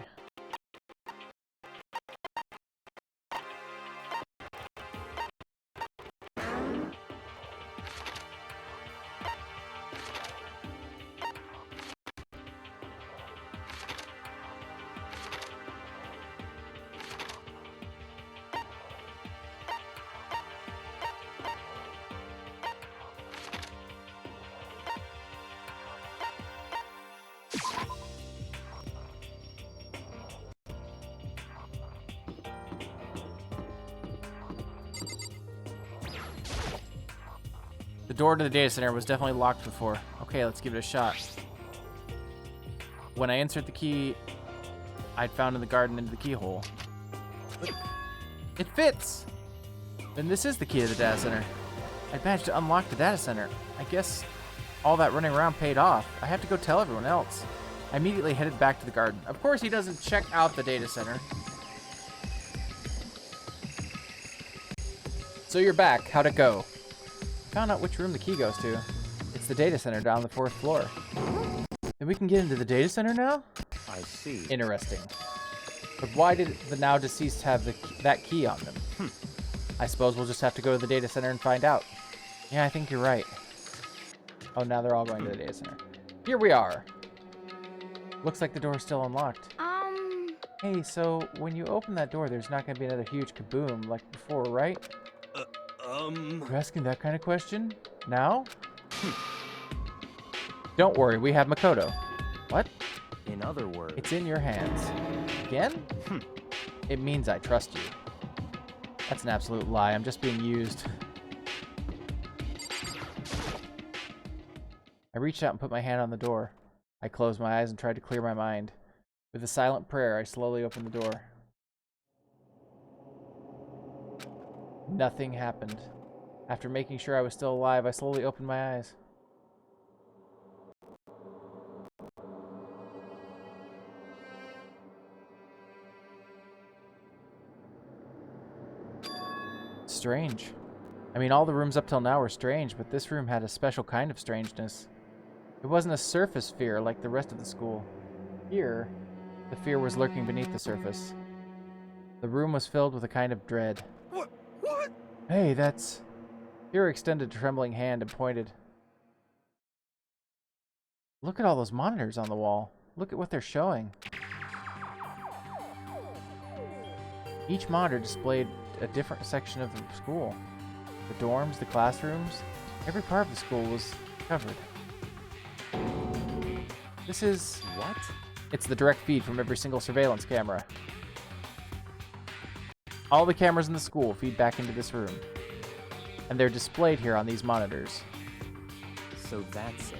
The door to the data center was definitely locked before. Okay, let's give it a shot. When I insert the key I'd found in the garden into the keyhole. It fits! Then this is the key to the data center. I managed to unlock the data center. I guess all that running around paid off. I have to go tell everyone else. I immediately headed back to the garden. Of course he doesn't check out the data center. So you're back. How'd it go? Found out which room the key goes to. It's the data center down the 4th floor. Then we can get into the data center now? I see. Interesting. But why did the now deceased have that key on them? I suppose we'll just have to go to the data center and find out. Yeah, I think you're right. Oh, now they're all going to the data center. Here we are. Looks like the door's still unlocked. Hey, so when you open that door, there's not going to be another huge kaboom like before, right? You're asking that kind of question? Now? Don't worry, we have Makoto. What? In other words... It's in your hands. Again? It means I trust you. That's an absolute lie. I'm just being used. I reached out and put my hand on the door. I closed my eyes and tried to clear my mind. With a silent prayer, I slowly opened the door. Nothing happened. After making sure I was still alive, I slowly opened my eyes. Strange. I mean, all the rooms up till now were strange, but this room had a special kind of strangeness. It wasn't a surface fear like the rest of the school. Here, the fear was lurking beneath the surface. The room was filled with a kind of dread. What? Hey, that's... Here extended a trembling hand and pointed. Look at all those monitors on the wall. Look at what they're showing. Each monitor displayed a different section of the school. The dorms, the classrooms, every part of the school was covered. This is... What? It's the direct feed from every single surveillance camera. All the cameras in the school feed back into this room. And they're displayed here on these monitors. So that's it.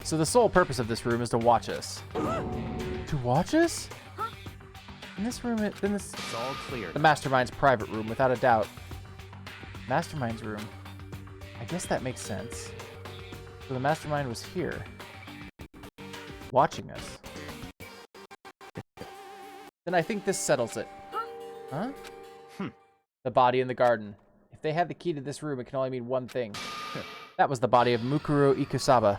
So the sole purpose of this room is to watch us. To watch us? In this room, then this... It's all clear. The Mastermind's private room, without a doubt. Mastermind's room. I guess that makes sense. So the Mastermind was here. Watching us. Then I think this settles it. Huh? The body in the garden. If they had the key to this room, it can only mean one thing. That was the body of Mukuro Ikusaba,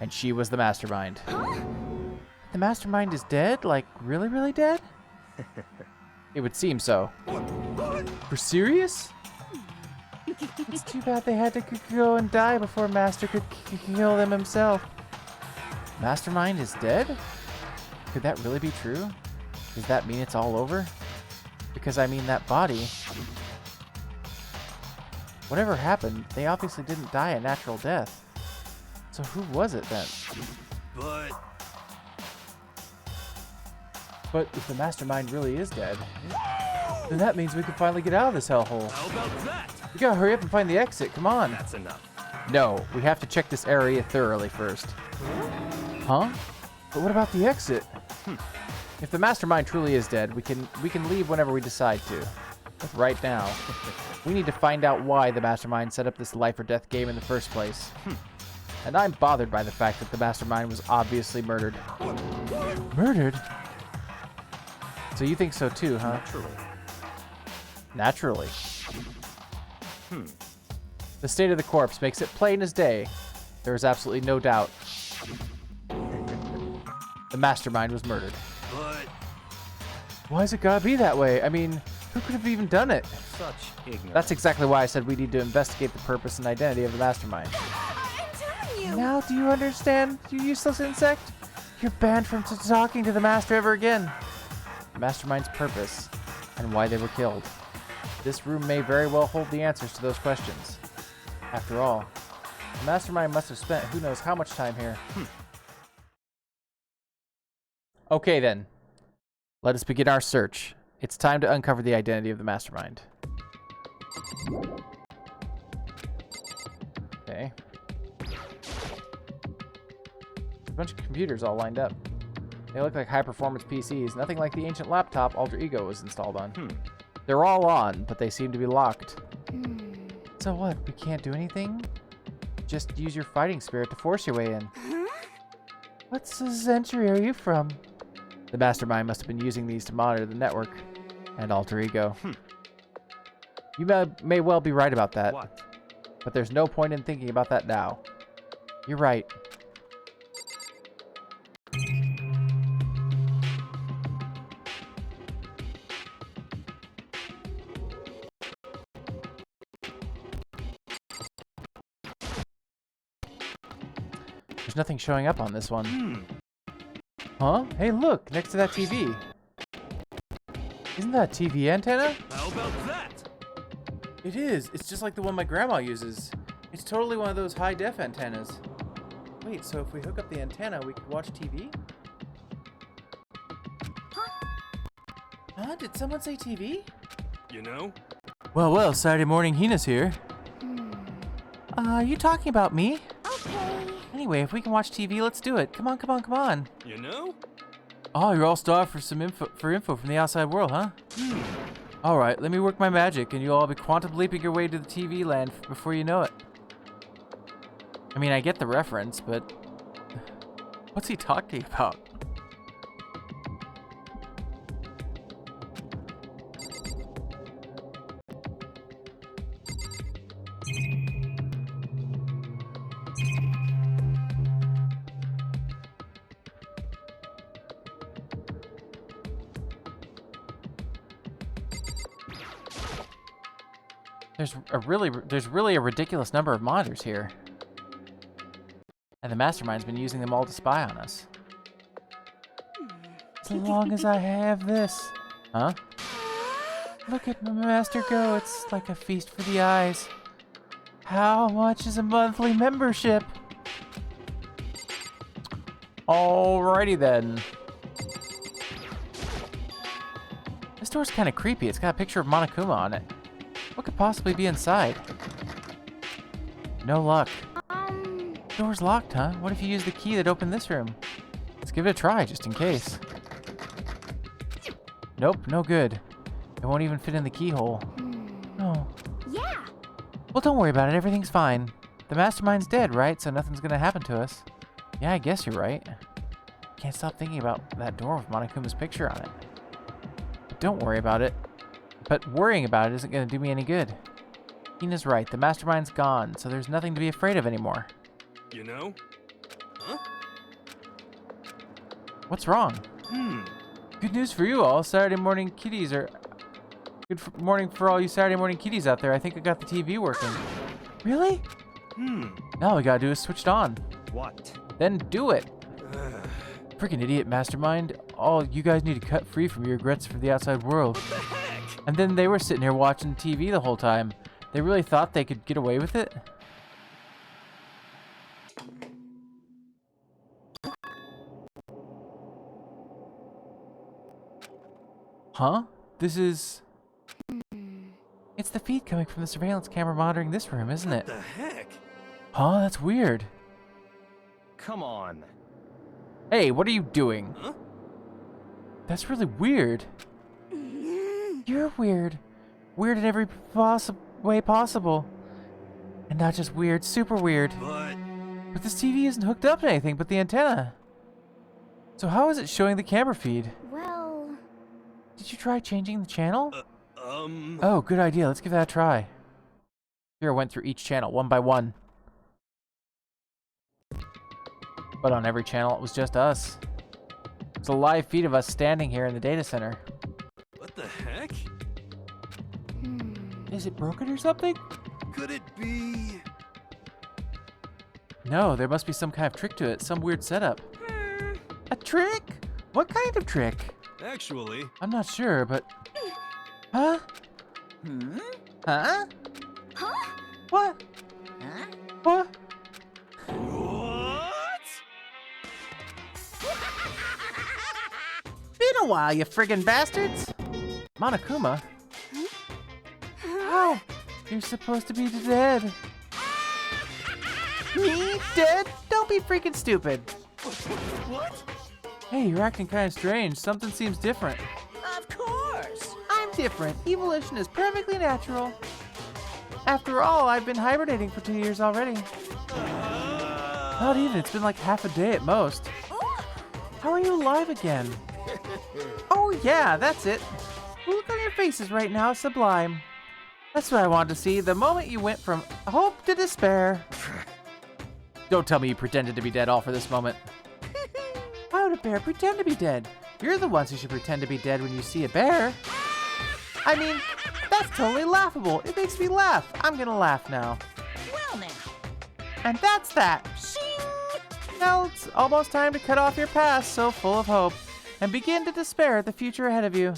and she was the Mastermind. The Mastermind is dead? Like, really, really dead? It would seem so. For serious? It's too bad they had to go and die before Master could kill them himself. Mastermind is dead? Could that really be true? Does that mean it's all over? Because I mean that body... Whatever happened, they obviously didn't die a natural death. So who was it then? But if the Mastermind really is dead, then that means we can finally get out of this hellhole. How about that? We gotta hurry up and find the exit, come on. That's enough. No, we have to check this area thoroughly first. Huh? But what about the exit? If the Mastermind truly is dead, we can leave whenever we decide to. But right now, we need to find out why the Mastermind set up this life or death game in the first place. And I'm bothered by the fact that the Mastermind was obviously murdered. Murdered? So you think so too, huh? Naturally. The state of the corpse makes it plain as day. There is absolutely no doubt. The Mastermind was murdered. But... Why's it gotta be that way? I mean, who could have even done it? Such ignorance. That's exactly why I said we need to investigate the purpose and identity of the mastermind. I'm telling you. Now do you understand, you useless insect? You're banned from talking to the master ever again. The mastermind's purpose and why they were killed. This room may very well hold the answers to those questions. After all, the mastermind must have spent who knows how much time here. Okay then. Let us begin our search. It's time to uncover the identity of the mastermind. Okay. A bunch of computers all lined up. They look like high-performance PCs, nothing like the ancient laptop Alter Ego was installed on. They're all on, but they seem to be locked. So what, we can't do anything? Just use your fighting spirit to force your way in. What century are you from? The mastermind must have been using these to monitor the network and Alter Ego. You may well be right about that. What? But there's no point in thinking about that now. You're right. There's nothing showing up on this one. Huh? Hey, look, next to that TV. Isn't that a TV antenna? How about that? It is. It's just like the one my grandma uses. It's totally one of those high-def antennas. Wait, so if we hook up the antenna, we could watch TV? Huh? Did someone say TV? You know? Well, Saturday morning Hina's here. You talking about me? Okay. Anyway, if we can watch TV, let's do it. Come on. You know? Oh, you're all starved for some info from the outside world, huh? All right, let me work my magic, and you'll all be quantum leaping your way to the TV land before you know it. I mean, I get the reference, but what's he talking about? There's really a ridiculous number of monitors here. And the mastermind's been using them all to spy on us. As long as I have this. Huh? Look at my master go. It's like a feast for the eyes. How much is a monthly membership? Alrighty then. This door's kind of creepy. It's got a picture of Monokuma on it. What could possibly be inside? No luck. Door's locked, huh? What if you use the key that opened this room? Let's give it a try, just in case. Nope, no good. It won't even fit in the keyhole. Oh. Yeah. Well, don't worry about it. Everything's fine. The mastermind's dead, right? So nothing's gonna happen to us. Yeah, I guess you're right. Can't stop thinking about that door with Monokuma's picture on it. But don't worry about it. But worrying about it isn't gonna do me any good. Hina's right. The mastermind's gone, so there's nothing to be afraid of anymore. You know? Huh? What's wrong? Good news for you all. Saturday morning kitties are... morning for all you Saturday morning kitties out there. I think I got the TV working. Really? Now all we gotta do is switch it on. What? Then do it. Freaking idiot mastermind. All you guys need to cut free from your regrets for the outside world. What the heck? And then they were sitting here watching TV the whole time. They really thought they could get away with it? Huh? This is... It's the feed coming from the surveillance camera monitoring this room, isn't it? What the heck? Huh? That's weird. Come on. Hey, what are you doing? Huh? That's really weird. You're weird. Weird in every way possible. And not just weird, super weird. But this TV isn't hooked up to anything but the antenna. So how is it showing the camera feed? Well... Did you try changing the channel? Oh, Oh, good idea. Let's give that a try. Here, I went through each channel one by one. But on every channel, it was just us. It's a live feed of us standing here in the data center. Is it broken or something? Could it be? No, there must be some kind of trick to it. Some weird setup. A trick? What kind of trick? Actually. I'm not sure, but... Huh? Huh? Huh? What? Huh? What? What? Been a while, you friggin' bastards! Monokuma? How? You're supposed to be dead. Me? Dead? Don't be freaking stupid. What? Hey, you're acting kind of strange. Something seems different. Of course. I'm different. Evolution is perfectly natural. After all, I've been hibernating for 2 years already. Not even. It's been like half a day at most. How are you alive again? Oh yeah, that's it. The look on your faces right now is sublime. That's what I wanted to see. The moment you went from hope to despair. Don't tell me you pretended to be dead all for this moment. Why would a bear pretend to be dead? You're the ones who should pretend to be dead when you see a bear. I mean, that's totally laughable. It makes me laugh. I'm gonna laugh now. Well now. And that's that. Now it's almost time to cut off your past so full of hope and begin to despair at the future ahead of you.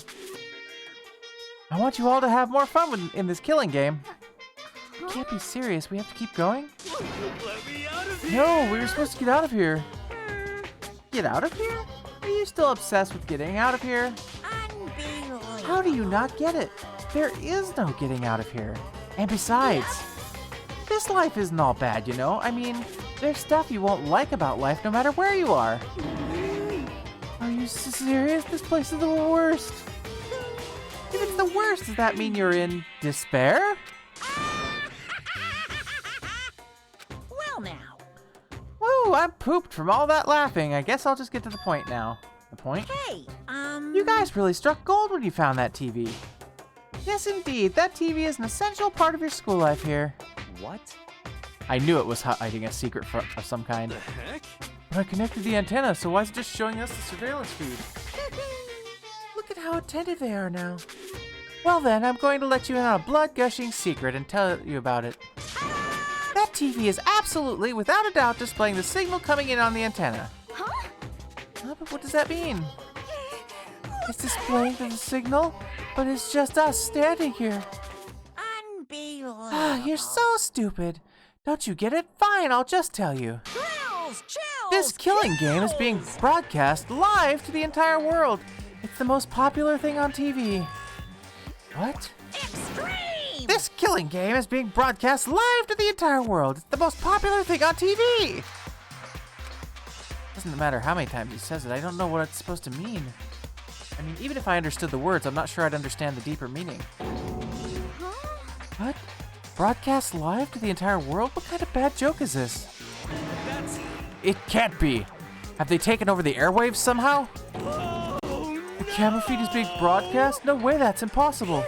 I want you all to have more fun in this killing game. You can't be serious. We have to keep going? Let me out of here! No, we were supposed to get out of here. Get out of here? Are you still obsessed with getting out of here? Unbelievable. How do you not get it? There is no getting out of here. And besides, this life isn't all bad, you know? I mean, there's stuff you won't like about life no matter where you are. Are you serious? This place is the worst. If it's the worst, does that mean you're in despair? Well now. Woo, I'm pooped from all that laughing. I guess I'll just get to the point now. The point? Hey, You guys really struck gold when you found that TV. Yes, indeed. That TV is an essential part of your school life here. What? I knew it was hiding a secret of some kind. The heck? But I connected the antenna, so why is it just showing us the surveillance feed? Look at how attentive they are now. Well then, I'm going to let you in on a blood-gushing secret and tell you about it. That TV is absolutely, without a doubt, displaying the signal coming in on the antenna. Huh? But what does that mean? It's displaying the signal, but it's just us standing here. unbelievable. You're so stupid. Don't you get it? Fine, I'll just tell you. Chills, chills. This killing game is being broadcast live to the entire world. It's the most popular thing on TV. What? Extreme. This killing game is being broadcast live to the entire world. It's the most popular thing on TV. Doesn't matter how many times he says it. I don't know what it's supposed to mean. I mean, even if I understood the words, I'm not sure I'd understand the deeper meaning. What? Broadcast live to the entire world? What kind of bad joke is this? It can't be. Have they taken over the airwaves somehow? The camera feed is being broadcast? No way, that's impossible.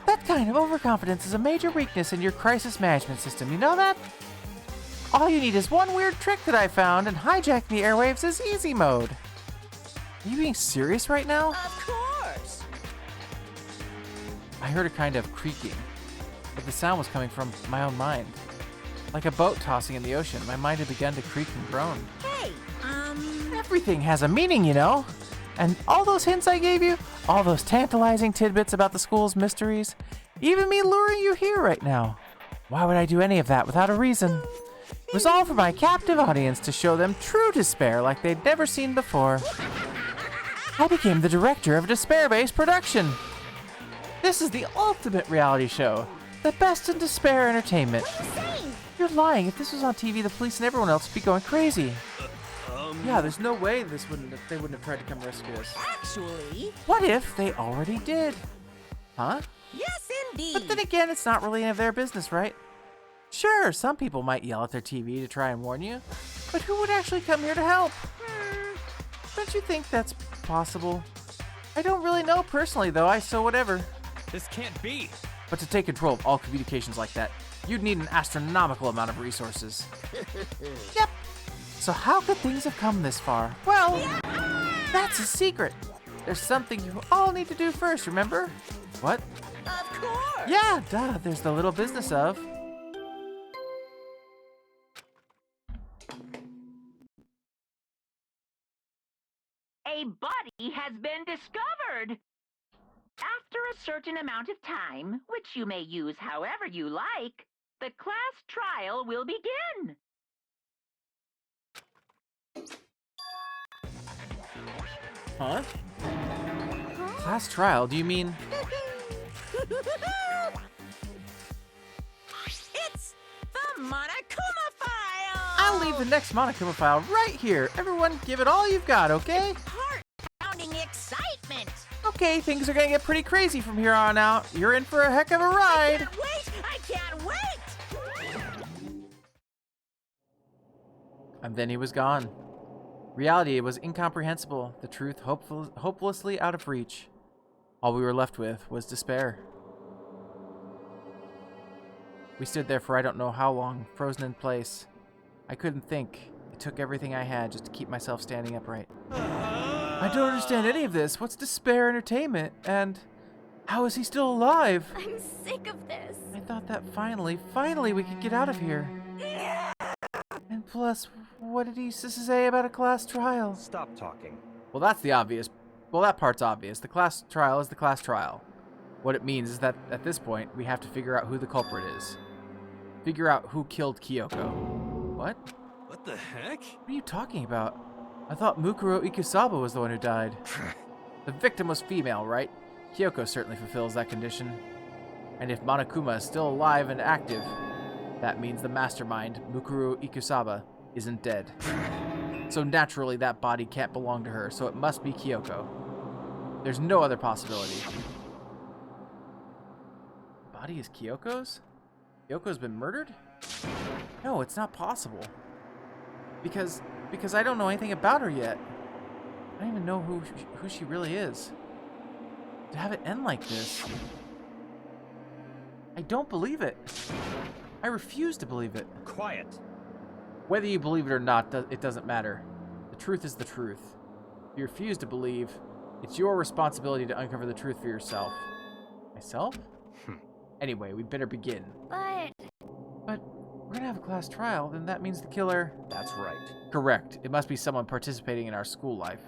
That kind of overconfidence is a major weakness in your crisis management system. You know that? All you need is one weird trick that I found, and hijacking the airwaves is easy mode. Are you being serious right now? Of course. I heard a kind of creaking, but the sound was coming from my own mind. Like a boat tossing in the ocean, my mind had begun to creak and groan. Hey, Everything has a meaning, you know? And all those hints I gave you, all those tantalizing tidbits about the school's mysteries, even me luring you here right now. Why would I do any of that without a reason? It was all for my captive audience to show them true despair like they'd never seen before. I became the director of a despair-based production. This is the ultimate reality show. The best in despair entertainment. You're lying. If this was on TV, the police and everyone else would be going crazy. Yeah, there's no way they wouldn't have tried to come rescue us. actually, What if they already did? Huh? yes indeed. But then again, it's not really any of their business, right? Sure, some people might yell at their TV to try and warn you, but who would actually come here to help? Don't you think that's possible? I don't really know personally, though, so whatever. This can't be. But to take control of all communications like that, you'd need an astronomical amount of resources. Yep. So how could things have come this far? Well, that's a secret. There's something you all need to do first, remember? What? Of course. Yeah, duh, there's the little business of. A body has been discovered. After a certain amount of time, which you may use however you like, the class trial will begin. Huh? Class trial, do you mean? It's the Monokuma file. I'll leave the next Monokuma file right here. Everyone, give it all you've got, okay? Heart-pounding excitement. Okay, things are gonna get pretty crazy from here on out. You're in for a heck of a ride. I can't wait. And then he was gone. Reality was incomprehensible, the truth hopelessly out of reach. All we were left with was despair. We stood there for I don't know how long, frozen in place. I couldn't think. It took everything I had just to keep myself standing upright. I don't understand any of this. What's despair entertainment? And how is he still alive? I'm sick of this. I thought that finally we could get out of here. And plus, what did he say about a class trial? Stop talking. Well, that's the obvious. Well, that part's obvious. The class trial is the class trial. What it means is that at this point, we have to figure out who the culprit is. Figure out who killed Kyoko. What? What the heck? What are you talking about? I thought Mukuro Ikusaba was the one who died. The victim was female, right? Kyoko certainly fulfills that condition. And if Monokuma is still alive and active, that means the mastermind, Mukuro Ikusaba, isn't dead. So naturally that body can't belong to her, so it must be Kyoko. There's no other possibility. The body is Kyoko's? Kyoko's been murdered? No, it's not possible. Because I don't know anything about her yet. I don't even know who she really is. To have it end like this. I don't believe it. I refuse to believe it. Quiet. Whether you believe it or not, it doesn't matter. The truth is the truth. If you refuse to believe, it's your responsibility to uncover the truth for yourself. Myself? Anyway, we better begin. But we're gonna have a class trial, then that means the killer... That's right. Correct. It must be someone participating in our school life.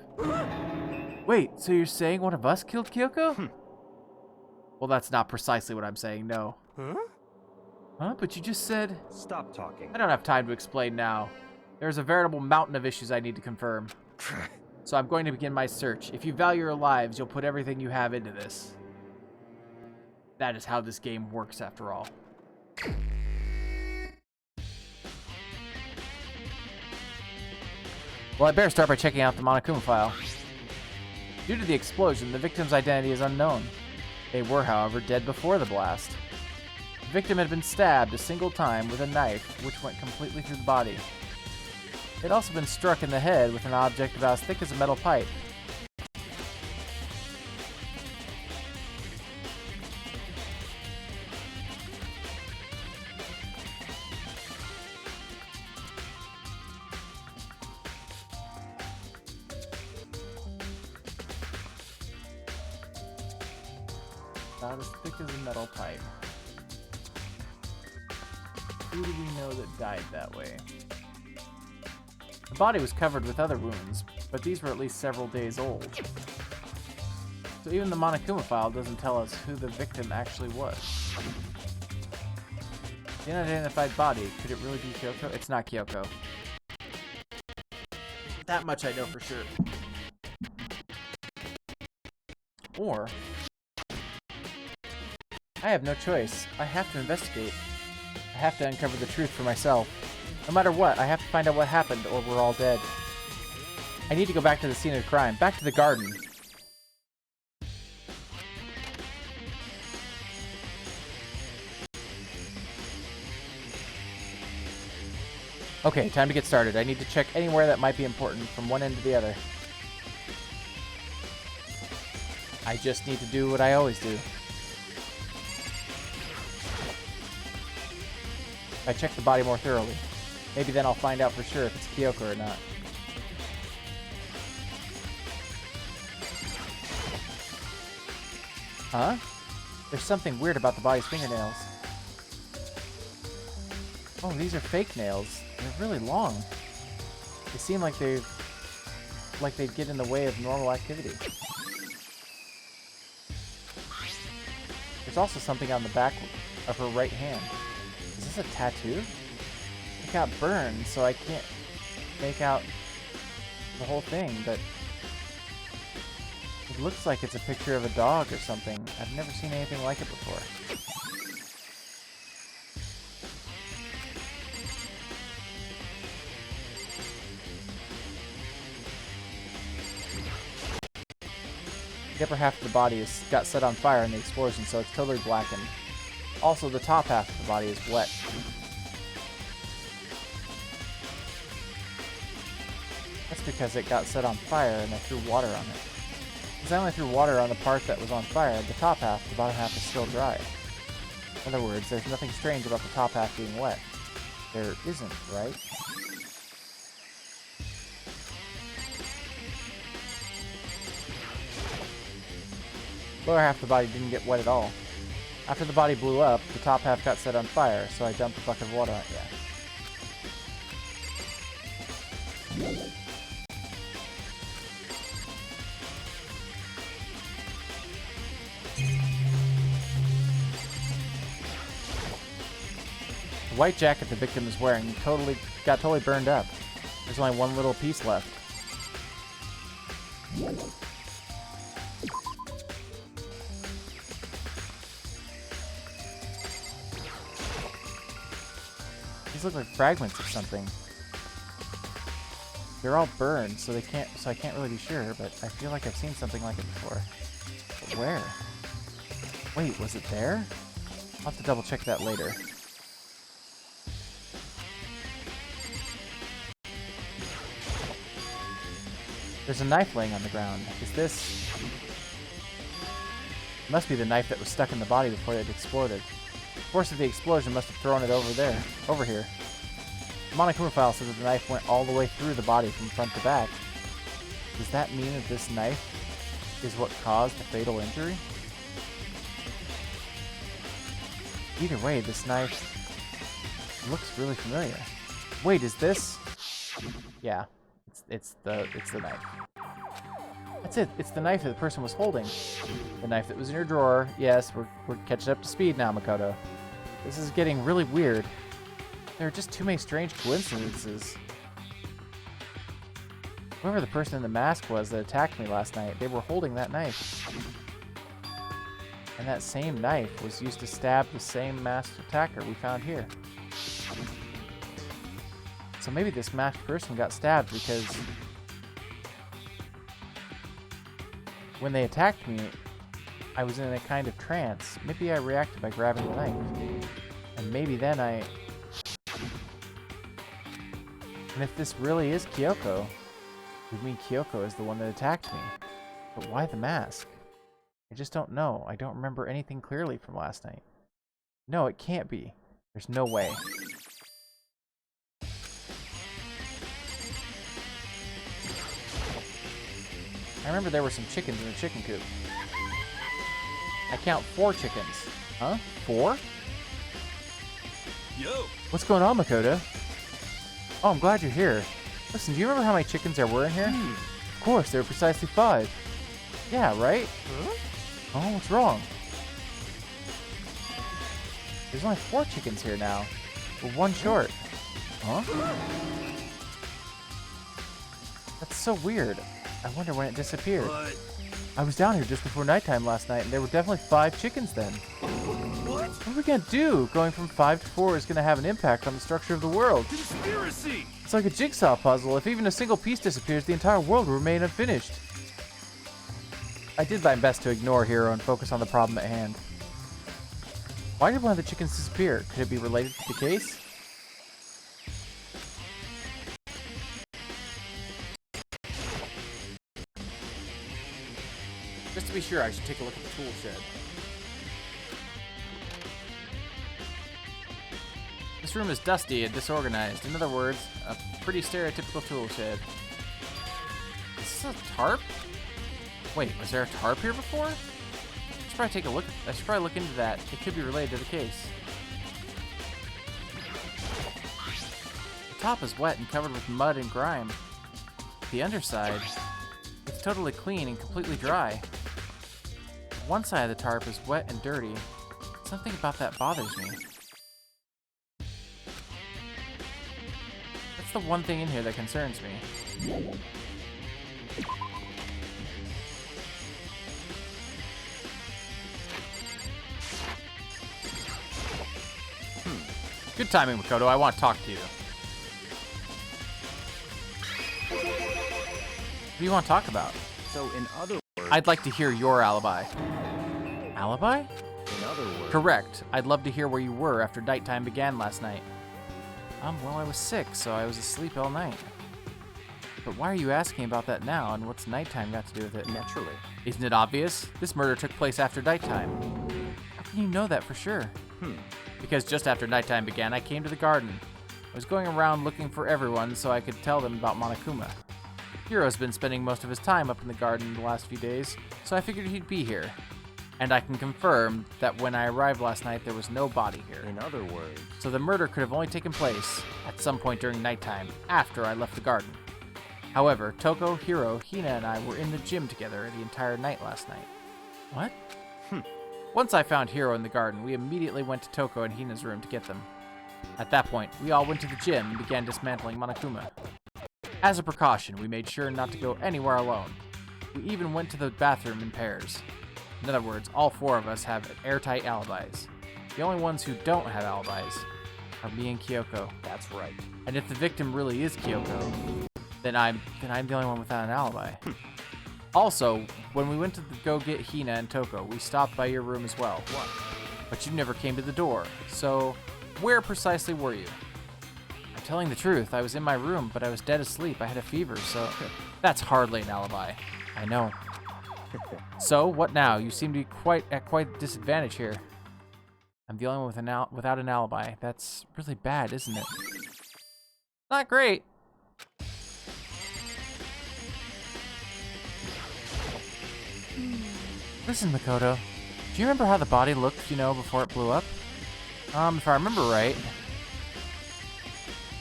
Wait, so you're saying one of us killed Kyoko? Well, that's not precisely what I'm saying, no. Huh? But you just said... Stop talking. I don't have time to explain now. There's a veritable mountain of issues I need to confirm. So I'm going to begin my search. If you value your lives, you'll put everything you have into this. That is how this game works, after all. Well, I better start by checking out the Monokuma file. Due to the explosion, the victim's identity is unknown. They were, however, dead before the blast. The victim had been stabbed a single time with a knife, which went completely through the body. They'd also been struck in the head with an object about as thick as a metal pipe. About as thick as a metal pipe. Who do we know that died that way? The body was covered with other wounds, but these were at least several days old. So even the Monokuma file doesn't tell us who the victim actually was. The unidentified body, could it really be Kyoko? It's not Kyoko. That much I know for sure. Or... I have no choice. I have to investigate. I have to uncover the truth for myself. No matter what, I have to find out what happened or we're all dead. I need to go back to the scene of the crime, back to the garden. Okay, time to get started. I need to check anywhere that might be important from one end to the other. I just need to do what I always do. I check the body more thoroughly. Maybe then I'll find out for sure if it's Kyoko or not. Huh? There's something weird about the body's fingernails. Oh, these are fake nails. They're really long. They seem like they'd get in the way of normal activity. There's also something on the back of her right hand. Is this a tattoo? It got burned, so I can't make out the whole thing, but it looks like it's a picture of a dog or something. I've never seen anything like it before. The upper half of the body got set on fire in the explosion, so it's totally blackened. Also, the top half of the body is wet. That's because it got set on fire and I threw water on it. Because I only threw water on the part that was on fire, the top half, the bottom half is still dry. In other words, there's nothing strange about the top half being wet. There isn't, right? Lower half of the body didn't get wet at all. After the body blew up, the top half got set on fire, so I dumped a bucket of water on it. Yeah. The white jacket the victim is wearing got totally burned up. There's only one little piece left. These look like fragments of something. They're all burned, so I can't really be sure, but I feel like I've seen something like it before. But where? Wait, was it there? I'll have to double check that later. There's a knife laying on the ground. Is this... It must be the knife that was stuck in the body before it exploded. The force of the explosion must have thrown it over here. The Monokuma file says that the knife went all the way through the body from front to back. Does that mean that this knife is what caused the fatal injury? Either way, this knife looks really familiar. Wait, is this? Yeah, it's the knife. That's it. It's the knife that the person was holding. The knife that was in your drawer. Yes, we're catching up to speed now, Makoto. This is getting really weird. There are just too many strange coincidences. Whoever the person in the mask was that attacked me last night, they were holding that knife. And that same knife was used to stab the same masked attacker we found here. So maybe this masked person got stabbed because when they attacked me, I was in a kind of trance. Maybe I reacted by grabbing the knife. And maybe then And if this really is Kyoko, it would mean Kyoko is the one that attacked me. But why the mask? I just don't know. I don't remember anything clearly from last night. No, it can't be. There's no way. I remember there were some chickens in the chicken coop. I count 4 chickens. Huh? 4? Yo! What's going on, Makoto? Oh, I'm glad you're here. Listen, do you remember how many chickens there were in here? Of course, there were precisely 5. Yeah, right? Huh? Oh, what's wrong? There's only 4 chickens here now. We're 1 short. Huh? That's so weird. I wonder when it disappeared. But... I was down here just before nighttime last night, and there were definitely 5 chickens then. What? What are we gonna do? Going from 5 to 4 is gonna have an impact on the structure of the world. Conspiracy! It's like a jigsaw puzzle. If even a single piece disappears, the entire world will remain unfinished. I did my best to ignore Hiro and focus on the problem at hand. Why did one of the chickens disappear? Could it be related to the case? Just to be sure, I should take a look at the tool shed. This room is dusty and disorganized. In other words, a pretty stereotypical tool shed. Is this a tarp? Wait, was there a tarp here before? There's I should probably look into that. It could be related to the case. The top is wet and covered with mud and grime. The underside, it's totally clean and completely dry. One side of the tarp is wet and dirty. Something about that bothers me. That's the one thing in here that concerns me. Good timing, Makoto. I want to talk to you. What do you want to talk about? So, in other words... I'd like to hear your alibi. Alibi? In other words... Correct. I'd love to hear where you were after nighttime began last night. Well, I was sick, so I was asleep all night. But why are you asking about that now, and what's nighttime got to do with it? Naturally. Isn't it obvious? This murder took place after nighttime. How can you know that for sure? Because just after nighttime began, I came to the garden. I was going around looking for everyone so I could tell them about Monokuma. Hiro's been spending most of his time up in the garden the last few days, so I figured he'd be here. And I can confirm that when I arrived last night, there was no body here. In other words... So the murder could have only taken place at some point during nighttime, after I left the garden. However, Toko, Hiro, Hina, and I were in the gym together the entire night last night. What? Once I found Hiro in the garden, we immediately went to Toko and Hina's room to get them. At that point, we all went to the gym and began dismantling Monokuma. As a precaution, we made sure not to go anywhere alone. We even went to the bathroom in pairs. In other words, all four of us have airtight alibis. The only ones who don't have alibis are me and Kyoko. That's right. And if the victim really is Kyoko, then I'm the only one without an alibi. Also, when we went to go get Hina and Toko, we stopped by your room as well. What? But you never came to the door. So, where precisely were you? I'm telling the truth. I was in my room, but I was dead asleep. I had a fever, so that's hardly an alibi. I know. So, what now? You seem to be at quite a disadvantage here. I'm the only one without an alibi. That's really bad, isn't it? Not great. Listen, Makoto. Do you remember how the body looked, before it blew up? If I remember right,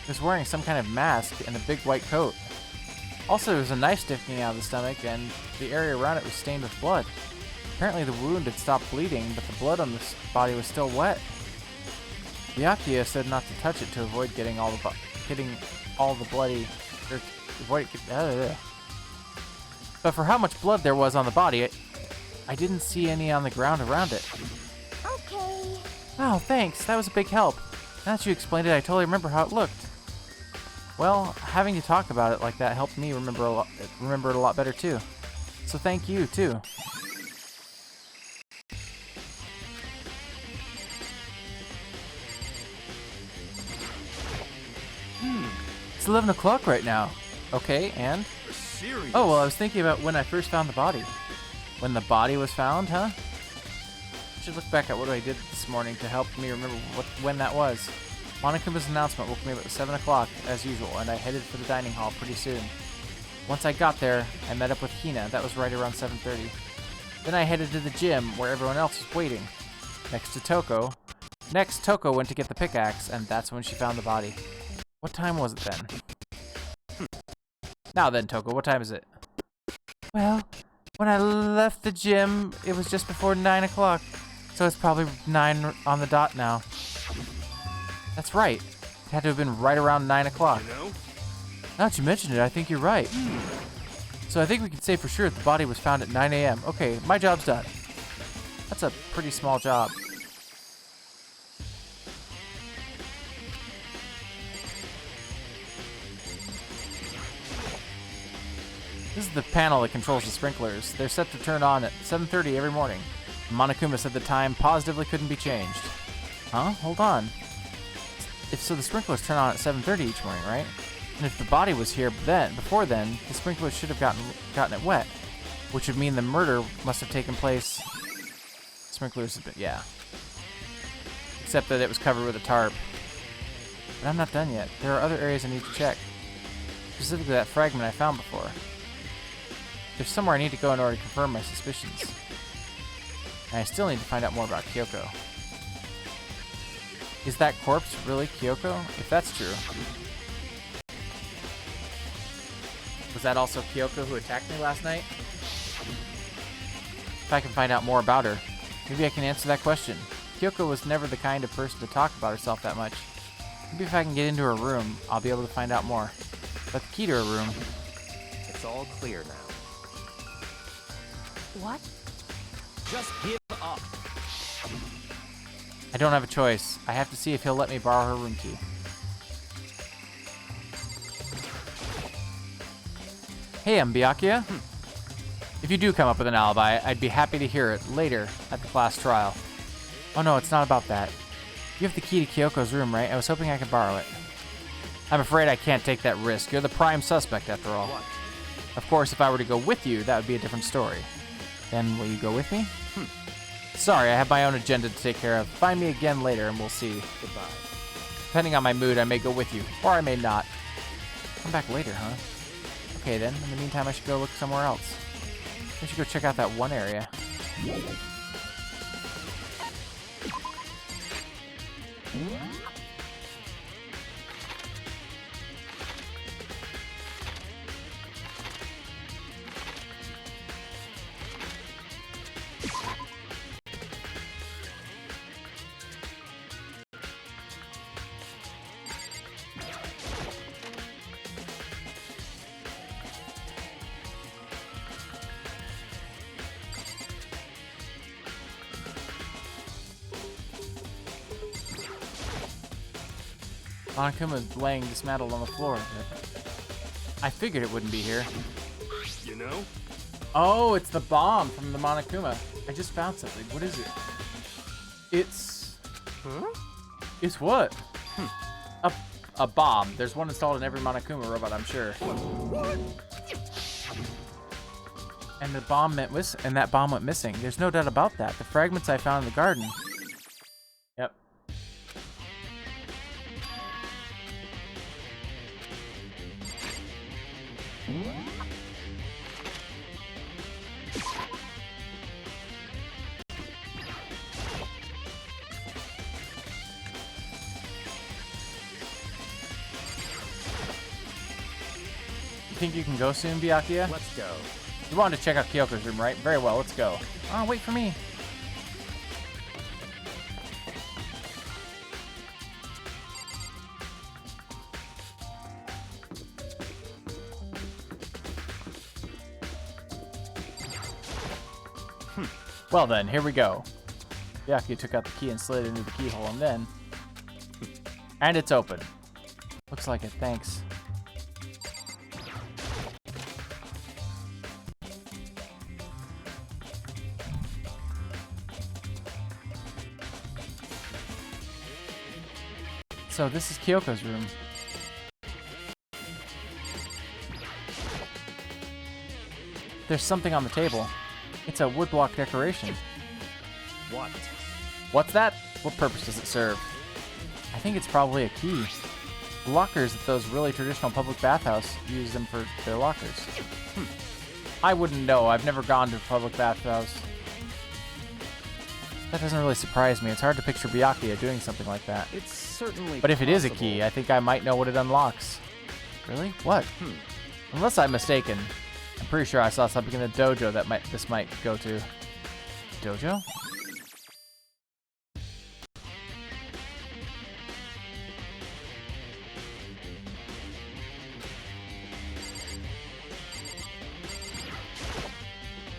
it was wearing some kind of mask and a big white coat. Also, there was a knife sticking out of the stomach, and the area around it was stained with blood. Apparently, the wound had stopped bleeding, but the blood on this body was still wet. Byakuya said not to touch it to avoid getting all the bloody. But for how much blood there was on the body, I didn't see any on the ground around it. Okay. Oh, thanks. That was a big help. Now that you explained it, I totally remember how it looked. Well, having you talk about it like that helped me remember it a lot better too. So thank you too. It's 11 o'clock right now. Okay, and? Serious? Oh, well, I was thinking about when I first found the body. When the body was found, huh? I should look back at what I did this morning to help me remember when that was. Monokuma's announcement woke me up at 7 o'clock, as usual, and I headed for the dining hall pretty soon. Once I got there, I met up with Hina. That was right around 7:30. Then I headed to the gym, where everyone else was waiting. Next, Toko went to get the pickaxe, and that's when she found the body. What time was it then? Now then, Toko, what time is it? Well, when I left the gym, it was just before 9 o'clock, so it's probably 9 on the dot now. That's right. It had to have been right around 9 o'clock. Now that you mention it, I think you're right. So I think we can say for sure that the body was found at 9 a.m. Okay, my job's done. That's a pretty small job. This is the panel that controls the sprinklers. They're set to turn on at 7:30 every morning. Monokuma said the time positively couldn't be changed. Huh? Hold on. So the sprinklers turn on at 7:30 each morning, right? And if the body was here before then, the sprinklers should have gotten it wet, which would mean the murder must have taken place. Sprinklers have been, yeah. Except that it was covered with a tarp. But I'm not done yet. There are other areas I need to check. Specifically that fragment I found before. There's somewhere I need to go in order to confirm my suspicions. And I still need to find out more about Kyoko. Is that corpse really Kyoko? If that's true. Was that also Kyoko who attacked me last night? If I can find out more about her, maybe I can answer that question. Kyoko was never the kind of person to talk about herself that much. Maybe if I can get into her room, I'll be able to find out more. But the key to her room... It's all clear now. What? Just give up. I don't have a choice. I have to see if he'll let me borrow her room key. Hey, I'm Byakuya. If you do come up with an alibi, I'd be happy to hear it later at the class trial. Oh no, it's not about that. You have the key to Kyoko's room, right? I was hoping I could borrow it. I'm afraid I can't take that risk. You're the prime suspect, after all. What? Of course, if I were to go with you, that would be a different story. Then will you go with me? Sorry, I have my own agenda to take care of. Find me again later and we'll see. Goodbye. Depending on my mood, I may go with you, or I may not. Come back later, huh? Okay then, in the meantime I should go look somewhere else. I should go check out that one area. Monokuma's laying dismantled on the floor. I figured it wouldn't be here. You know? Oh, it's the bomb from the Monokuma. I just found something. What is it? It's... Huh? It's what? A bomb. There's one installed in every Monokuma robot, I'm sure. What? And the bomb that bomb went missing. There's no doubt about that. The fragments I found in the garden. Yep. You think you can go soon, Byakuya? Let's go. You wanted to check out Kyoko's room, right? Very well, let's go. Oh, wait for me. Well then, here we go. Byakuya took out the key and slid it into the keyhole, and then... And it's open. Looks like it, thanks. So this is Kyoko's room. There's something on the table. It's a woodblock decoration. What? What's that? What purpose does it serve? I think it's probably a key. The lockers at those really traditional public bathhouse use them for their lockers. I wouldn't know. I've never gone to a public bathhouse. That doesn't really surprise me. It's hard to picture Byakuya doing something like that. It's certainly But if it is a possible. key, I think I might know what it unlocks. Really? What? Unless I'm mistaken. I'm pretty sure I saw something in the dojo that this might go to. Dojo?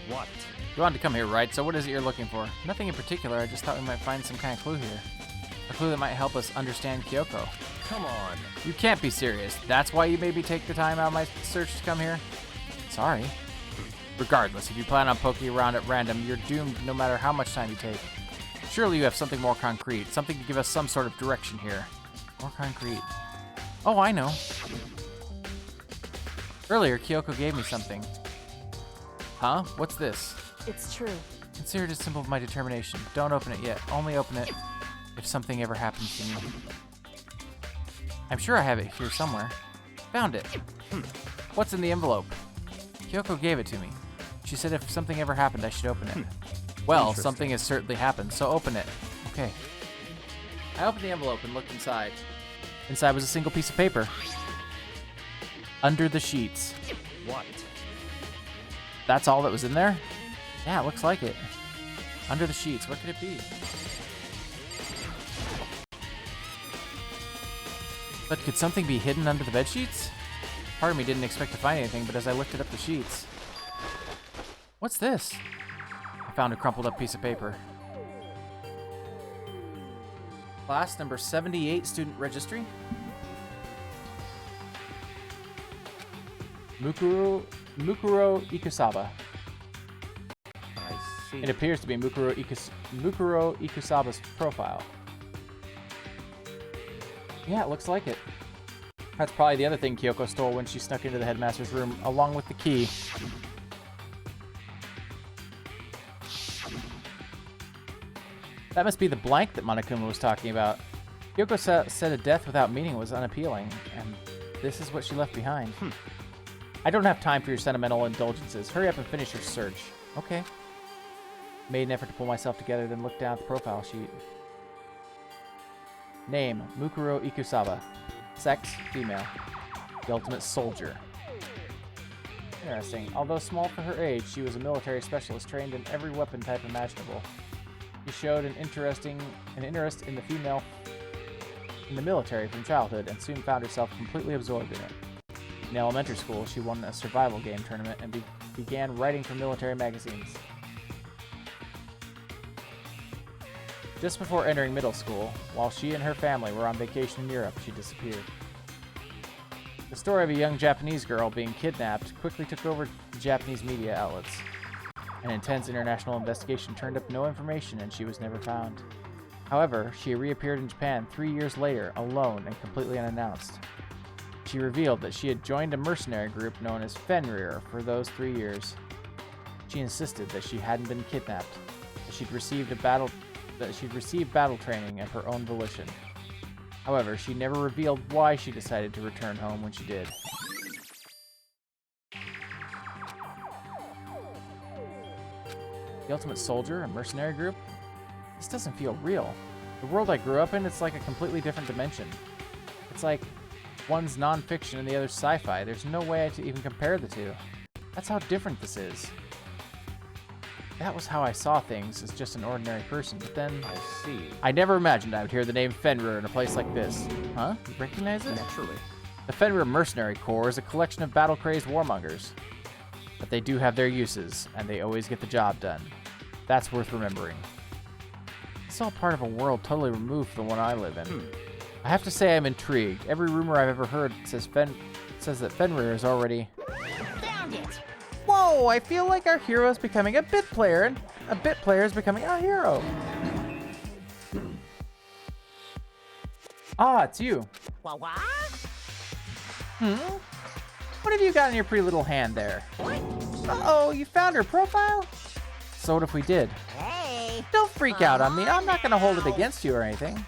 What? You wanted to come here, right? So what is it you're looking for? Nothing in particular. I just thought we might find some kind of clue here. A clue that might help us understand Kyoko. Come on. You can't be serious. That's why you made me take the time out of my search to come here? Sorry. Regardless, if you plan on poking around at random, you're doomed no matter how much time you take. Surely you have something more concrete, something to give us some sort of direction here. More concrete. Oh, I know. Earlier, Kyoko gave me something. Huh? What's this? It's true. Consider it a symbol of my determination. Don't open it yet. Only open it if something ever happens to me. I'm sure I have it here somewhere. Found it. What's in the envelope? Kyoko gave it to me. She said if something ever happened, I should open it. Well, something has certainly happened, so open it. Okay. I opened the envelope and looked inside. Inside was a single piece of paper. Under the sheets. What? That's all that was in there? Yeah, it looks like it. Under the sheets, what could it be? But could something be hidden under the bed sheets? Part of me didn't expect to find anything, but as I lifted up the sheets... What's this? I found a crumpled up piece of paper. Class number 78 student registry. Mukuro Ikusaba. I see. It appears to be Mukuro Ikusaba's profile. Yeah, it looks like it. That's probably the other thing Kyoko stole when she snuck into the headmaster's room, along with the key. That must be the blank that Monokuma was talking about. Kyoko said a death without meaning was unappealing, and this is what she left behind. I don't have time for your sentimental indulgences. Hurry up and finish your search. Okay. Made an effort to pull myself together, then looked down at the profile sheet. Name, Mukuro Ikusaba. Sex, female. The ultimate soldier. Interesting. Although small for her age, she was a military specialist trained in every weapon type imaginable. She showed an interest in the military from childhood and soon found herself completely absorbed in it. In elementary school, she won a survival game tournament and began writing for military magazines. Just before entering middle school, while she and her family were on vacation in Europe, she disappeared. The story of a young Japanese girl being kidnapped quickly took over the Japanese media outlets. An intense international investigation turned up no information and she was never found. However, she reappeared in Japan 3 years later, alone and completely unannounced. She revealed that she had joined a mercenary group known as Fenrir for those 3 years. She insisted that she hadn't been kidnapped, that she'd received battle training of her own volition. However, she never revealed why she decided to return home when she did. The Ultimate Soldier, a mercenary group? This doesn't feel real. The world I grew up in, it's like a completely different dimension. It's like one's non-fiction and the other's sci-fi. There's no way to even compare the two. That's how different this is. That was how I saw things as just an ordinary person, but then... I see. I never imagined I would hear the name Fenrir in a place like this. Huh? You recognize it? Naturally. The Fenrir Mercenary Corps is a collection of battle-crazed warmongers. But they do have their uses, and they always get the job done. That's worth remembering. It's all part of a world totally removed from the one I live in. I have to say I'm intrigued. Every rumor I've ever heard says that Fenrir is already... Found it! Whoa, I feel like our hero is becoming a bit player, and a bit player is becoming our hero. Ah, it's you. What? What have you got in your pretty little hand there? Uh-oh, you found her profile? So what if we did? Hey! Don't freak out on me. I'm not going to hold it against you or anything.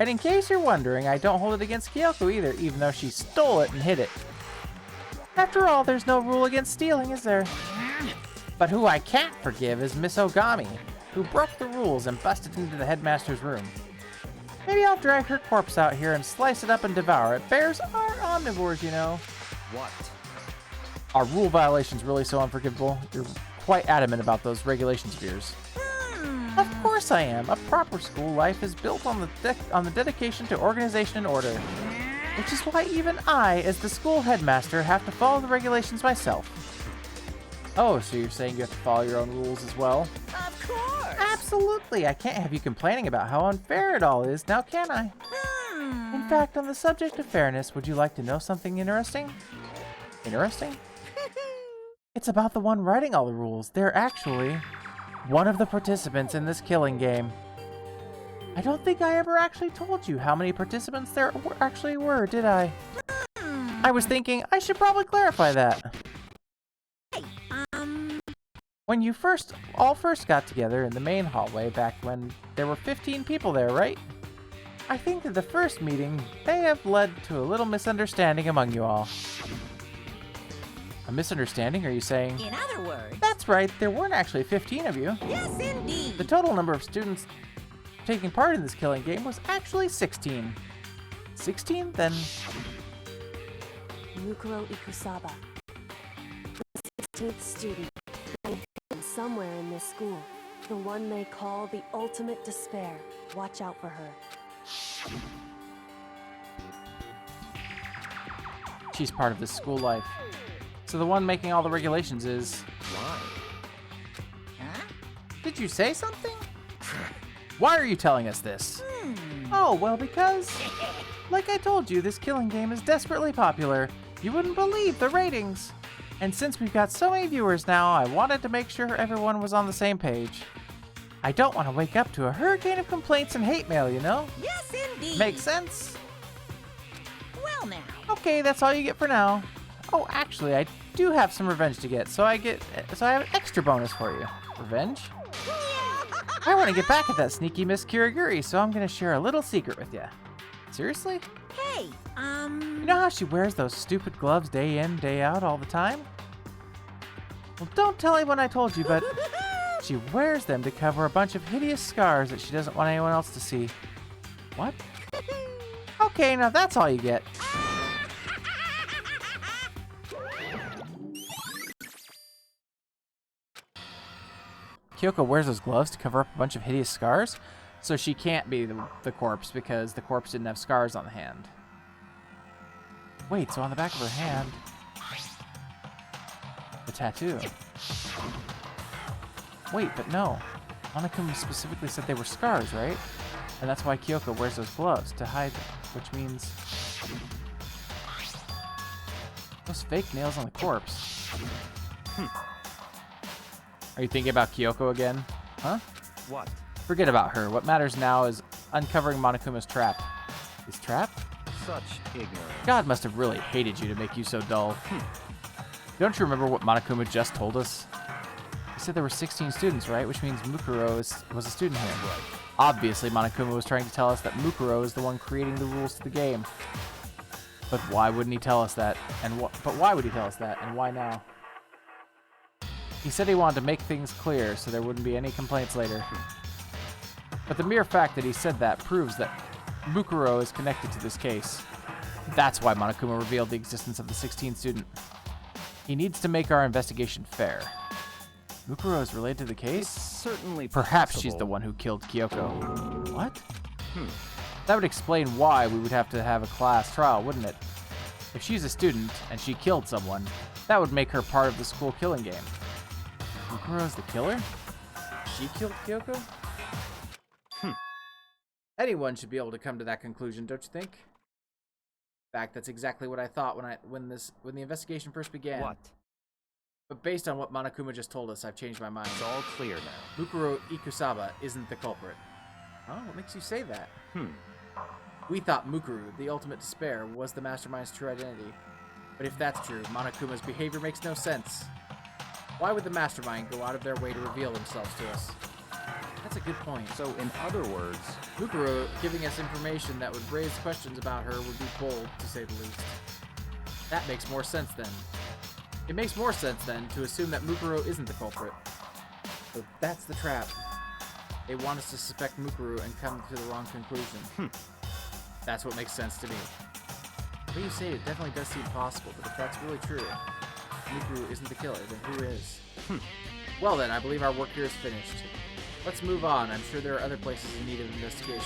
And in case you're wondering, I don't hold it against Kyoko either, even though she stole it and hid it. After all, there's no rule against stealing, is there? But who I can't forgive is Miss Ogami, who broke the rules and busted into the headmaster's room. Maybe I'll drag her corpse out here and slice it up and devour it. Bears are omnivores, you know. What? Are rule violations really so unforgivable? You're quite adamant about those regulations of yours. Of course I am. A proper school life is built on the dedication to organization and order. Which is why even I, as the school headmaster, have to follow the regulations myself. Oh, so you're saying you have to follow your own rules as well? Of course! Absolutely! I can't have you complaining about how unfair it all is, now can I? In fact, on the subject of fairness, would you like to know something interesting? Interesting? It's about the one writing all the rules. They're actually one of the participants in this killing game. I don't think I ever actually told you how many participants there actually were, did I? I was thinking I should probably clarify that. Hey, When you all first got together in the main hallway back when there were 15 people there, right? I think that the first meeting may have led to a little misunderstanding among you all. A misunderstanding, are you saying? In other words... That's right, there weren't actually 15 of you. Yes, indeed. The total number of students taking part in this killing game was actually 16. 16? Then... Mukuro Ikusaba, the 16th student, lying hidden somewhere in this school. The one they call the ultimate despair. Watch out for her. She's part of this school life. So the one making all the regulations is... Why? Huh? Did you say something? Why are you telling us this? Oh, well, because... Like I told you, this killing game is desperately popular. You wouldn't believe the ratings. And since we've got so many viewers now, I wanted to make sure everyone was on the same page. I don't want to wake up to a hurricane of complaints and hate mail, you know? Yes, indeed. Makes sense? Well, now. Okay, that's all you get for now. Oh, actually, I do have some revenge to get, so I have an extra bonus for you. Revenge? I want to get back at that sneaky Miss Kiriguri, so I'm going to share a little secret with you. Seriously? Hey, You know how she wears those stupid gloves day in, day out all the time? Well, don't tell anyone I told you, but she wears them to cover a bunch of hideous scars that she doesn't want anyone else to see. What? Okay, now that's all you get. Kyoko wears those gloves to cover up a bunch of hideous scars, so she can't be the corpse because the corpse didn't have scars on the hand. Wait, so on the back of her hand, the tattoo. Wait, but no. Monokuma specifically said they were scars, right? And that's why Kyoko wears those gloves, to hide them, which means... Those fake nails on the corpse. Are you thinking about Kyoko again? Huh? What? Forget about her. What matters now is uncovering Monokuma's trap. His trap? Such ignorance. God must have really hated you to make you so dull. Don't you remember what Monokuma just told us? He said there were 16 students, right? Which means Mukuro was a student here. Right. Obviously, Monokuma was trying to tell us that Mukuro is the one creating the rules to the game. But why wouldn't he tell us that? But why would he tell us that? And why now? He said he wanted to make things clear so there wouldn't be any complaints later. But the mere fact that he said that proves that Mukuro is connected to this case. That's why Monokuma revealed the existence of the 16th student. He needs to make our investigation fair. Mukuro is related to the case? Certainly Perhaps possible. she's the one who killed Kyoko. What? That would explain why we would have to have a class trial, wouldn't it? If she's a student and she killed someone, that would make her part of the school killing game. Mukuro's the killer? She killed Kyoko? Anyone should be able to come to that conclusion, don't you think? In fact, that's exactly what I thought when the investigation first began. What? But based on what Monokuma just told us, I've changed my mind. It's all clear now. Mukuro Ikusaba isn't the culprit. Huh? What makes you say that? We thought Mukuro, the ultimate despair, was the mastermind's true identity. But if that's true, Monokuma's behavior makes no sense. Why would the mastermind go out of their way to reveal themselves to us? That's a good point. So, in other words, Mukuro giving us information that would raise questions about her would be bold, to say the least. That makes more sense then. It makes more sense then to assume that Mukuro isn't the culprit. So that's the trap. They want us to suspect Mukuro and come to the wrong conclusion. That's what makes sense to me. The way you say it definitely does seem possible, but if that's really true, Mukuro isn't the killer, then who is? Well then, I believe our work here is finished. Let's move on. I'm sure there are other places in need of investigation.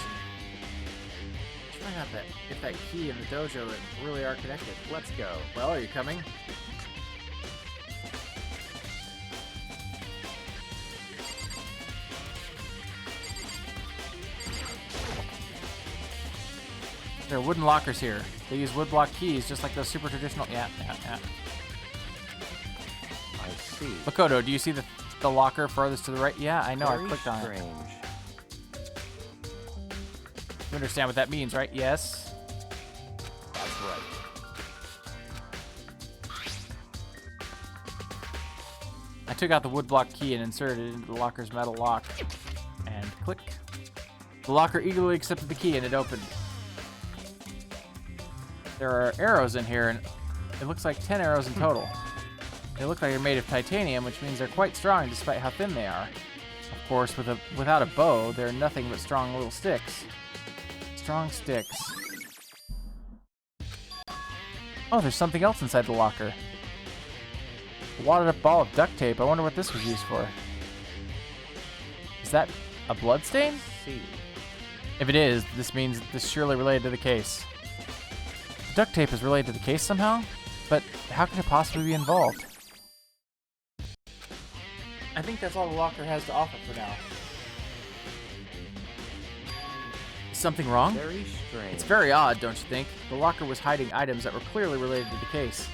Let's find out if that key and the dojo really are connected. let's go. Well, are you coming? There are wooden lockers here. They use woodblock keys just like those super traditional... Yeah. I see. Makoto, do you see the locker farthest to the right? Yeah, I know. Very I clicked on strange. it. You understand what that means, right? Yes. That's right. I took out the woodblock key and inserted it into the locker's metal lock. And click. The locker eagerly accepted the key and it opened. There are arrows in here, and it looks like 10 arrows in total. They look like they're made of titanium, which means they're quite strong despite how thin they are. Of course, without a bow, they're nothing but strong little sticks. Strong sticks. Oh, there's something else inside the locker. A wadded up ball of duct tape. I wonder what this was used for. Is that a blood stain? See. If it is, this means this is surely related to the case. The duct tape is related to the case somehow? But how can it possibly be involved? I think that's all the locker has to offer for now. Is something wrong? Very strange. It's very odd, don't you think? The locker was hiding items that were clearly related to the case.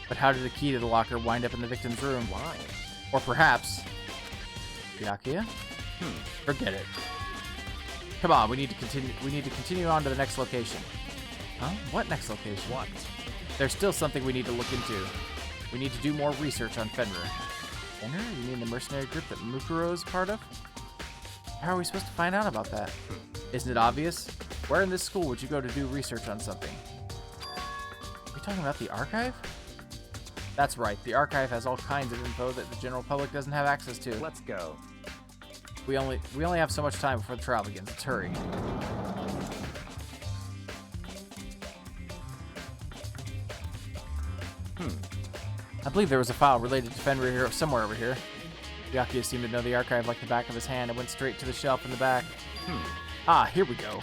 But how did the key to the locker wind up in the victim's room? Why? Or perhaps... Byakuya? Forget it. Come on, we need to continue on to the next location. Huh? What next location? What? There's still something we need to look into. We need to do more research on Fenrir. Fenrir? You mean the mercenary group that Mukuro is part of? How are we supposed to find out about that? Isn't it obvious? Where in this school would you go to do research on something? Are we talking about the archive? That's right, the archive has all kinds of info that the general public doesn't have access to. Let's go. We only have so much time before the trial begins. Let's hurry. I believe there was a file related to Fenrir here, somewhere over here. Byakuya seemed to know the archive like the back of his hand and went straight to the shelf in the back. Ah, here we go.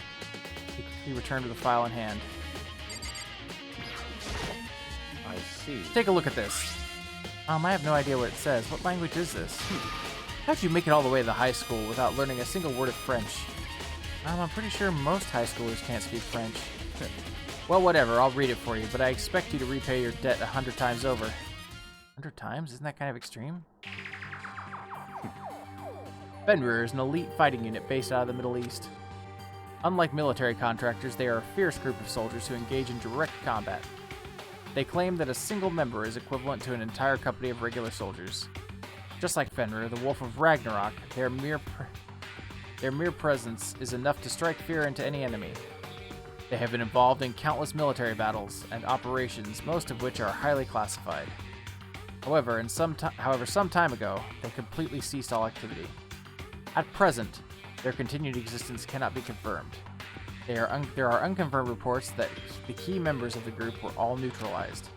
He returned with the file in hand. I see. Take a look at this. I have no idea what it says. What language is this? How'd you make it all the way to the high school without learning a single word of French? I'm pretty sure most high schoolers can't speak French. Well, whatever, I'll read it for you, but I expect you to repay your debt 100 times over. 100 times? Isn't that kind of extreme? Fenrir is an elite fighting unit based out of the Middle East. Unlike military contractors, they are a fierce group of soldiers who engage in direct combat. They claim that a single member is equivalent to an entire company of regular soldiers. Just like Fenrir, the Wolf of Ragnarok, their mere presence is enough to strike fear into any enemy. They have been involved in countless military battles and operations, most of which are highly classified. However, some time ago, they completely ceased all activity. At present, their continued existence cannot be confirmed. There are unconfirmed reports that the key members of the group were all neutralized.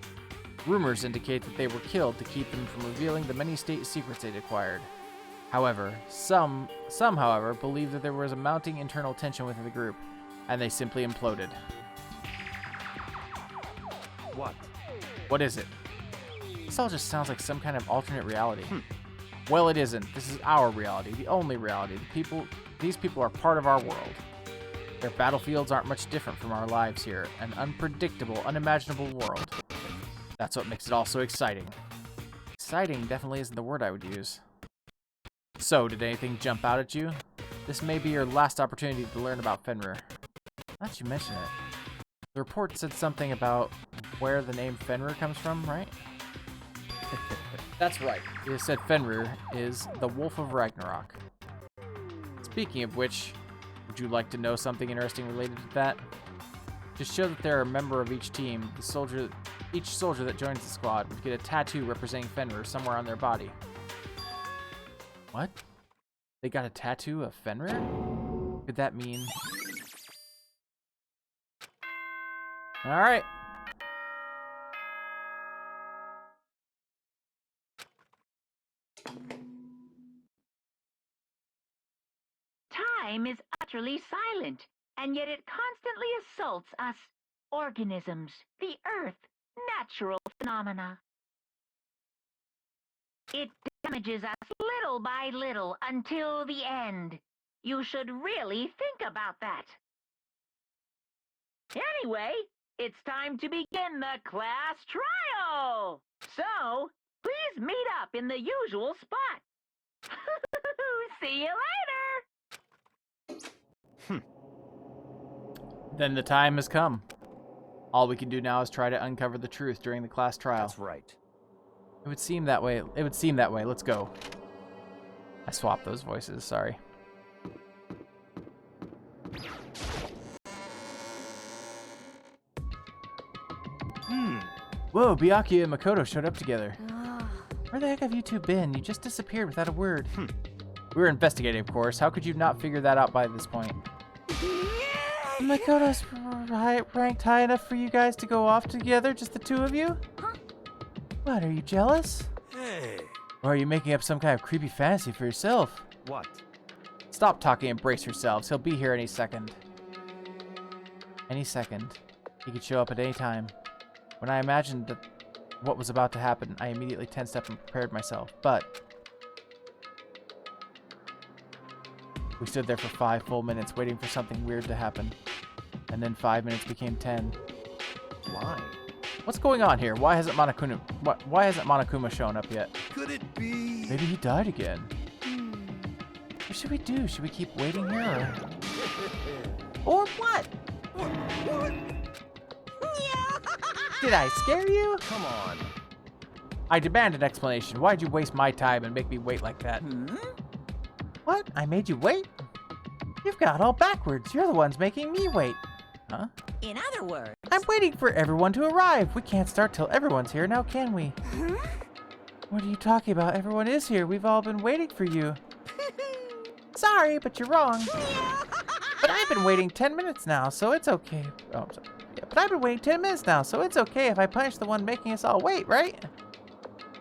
Rumors indicate that they were killed to keep them from revealing the many state secrets they'd acquired. However, some however, believe that there was a mounting internal tension within the group, and they simply imploded. What? What is it? This all just sounds like some kind of alternate reality. Well, it isn't. This is our reality, the only reality. These people are part of our world. Their battlefields aren't much different from our lives here, an unpredictable, unimaginable world. That's what makes it all so exciting. Exciting definitely isn't the word I would use. So, did anything jump out at you? This may be your last opportunity to learn about Fenrir. Now that you mention it. The report said something about where the name Fenrir comes from, right? That's right. It said Fenrir is the Wolf of Ragnarok. Speaking of which, would you like to know something interesting related to that? To show that they're a member of each team, each soldier that joins the squad would get a tattoo representing Fenrir somewhere on their body. What? They got a tattoo of Fenrir? Could that mean... Alright. Time is utterly silent, and yet it constantly assaults us, organisms, the earth, natural phenomena. It damages us little by little until the end. You should really think about that. Anyway, it's time to begin the class trial. So, please meet up in the usual spot. See you later. Then the time has come. All we can do now is try to uncover the truth during the class trial. That's right. It would seem that way. It would seem that way. Let's go. I swapped those voices, sorry. Whoa, Byakuya and Makoto showed up together. Where the heck have you two been? You just disappeared without a word. We were investigating, of course. How could you not figure that out by this point? Makoto's ranked high enough for you guys to go off together, just the two of you? Huh? What, are you jealous? Hey. Or are you making up some kind of creepy fantasy for yourself? What? Stop talking and brace yourselves. He'll be here any second. Any second. He could show up at any time. When I imagined that what was about to happen, I immediately tensed up and prepared myself. But we stood there for 5 full minutes waiting for something weird to happen. And then 5 minutes became 10. Why? What's going on here? Why hasn't Monokuma shown up yet? Could it be? Maybe he died again. What should we do? Should we keep waiting here or what? Did I scare you? Come on. I demand an explanation. Why'd you waste my time and make me wait like that? What? I made you wait? You've got it all backwards. You're the ones making me wait. Huh? In other words, I'm waiting for everyone to arrive. We can't start till everyone's here now, can we? What are you talking about? Everyone is here. We've all been waiting for you. Sorry, but you're wrong. But I've been waiting 10 minutes now, so it's okay. Oh, I'm sorry. Yeah, but I've been waiting 10 minutes now, so it's okay if I punish the one making us all wait, right?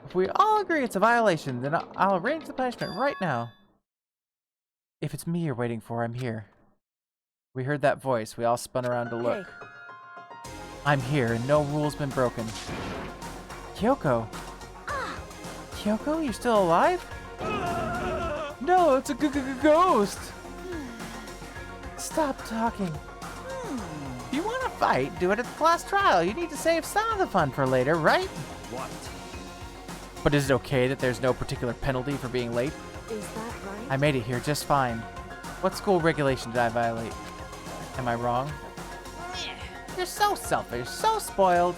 If we all agree it's a violation, then I'll arrange the punishment right now. If it's me you're waiting for, I'm here. We heard that voice. We all spun around to look. Hey. I'm here, and no rule's been broken. Kyoko. Kyoko, you're still alive? No, it's a ghost. Stop talking. If you want to fight, do it at the class trial. You need to save some of the fun for later, right? What? But is it okay that there's no particular penalty for being late? Is that right? I made it here just fine. What school regulation did I violate? Am I wrong? You're so selfish, so spoiled.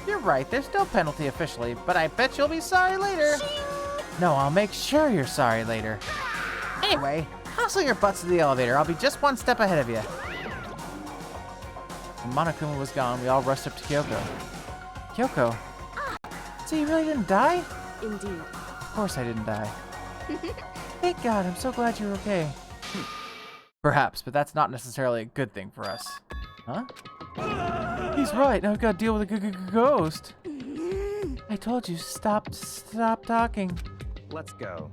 You're right, there's no penalty officially, but I bet you'll be sorry later. No, I'll make sure you're sorry later. Anyway, hustle your butts to the elevator. I'll be just one step ahead of you. When Monokuma was gone, we all rushed up to Kyoko. Kyoko? So you really didn't die? Indeed. Of course I didn't die. Thank God, I'm so glad you're okay. Perhaps, but that's not necessarily a good thing for us. Huh? He's right, now we've got to deal with a ghost. I told you, stop talking. Let's go.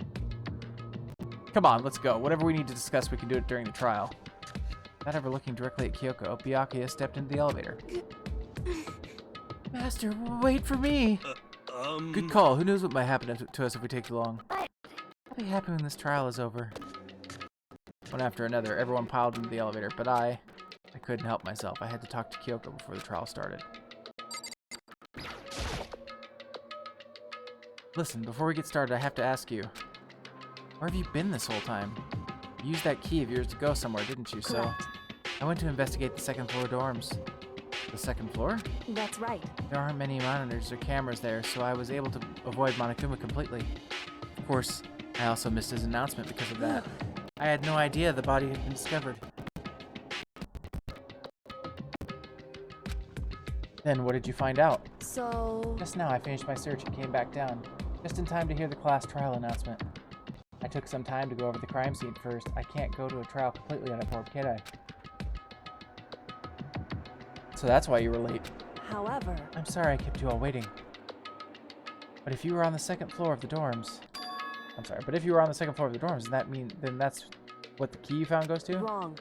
Come on, let's go. Whatever we need to discuss, we can do it during the trial. Without ever looking directly at Kyoko, Byakuya stepped into the elevator. Master, wait for me. Good call. Who knows what might happen to us if we take too long. I'll be happy when this trial is over. One after another, everyone piled into the elevator, but I couldn't help myself. I had to talk to Kyoko before the trial started. Listen, before we get started, I have to ask you. Where have you been this whole time? You used that key of yours to go somewhere, didn't you? Correct. So I went to investigate the second floor dorms. The second floor? That's right. There aren't many monitors or cameras there, so I was able to avoid Monokuma completely. Of course, I also missed his announcement because of that. I had no idea the body had been discovered. Then what did you find out? So... Just now I finished my search and came back down, just in time to hear the class trial announcement. I took some time to go over the crime scene first. I can't go to a trial completely uninformed, can I? So that's why you were late. However... I'm sorry I kept you all waiting. But if you were on the second floor of the dorms... But if you were on the second floor of the dorms, does that mean then that's what the key you found goes to? Wrong.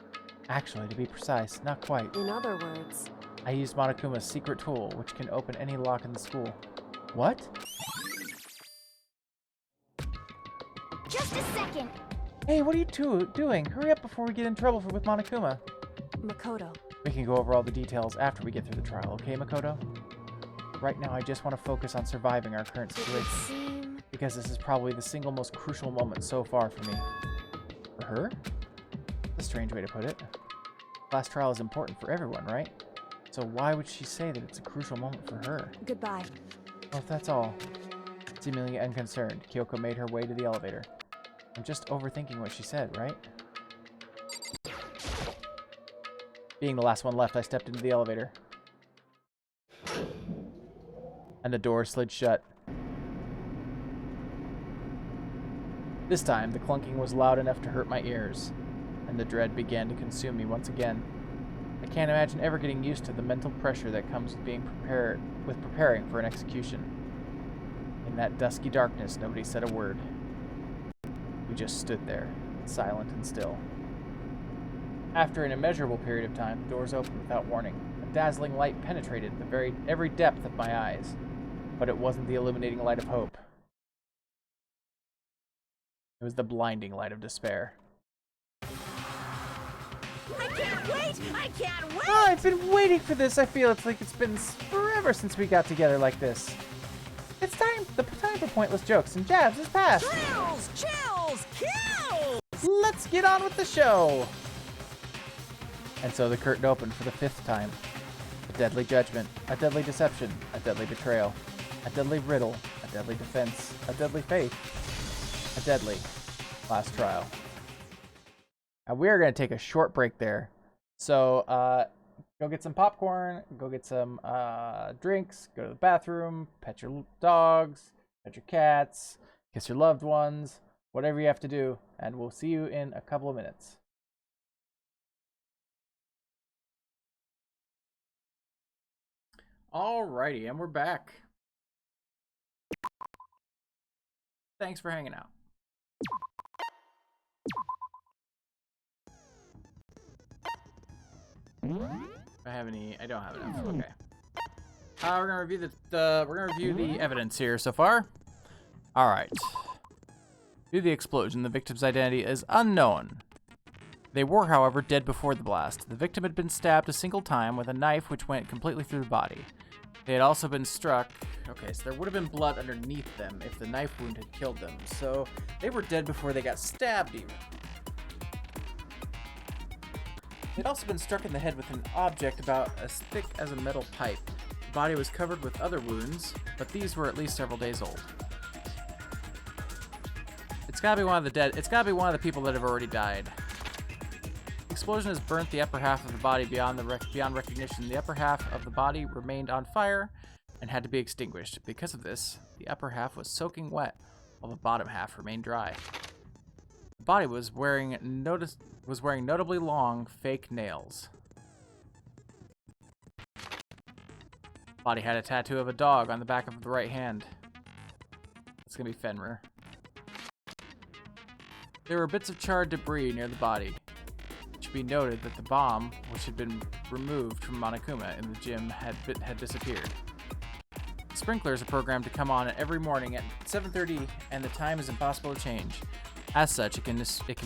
Actually, to be precise, not quite. In other words... I used Monokuma's secret tool, which can open any lock in the school. What? Just a second. Hey, what are you two doing? Hurry up before we get in trouble with Monokuma. Makoto. We can go over all the details after we get through the trial, okay, Makoto? Right now, I just want to focus on surviving our current situation. Because this is probably the single most crucial moment so far for me. For her? That's a strange way to put it. Class trial is important for everyone, right? So why would she say that it's a crucial moment for her? Goodbye. Well, if that's all. Seemingly unconcerned, Kyoko made her way to the elevator. I'm just overthinking what she said, right? Being the last one left, I stepped into the elevator. And the door slid shut. This time, the clunking was loud enough to hurt my ears, and the dread began to consume me once again. I can't imagine ever getting used to the mental pressure that comes with preparing for an execution. In that dusky darkness, nobody said a word. We just stood there, silent and still. After an immeasurable period of time, the doors opened without warning. A dazzling light penetrated every depth of my eyes, but it wasn't the illuminating light of hope. It was the blinding light of despair. I can't wait! I can't wait! Oh, I've been waiting for this. I feel it's like it's been forever since we got together like this. It's time. The time for pointless jokes and jabs is past. Thrills, chills, kills! Let's get on with the show. And so the curtain opened for the 5th time. A deadly judgment, a deadly deception, a deadly betrayal, a deadly riddle, a deadly defense, a deadly faith, a deadly last trial. Now we are going to take a short break there. So go get some popcorn, go get some drinks, go to the bathroom, pet your dogs, pet your cats, kiss your loved ones, whatever you have to do, and we'll see you in a couple of minutes. Alrighty, and we're back. Thanks for hanging out. Do I have any? I don't have enough. Okay. We're gonna review the evidence here so far. All right. Due to the explosion, the victim's identity is unknown. They were, however, dead before the blast. The victim had been stabbed a single time with a knife which went completely through the body. They had also been struck. Okay, so there would have been blood underneath them if the knife wound had killed them. So they were dead before they got stabbed even. They'd also been struck in the head with an object about as thick as a metal pipe. The body was covered with other wounds, but these were at least several days old. It's gotta be one of the dead. It's gotta be one of the people that have already died. The explosion has burnt the upper half of the body beyond recognition. The upper half of the body remained on fire and had to be extinguished. Because of this, the upper half was soaking wet, while the bottom half remained dry. The body was wearing notably long fake nails. The body had a tattoo of a dog on the back of the right hand. It's gonna be Fenrir. There were bits of charred debris near the body. It should be noted that the bomb, which had been removed from Monokuma in the gym, had disappeared. Sprinklers are programmed to come on every morning at 7:30, and the time is impossible to change. As such, it can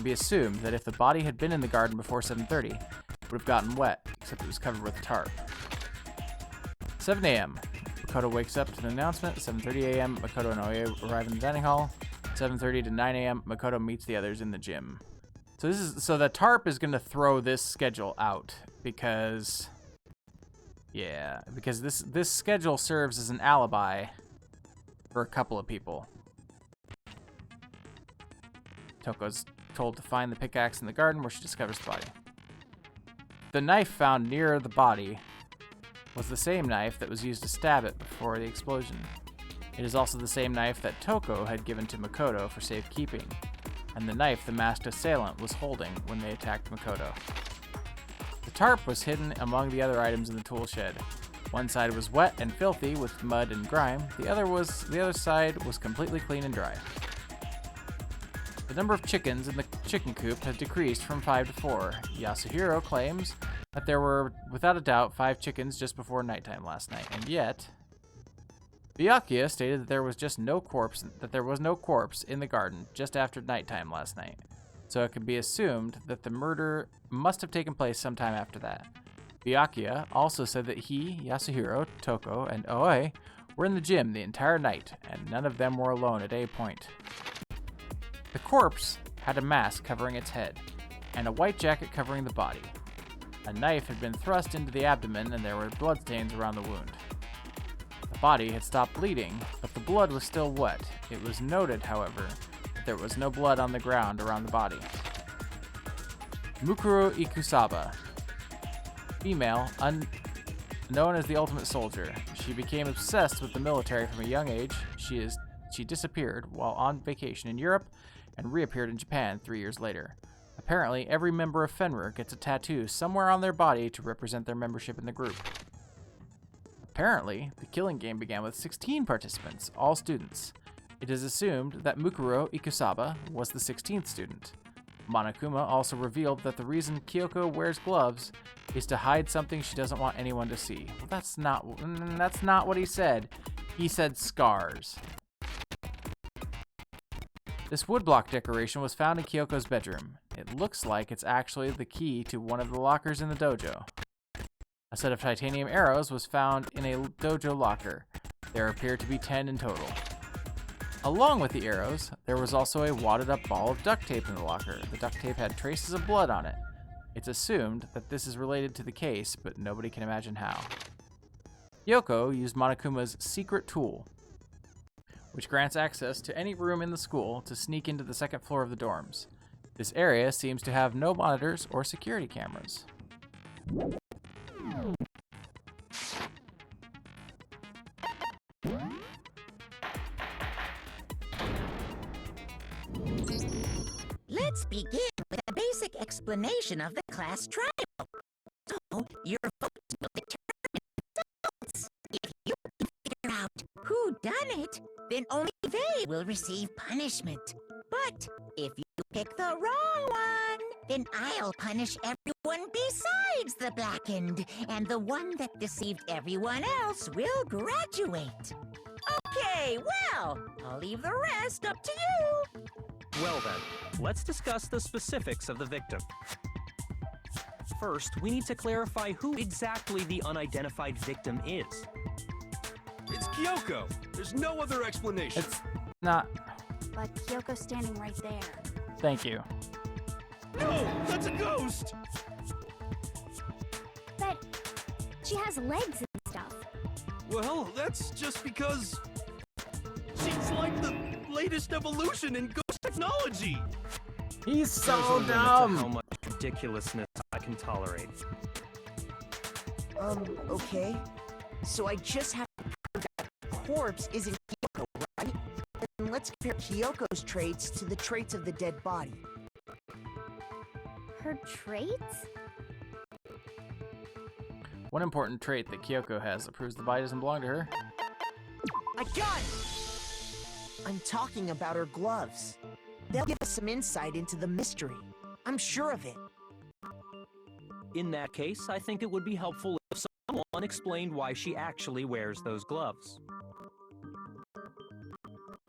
be assumed that if the body had been in the garden before 7:30, it would have gotten wet, except it was covered with a tarp. 7 a.m. Makoto wakes up to the announcement. 7:30 a.m. Makoto and Oe arrive in the dining hall. 7:30 to 9 a.m. Makoto meets the others in the gym. So the tarp is going to throw this schedule out because this schedule serves as an alibi for a couple of people. Toko's told to find the pickaxe in the garden where she discovers the body. The knife found near the body was the same knife that was used to stab it before the explosion. It is also the same knife that Toko had given to Makoto for safekeeping, and the knife the masked assailant was holding when they attacked Makoto. The tarp was hidden among the other items in the tool shed. One side was wet and filthy with mud and grime. The other side was completely clean and dry. The number of chickens in the chicken coop had decreased from 5 to 4. Yasuhiro claims that there were, without a doubt, 5 chickens just before nighttime last night, and yet Byakuya stated that there was no corpse in the garden just after nighttime last night. So it can be assumed that the murder must have taken place sometime after that. Byakuya also said that he, Yasuhiro, Toko, and Oe were in the gym the entire night, and none of them were alone at any point. The corpse had a mask covering its head, and a white jacket covering the body. A knife had been thrust into the abdomen, and there were bloodstains around the wound. The body had stopped bleeding, but the blood was still wet. It was noted, however, that there was no blood on the ground around the body. Mukuro Ikusaba, female, known as the Ultimate Soldier. She became obsessed with the military from a young age. She is She disappeared while on vacation in Europe and reappeared in Japan 3 years later. Apparently, every member of Fenrir gets a tattoo somewhere on their body to represent their membership in the group. Apparently, the killing game began with 16 participants, all students. It is assumed that Mukuro Ikusaba was the 16th student. Monokuma also revealed that the reason Kyoko wears gloves is to hide something she doesn't want anyone to see. Well, that's not what he said. He said scars. This woodblock decoration was found in Kyoko's bedroom. It looks like it's actually the key to one of the lockers in the dojo. A set of titanium arrows was found in a dojo locker. There appear to be 10 in total. Along with the arrows, there was also a wadded up ball of duct tape in the locker. The duct tape had traces of blood on it. It's assumed that this is related to the case, but nobody can imagine how. Kyoko used Monokuma's secret tool, which grants access to any room in the school to sneak into the second floor of the dorms. This area seems to have no monitors or security cameras. Let's begin with a basic explanation of the class trial. So, your votes will determine the results. If you can figure out who done it, then only they will receive punishment. But if you pick the wrong one, then I'll punish everyone besides the blackened, and the one that deceived everyone else will graduate. Okay, well, I'll leave the rest up to you. Well then, let's discuss the specifics of the victim. First, we need to clarify who exactly the unidentified victim is. It's Kyoko. There's no other explanation. It's not. But Kyoko's standing right there. Thank you. No, that's a ghost! But she has legs and stuff. Well, that's just because she's like the latest evolution in ghost technology. He's There's a so limit to dumb. how much ridiculousness I can tolerate. Okay. So I just have to prove that the corpse isn't Kyoko, right? Then let's compare Kyoko's traits to the traits of the dead body. Her traits? One important trait that Kyoko has that proves the body doesn't belong to her. I got it! I'm talking about her gloves. They'll give us some insight into the mystery. I'm sure of it. In that case, I think it would be helpful if someone explained why she actually wears those gloves.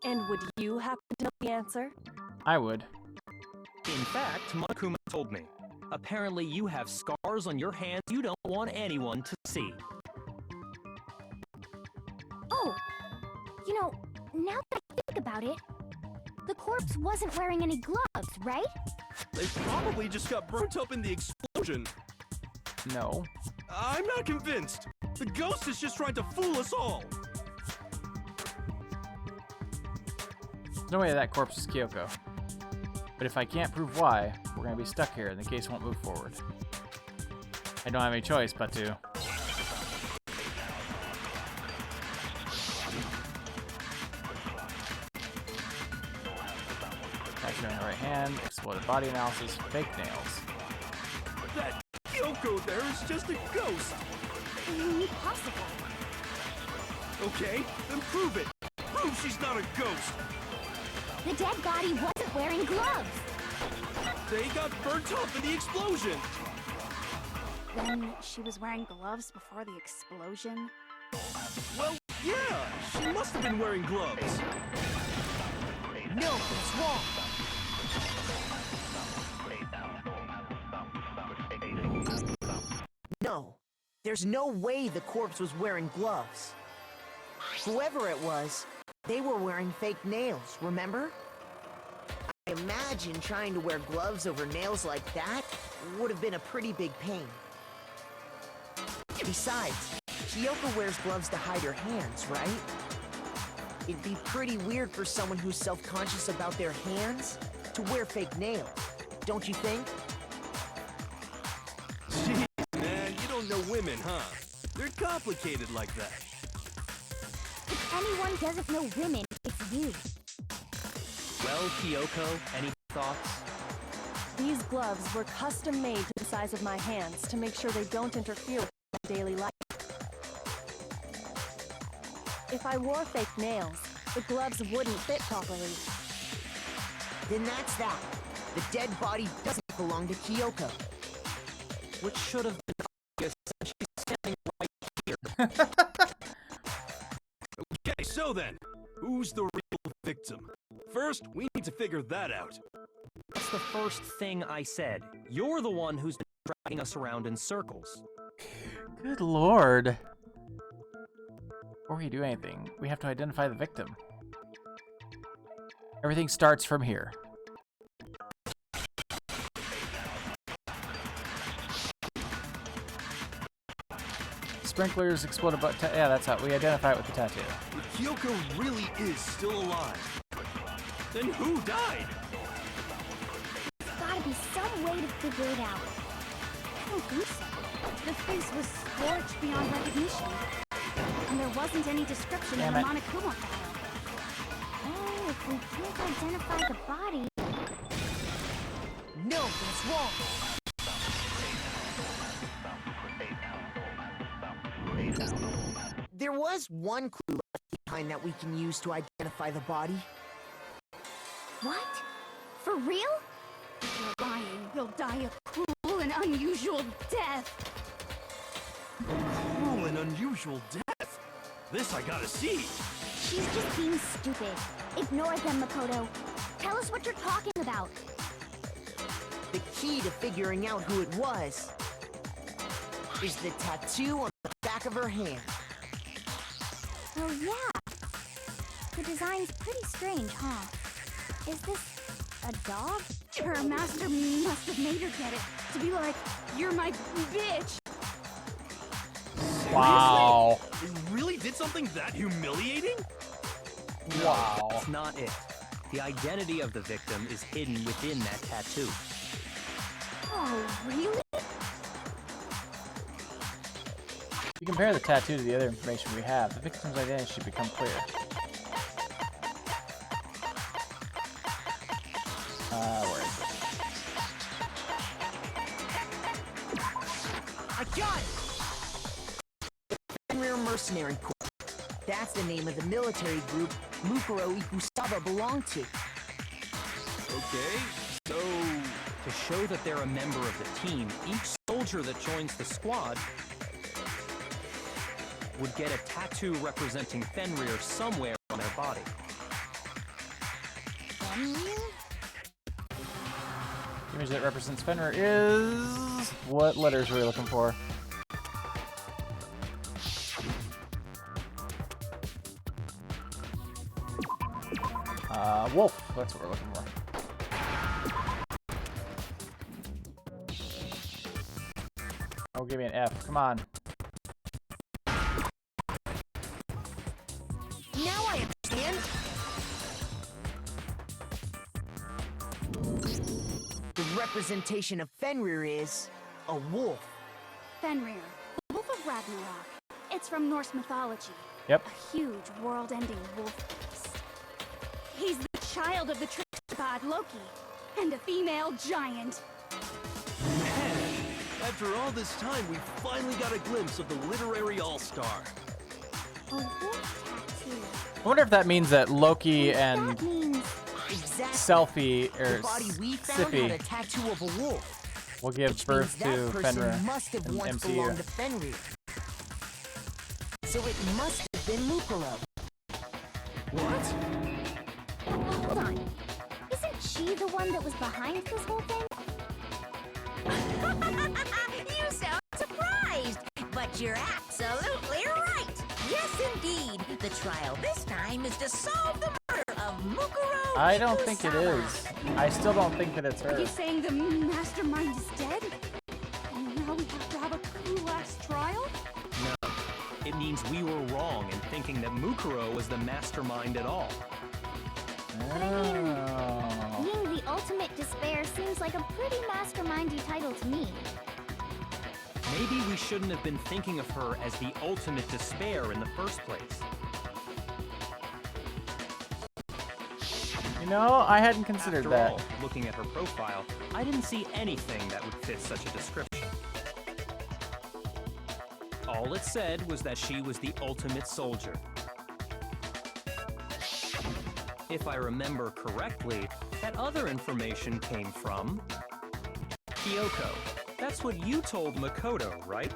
And would you happen to know the answer? I would. In fact, Monokuma told me. Apparently you have scars on your hands you don't want anyone to see. Oh, you know, now that I think about it, the corpse wasn't wearing any gloves, right? They probably just got burnt up in the explosion. No. I'm not convinced. The ghost is just trying to fool us all. There's no way that corpse is Kyoko. But if I can't prove why, we're gonna be stuck here and the case won't move forward. I don't have any choice but to. Tattoo on the right hand, exploded body analysis, fake nails. That Kyoko there is just a ghost. Impossible. Okay, then prove it. Prove she's not a ghost. The dead body wasn't wearing gloves. They got burnt up in the explosion. Then she was wearing gloves before the explosion? Well, yeah, she must have been wearing gloves. No, it's wrong. No, there's no way the corpse was wearing gloves. Whoever it was, they were wearing fake nails, remember? I imagine trying to wear gloves over nails like that would have been a pretty big pain. Besides, Kyoko wears gloves to hide her hands, right? It'd be pretty weird for someone who's self-conscious about their hands to wear fake nails, don't you think? Jeez, man, you don't know women, huh? They're complicated like that. If anyone doesn't know women, it's you. Well, Kyoko, any thoughts? These gloves were custom made to the size of my hands to make sure they don't interfere with my daily life. If I wore fake nails, the gloves wouldn't fit properly. Then that's that. The dead body doesn't belong to Kyoko. Which should have been obvious since she's standing right here. Okay, so then, who's the real victim? First, we need to figure that out. That's the first thing I said. You're the one who's been dragging us around in circles. Good lord. Before we do anything, we have to identify the victim. Everything starts from here. Sprinklers explode about. Yeah, that's how we identify it with the tattoo. If Kyoko really is still alive, then who died? There's gotta be some way to figure it out. I don't think so. The face was scorched beyond recognition. And there wasn't any description in the Monokuma file. Oh, if we can't identify the body... No, that's wrong! There was one clue left behind that we can use to identify the body. What? For real? If you're lying, he'll die a cruel and unusual death. Cruel and unusual death? This I gotta see. She's just being stupid. Ignore them, Makoto. Tell us what you're talking about. The key to figuring out who it was is the tattoo on the back of her hand. Oh yeah. The design's pretty strange, huh? Is this a dog? Her master must have made her get it. To be like, you're my bitch. Wow. They really did something that humiliating? Wow. That's not it. The identity of the victim is hidden within that tattoo. Oh, really? If you compare the tattoo to the other information we have, the victim's identity should become clear. Where is it? I got it! Fenrir Mercenary Corps. That's the name of the military group Mukuro Ikusaba belonged to. Okay, so... To show that they're a member of the team, each soldier that joins the squad would get a tattoo representing Fenrir somewhere on their body. Fenrir? The image that represents Fenrir is... What letters are we looking for? Wolf. That's what we're looking for. Oh, give me an F. Come on. Now I understand. The representation of Fenrir is a wolf. Fenrir, Wolf of Ragnarok. It's from Norse mythology. Yep. A huge, world-ending wolf beast. He's the child of the trickster god Loki, and a female giant. Man, after all this time, we finally got a glimpse of the literary all-star. A wolf tattoo. I wonder if that means that Loki and That means... Exactly. Selfie, The or body we found had a Sippy, tattoo of a wolf. will give Which birth means to that person Fenrir must have in once MCU. belonged to Fenrir. So it must have been Mukuro. What? Hold on. Isn't she the one that was behind this whole thing? You sound surprised, but you're absolutely right. Yes, indeed. The trial this time is to solve the murder of Mukuro. I don't think it Ikusaba. is. I still don't think that it's Are her. you saying the mastermind is dead? And now we have to have a cool-ass trial? No. It means we were wrong in thinking that Mukuro was the mastermind at all. Oh. Being the ultimate despair seems like a pretty mastermindy title to me. Maybe we shouldn't have been thinking of her as the ultimate despair in the first place. You know, I hadn't considered After that. all, looking at her profile, I didn't see anything that would fit such a description. All it said was that she was the ultimate soldier. If I remember correctly, that other information came from Kyoko. That's what you told Makoto, right?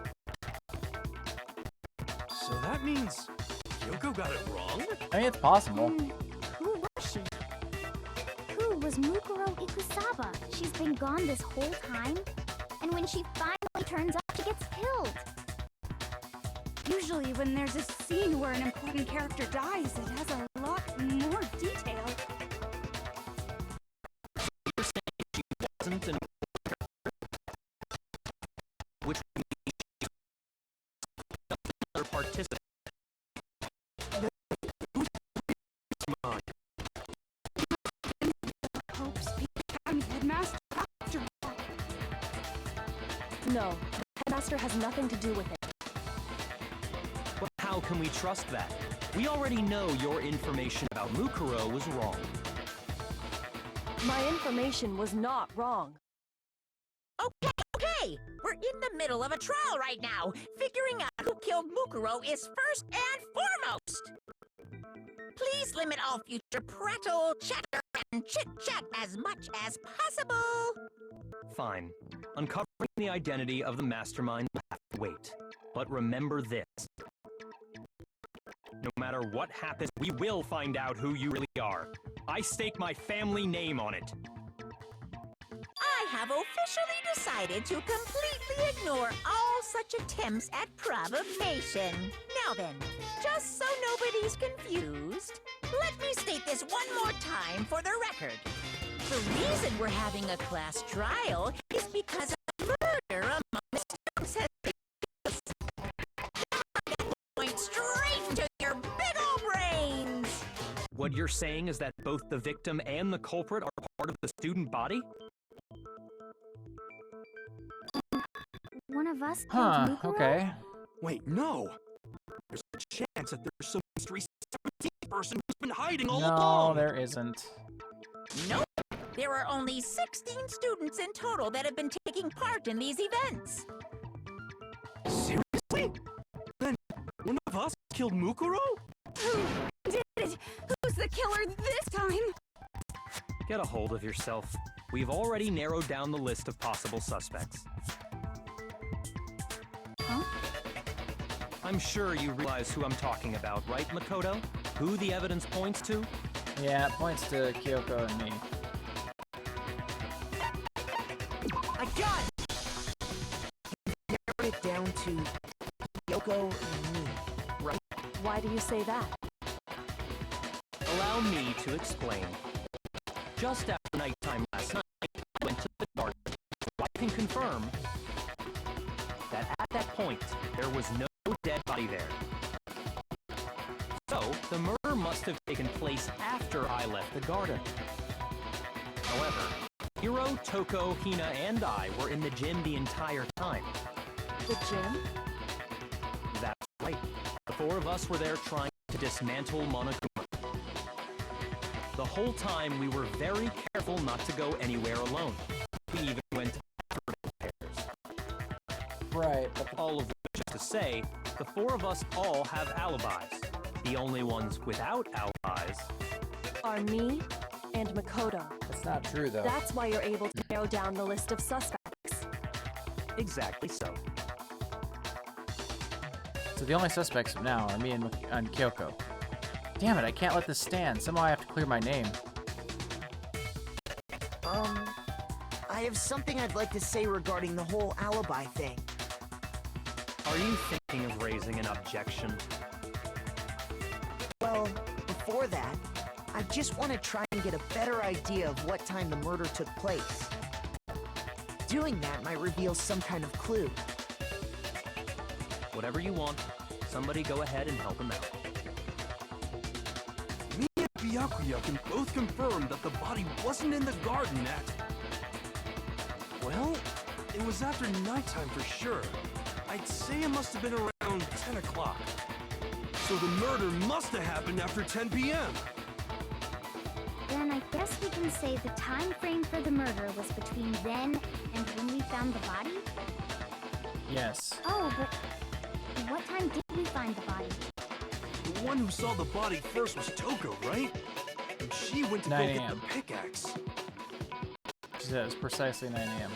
So that means Kyoko got it wrong? I mean, it's possible. Who was she? Who was Mukuro Ikusaba? She's been gone this whole time? And when she finally turns up, she gets killed. Usually when there's a scene where an important character dies, it has a lot more detail. You're saying she wasn't an which means she was another participant. Hopes become headmaster after all. No, the headmaster has nothing to do with it. But how can we trust that? We already know your information about Mukuro was wrong. My information was not wrong. Okay, we're in the middle of a trial right now. Figuring out who killed Mukuro is first and foremost. Please limit all future prattle, chatter, and chit-chat as much as possible. Fine. Uncovering the identity of the mastermind will have to wait. But remember this. No matter what happens, we will find out who you really are. I stake my family name on it. I have officially decided to completely ignore all such attempts at provocation. Now then, just so nobody's confused, let me state this one more time for the record. The reason we're having a class trial is because a murder among the students has taken place. Point straight to your big ol' brains! What you're saying is that both the victim and the culprit are part of the student body? One of us Huh, killed Mukuro? okay. Wait, no! There's a chance that there's some mystery 17th person who's been hiding all No, along! there isn't. Nope. There are only 16 students in total that have been taking part in these events. Seriously? Then one of us killed Mukuro? Who did it? Who's the killer this time? Get a hold of yourself. We've already narrowed down the list of possible suspects. Huh? I'm sure you realize who I'm talking about, right, Makoto? Who the evidence points to? Yeah, it points to Kyoko and me. I got it! Narrowed it down to Kyoko and me, right? Why do you say that? Allow me to explain. Just after nighttime last night, I went to the garden, so I can confirm that at that point, there was no dead body there. So, the murder must have taken place after I left the garden. However, Hiro, Toko, Hina, and I were in the gym the entire time. The gym? That's right. The four of us were there trying to dismantle Monokuma. The whole time, we were very careful not to go anywhere alone. We even went in pairs. Right, but All of which is to say, the four of us all have alibis. The only ones without alibis Are me and Makoto. that's not true, though. That's why you're able to narrow down the list of suspects. exactly so. So the only suspects now are me and Kyoko. Damn it, I can't let this stand. Somehow I have to clear my name. I have something I'd like to say regarding the whole alibi thing. Are you thinking of raising an objection? Well, before that, I just want to try and get a better idea of what time the murder took place. Doing that might reveal some kind of clue. Whatever you want, somebody go ahead and help him out. Me and Byakuya can both confirm that the body wasn't in the garden at... Well, it was after nighttime for sure. I'd say it must have been around 10 o'clock. So the murder must have happened after 10 p.m. Then Then I guess we can say the time frame for the murder was between then and when we found the body? Yes. Oh, but what time did we find the body? The one who saw the body first was Toko, right? And she went to go 9 get a.m. the pickaxe. She said it was precisely 9 a.m.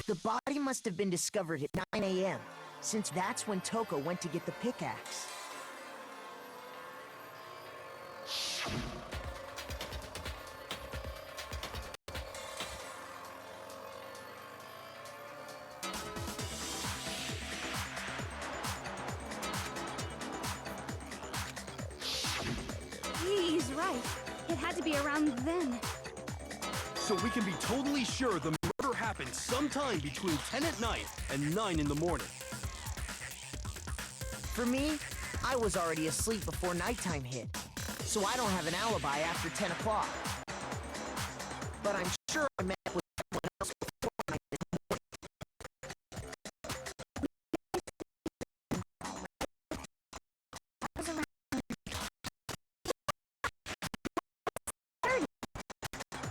The body must have been discovered at 9 a.m., since that's when Toko went to get the pickaxe. He's right. It had to be around then. So we can be totally sure the murder happened sometime between 10 at night and 9 in the morning. For me, I was already asleep before nighttime hit, so I don't have an alibi after 10 o'clock. But I'm sure I met with someone else before I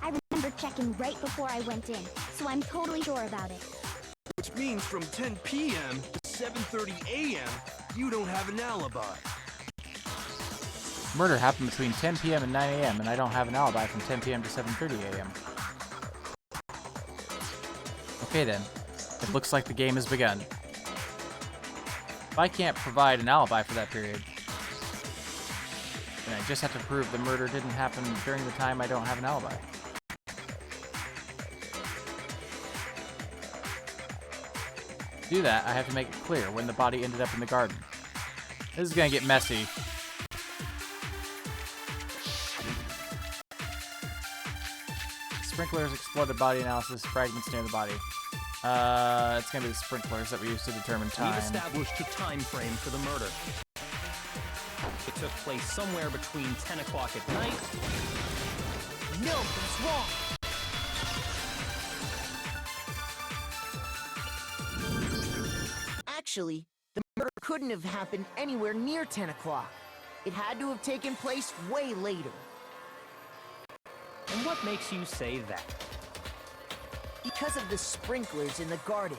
I remember checking right before I went in, so I'm totally sure about it. Which means from 10 p.m. to 7:30 a.m., you don't have an alibi. Murder happened between 10 p.m. and 9 a.m., and I don't have an alibi from 10 p.m. to 7:30 a.m. Okay then, it looks like the game has begun. If I can't provide an alibi for that period, then I just have to prove the murder didn't happen during the time I don't have an alibi. To do that, I have to make it clear when the body ended up in the garden. This is gonna get messy. Sprinklers, exploded body analysis, fragments near the body. It's gonna be the sprinklers that we use to determine time. We've established a time frame for the murder. It took place somewhere between 10 o'clock at night. No, that's wrong. Actually, the murder couldn't have happened anywhere near 10 o'clock. It had to have taken place way later. And what makes you say that? Because of the sprinklers in the garden.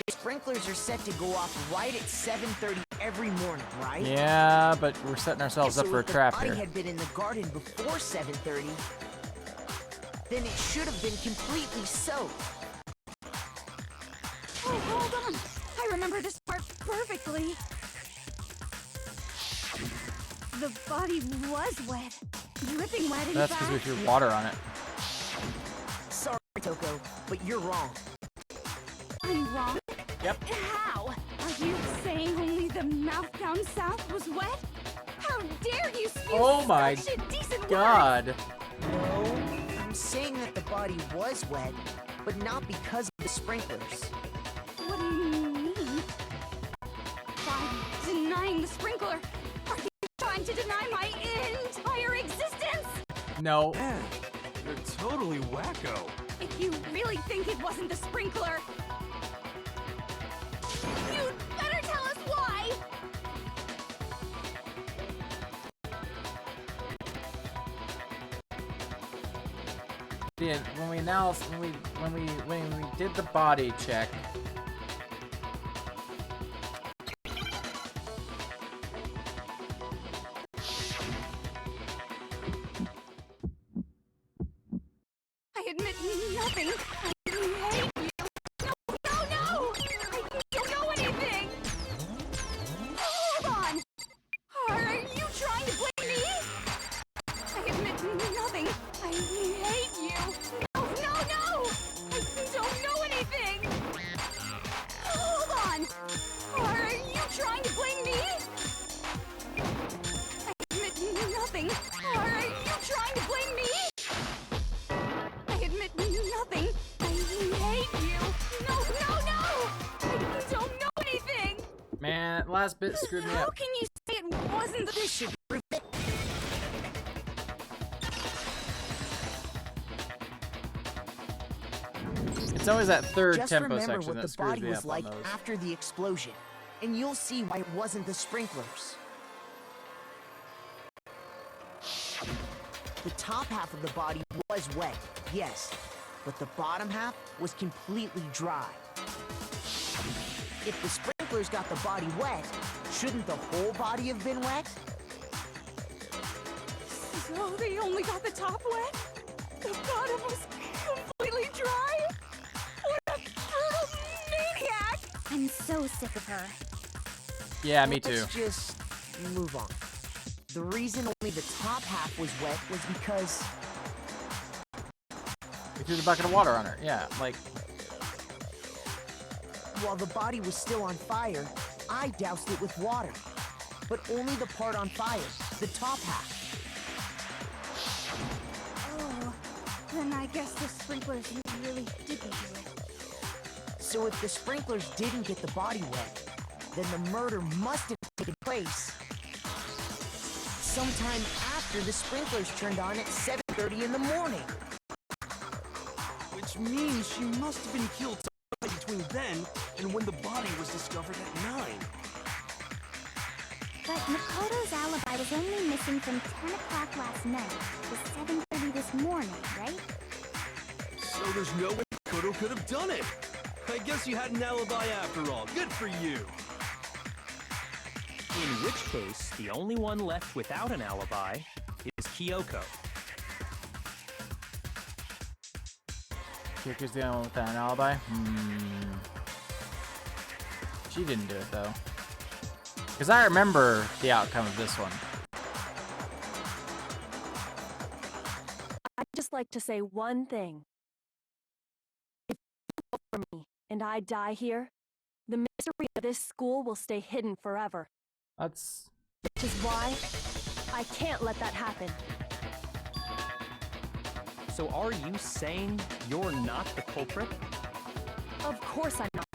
The sprinklers are set to go off right at 7:30 every morning, right? Yeah, but we're setting ourselves up for a trap here. If the body here. had been in the garden before 7:30, then it should have been completely soaked. Oh, hold on. I remember this part perfectly. The body was wet. Dripping wet, in That's fact. because we threw water on it. Sorry, Toko, but you're wrong. I'm wrong? Yep. How? Are you saying only the mouth down south was wet? How dare you spew Oh my such indecent God. words? No, I'm saying that the body was wet, but not because of the sprinklers. What do you mean? By denying the sprinkler, are you trying to deny my entire existence? No. Man, you're totally wacko. If you really think it wasn't the sprinkler, you'd better tell us why! When we did the body check, I admit nothing. I hate you. No! I don't know anything. Hold on. Are you trying to blame me? I admit nothing. I hate you. No! I don't know anything. Hold on. Are you trying to blame me? I admit nothing. Are you trying to blame me? I admit nothing. I hate you. No! I don't know anything. man, that last bit screwed me How up. can you say it wasn't the bishop? It's always that third Just tempo remember section what that the screws body me was up like on those. after the explosion, and you'll see why it wasn't the sprinklers. The top half of the body was wet, yes, but the bottom half was completely dry. If the sprinklers got the body wet, shouldn't the whole body have been wet? So they only got the top wet? The bottom was completely dry? What a brutal maniac! I'm so sick of her. Yeah, me too. Let's just move on. The reason only the top half was wet was because... We threw the bucket of water on her. Yeah, like... While the body was still on fire, I doused it with water. But only the part on fire, the top half. Oh, then I guess the sprinklers really didn't do it. So if the sprinklers didn't get the body wet, then the murder must have taken place sometime after the sprinklers turned on at 7:30 in the morning. Which means she must have been killed sometime between then and when the body was discovered at 9. But Makoto's alibi was only missing from 10 o'clock last night to 7:30 this morning, right? So there's no way Makoto could have done it. I guess you had an alibi after all. Good for you. In which case, the only one left without an alibi is Kyoko. Kyoko's the only one without an alibi? She didn't do it, though. Because I remember the outcome of this one. I'd just like to say one thing. If you vote for me and I die here, the mystery of this school will stay hidden forever. That's... Which is why I can't let that happen. So are you saying you're not the culprit? Of course I'm not.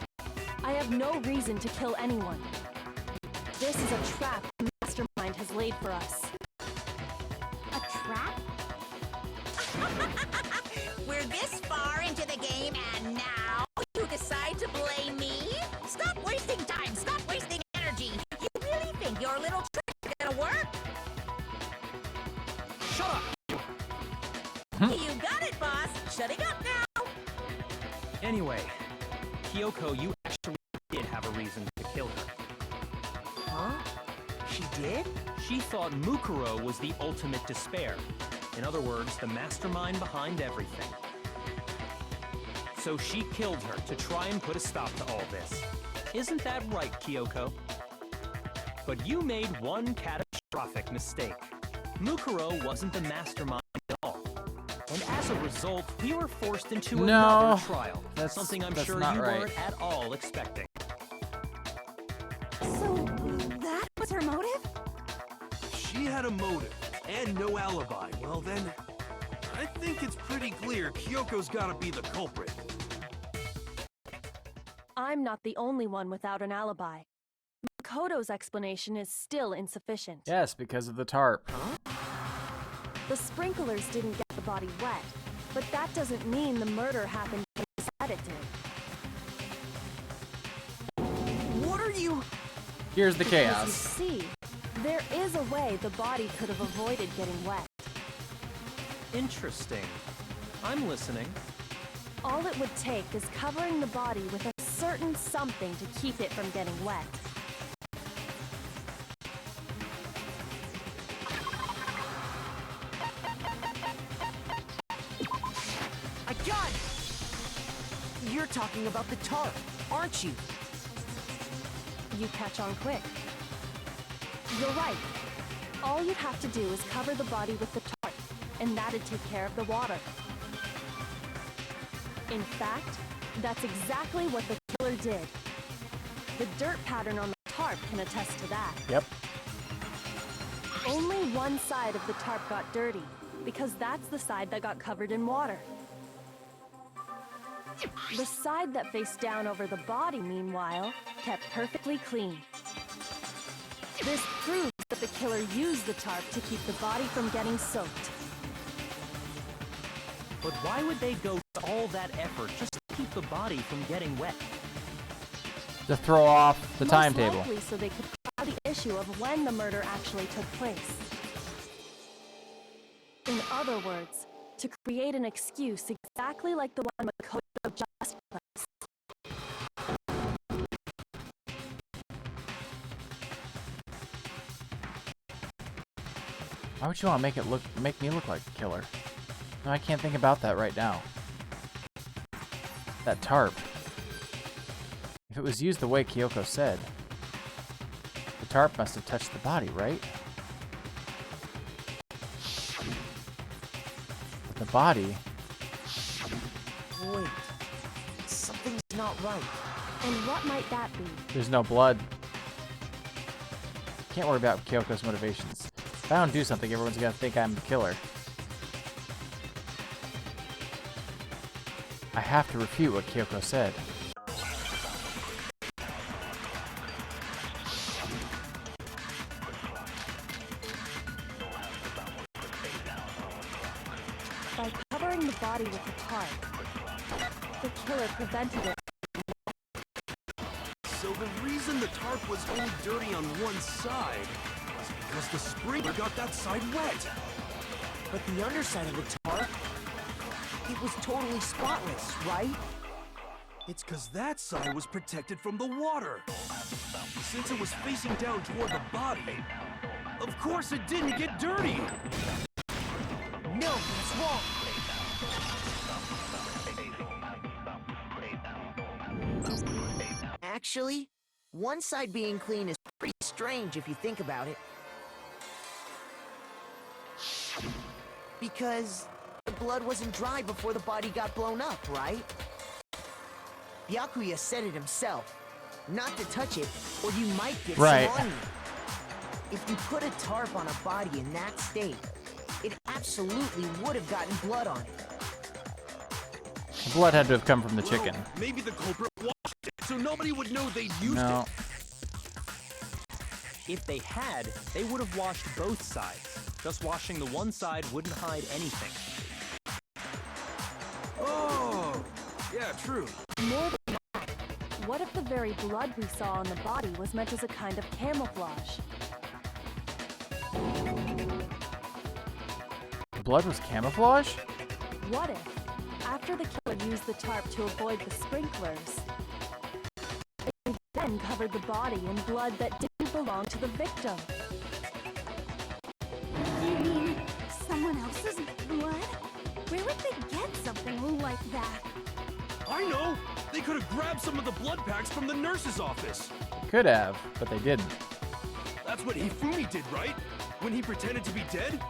I have no reason to kill anyone. This is a trap the mastermind has laid for us. A trap? We're this far into the game and now you decide to blame me? Stop wasting time, stop wasting energy. You really think your little trick is gonna work? Shut up! You got it, boss. Shutting up now. Anyway, Kyoko, you actually did have a reason to kill her. Huh? She did? She thought Mukuro was the ultimate despair. In other words, the mastermind behind everything. So she killed her to try and put a stop to all this. Isn't that right, Kyoko? But you made one catastrophic mistake. Mukuro wasn't the mastermind at all. And as a result, we were forced into another trial. Something I'm sure you weren't at all expecting. So, that was her motive? She had a motive and no alibi. Well then, I think it's pretty clear Kyoko's gotta be the culprit. I'm not the only one without an alibi. Makoto's explanation is still insufficient. Yes, because of the tarp. The sprinklers didn't get the body wet, but that doesn't mean the murder happened when they said it did. What are you... Here's the Because chaos. you see, there is a way the body could have avoided getting wet. Interesting. I'm listening. All it would take is covering the body with a certain something to keep it from getting wet. I got it! You're talking about the tarp, aren't you? You catch on quick. You're right. All you'd have to do is cover the body with the tarp, and that'd take care of the water. In fact, that's exactly what the killer did. The dirt pattern on the tarp can attest to that. Yep. Only one side of the tarp got dirty, because that's the side that got covered in water. The side that faced down over the body, meanwhile, kept perfectly clean. This proves that the killer used the tarp to keep the body from getting soaked. But why would they go to all that effort just to keep the body from getting wet? To throw off the timetable. Most likely so they could cloud the issue of when the murder actually took place. other words, to create an excuse exactly like the one Makoto just pressed. Why would you want to make me look like a killer? No, I can't think about that right now. That tarp. If it was used the way Kyoko said, the tarp must have touched the body, right? But the body... Wait, something's not right. And what might that be? There's no blood. Can't worry about Kyoko's motivations. If I don't do something, everyone's gonna think I'm the killer. I have to refute what Kyoko said. By covering the body with the tarp, the killer prevented it. So the reason the tarp was only dirty on one side was because the sprinkler got that side wet. But the underside of the tarp, it was totally spotless, right? It's because that side was protected from the water. Since it was facing down toward the body, of course it didn't get dirty. No, that's wrong. Actually, one side being clean is pretty strange if you think about it. Because the blood wasn't dry before the body got blown up, right? Byakuya said it himself. Not to touch it, or you might get some on you. If you put a tarp on a body in that state, it absolutely would have gotten blood on it. The blood had to have come from the chicken. Maybe the culprit washed it, so nobody would know they'd used No. it. If they had, they would have washed both sides. Just washing the one side wouldn't hide anything. Oh, yeah, true. More than that, what if the very blood we saw on the body was meant as a kind of camouflage? The blood was camouflage? What if, after the killer used the tarp to avoid the sprinklers, they then covered the body in blood that didn't belong to the victim? You mean someone else's blood? Where would they get something like that? I know! They could have grabbed some of the blood packs from the nurse's office. Could have, but they didn't. That's what Hifumi did, right? When he pretended to be dead?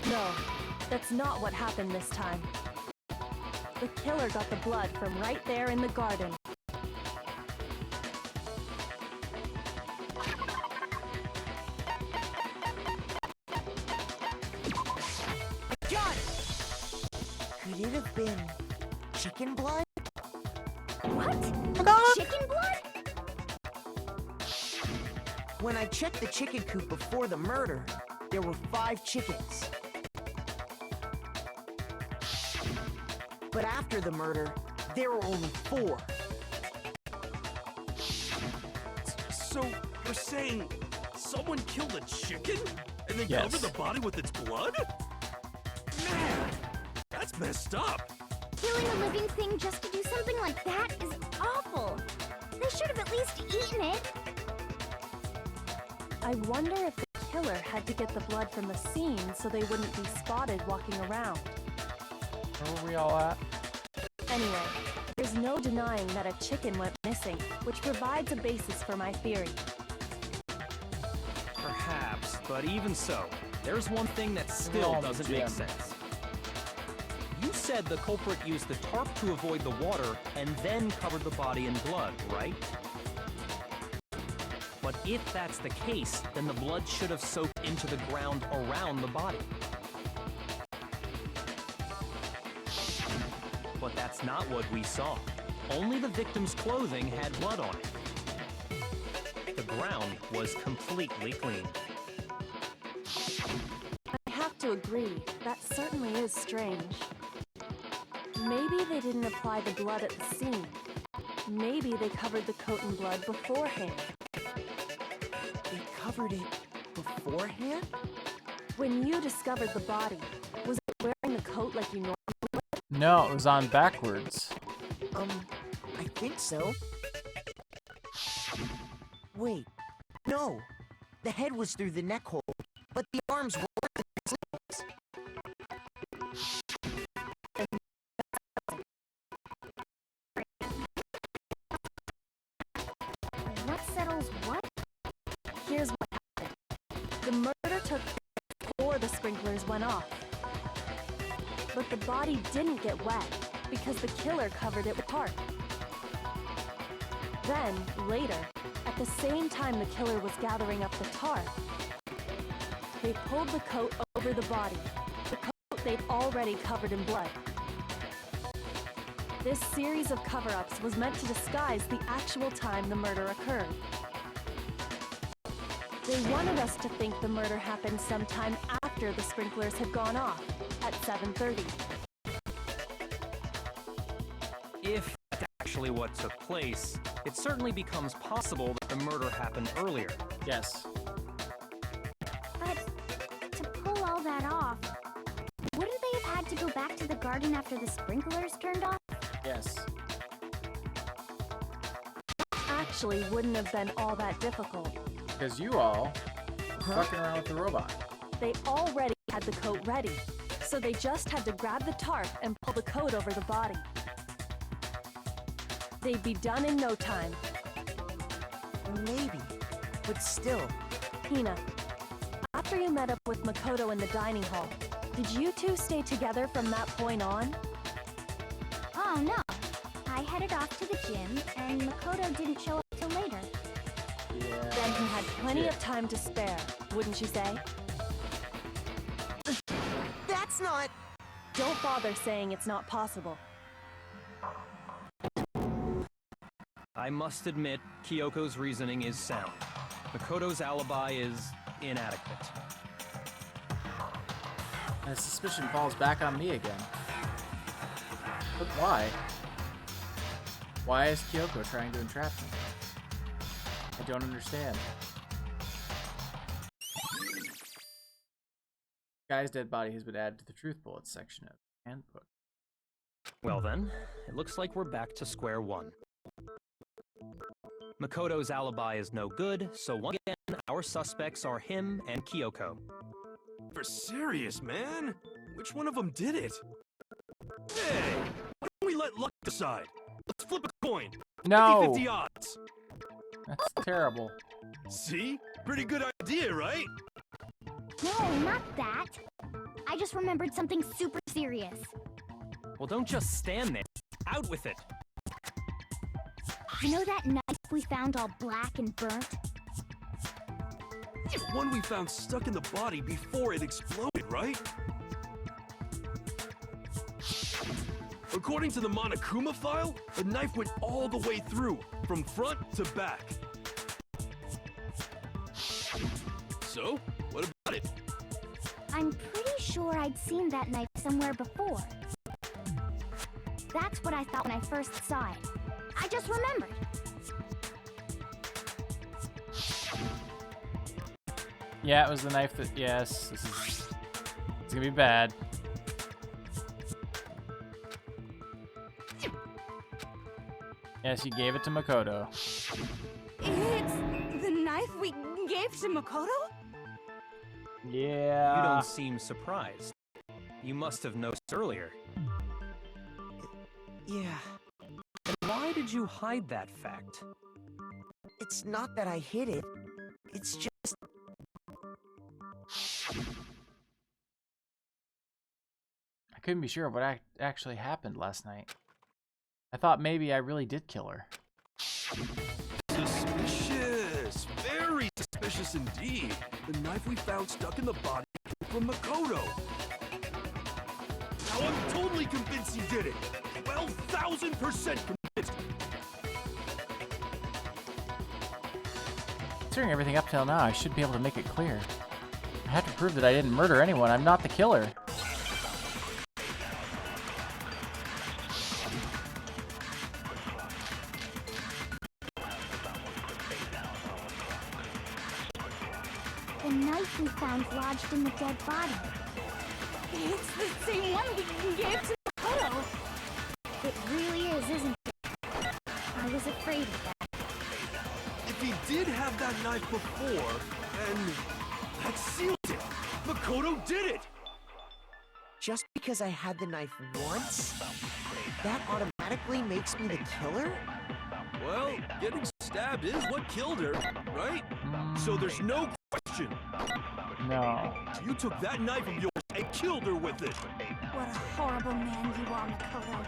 No, that's not what happened this time. The killer got the blood from right there in the garden. John! Could it have been chicken blood? What? Chicken blood? When I checked the chicken coop before the murder, there were 5 chickens. But after the murder, there were only 4. So, you're saying someone killed a chicken? And then Yes. covered the body with its blood? Man, that's messed up. Killing a living thing just to do something like that is awful. They should have at least eaten it. I wonder if the killer had to get the blood from the scene so they wouldn't be spotted walking around. Where were we all at? Anyway, there's no denying that a chicken went missing, which provides a basis for my theory. Perhaps, but even so, there's one thing that still doesn't make sense. You said the culprit used the tarp to avoid the water and then covered the body in blood, right? But if that's the case, then the blood should have soaked into the ground around the body. But that's not what we saw. Only the victim's clothing had blood on it. The ground was completely clean. I have to agree, that certainly is strange. Maybe they didn't apply the blood at the scene. Maybe they covered the coat in blood beforehand. They covered it beforehand? When you discovered the body, was it wearing the coat like you normally would? No, it was on backwards. I think so. Wait, no. The head was through the neck hole, but the arms were in the sleeves. What settles what? Here's what happened. The murder took place before the sprinklers went off. But the body didn't get wet because the killer covered it with tarp. Then, later, at the same time the killer was gathering up the tarp, they pulled the coat over the body, the coat they'd already covered in blood. This series of cover-ups was meant to disguise the actual time the murder occurred. They wanted us to think the murder happened sometime after the sprinklers had gone off, at 7:30. If that's actually what took place, it certainly becomes possible that the murder happened earlier. Yes. But to pull all that off, wouldn't they have had to go back to the garden after the sprinklers turned off? Yes. Actually wouldn't have been all that difficult. Because you all were fucking around with the robot. They already had the coat ready, so they just had to grab the tarp and pull the coat over the body. They'd be done in no time. Maybe, but still. Hina, after you met up with Makoto in the dining hall, did you two stay together from that point on? Oh no. I headed off to the gym, and Makoto didn't show up till later. Yeah. Then he had plenty of time to spare, wouldn't you say? That's not... Don't bother saying it's not possible. I must admit, Kyoko's reasoning is sound. Makoto's alibi is inadequate. And suspicion falls back on me again. But why? Why is Kyoko trying to entrap me? I don't understand. Guy's dead body has been added to the truth bullets section of the handbook. Well then, it looks like we're back to square one. Makoto's alibi is no good, so once again, our suspects are him and Kyoko. For serious, man? Which one of them did it? Hey, why don't we let luck decide? Let's flip a coin. No! 50-50 odds. That's terrible. See? Pretty good idea, right? No, not that. I just remembered something super serious. Well, don't just stand there. Out with it! You know that knife we found all black and burnt? The one we found stuck in the body before it exploded, right? According to the Monokuma file, the knife went all the way through, from front to back. So, what about it? I'm pretty sure I'd seen that knife somewhere before. That's what I thought when I first saw it. I just remembered. Yeah, it was the knife that... Yes, this is... It's gonna be bad. Yes, you gave it to Makoto. It's the knife we gave to Makoto? Yeah. You don't seem surprised. You must have noticed earlier. Yeah. And why did you hide that fact? It's not that I hid it. It's just... I couldn't be sure of what actually happened last night. I thought maybe I really did kill her. Suspicious! Very suspicious indeed. The knife we found stuck in the body from Makoto. Now I'm totally convinced he did it. 12,000% convinced. Considering everything up till now, I should be able to make it clear. I have to prove that I didn't murder anyone. I'm not the killer. The knife we found found lodged in the dead body. It's the same one we gave to Makoto. It really is, isn't it? I was afraid of that. If he did have that knife before, and that seals it! Makoto did it! Just because I had the knife once, that automatically makes me the killer? Well, getting stabbed is what killed her, right? So there's no question. No. You took that knife of yours and killed her with it. What a horrible man you are, Makoto.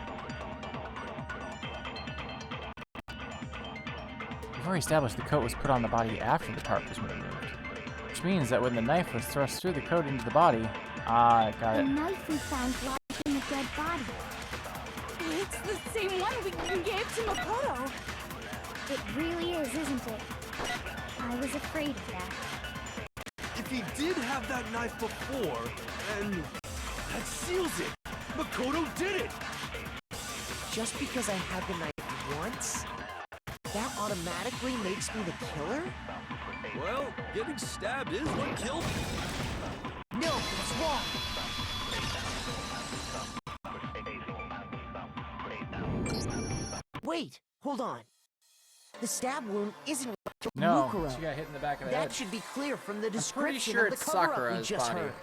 We've already established the coat was put on the body after the tarp was removed. Which means that when the knife was thrust through the coat into the body... Ah, got The it. knife we found lodged in the dead body. It's the same one we gave to Makoto. It really is, isn't it? I was afraid of that. If he did have that knife before, and that seals it. Makoto did it! Just because I had the knife once, that automatically makes me the killer? Well, getting stabbed is what killed her. No, it's wrong. Wait, hold on. The stab wound isn't what killed No, Mukuro. she got hit in the back of the That head. should be clear from the I'm pretty description sure of the it's cover-up we Sakura's just body. heard.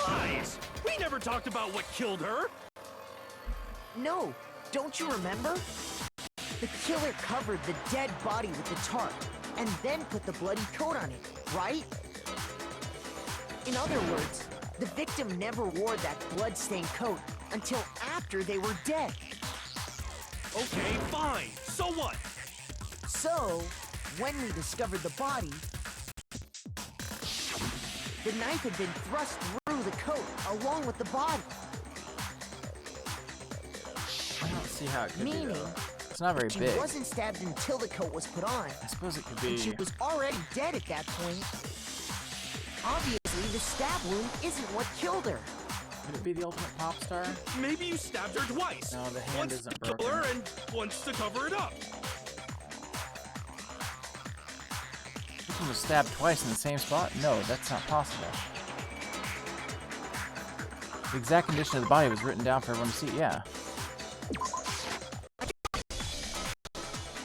Lies! We never talked about what killed her! No, don't you remember? The killer covered the dead body with the tarp, and then put the bloody coat on it, right? In other words, the victim never wore that blood-stained coat until after they were dead. Okay, fine. So what? So, when we discovered the body, the knife had been thrust through the coat along with the body. I don't see how it could be, Meaning, though. It's not very she big. wasn't stabbed until the coat was put on. I suppose it could And she be... was already dead at that point. Obviously, the stab wound isn't what killed her. Could it be the ultimate pop star? Maybe you stabbed her twice. No, the hand once isn't to kill broken. her and once to cover it up. Victim was stabbed twice in the same spot? No, that's not possible. The exact condition of the body was written down for everyone to see, yeah.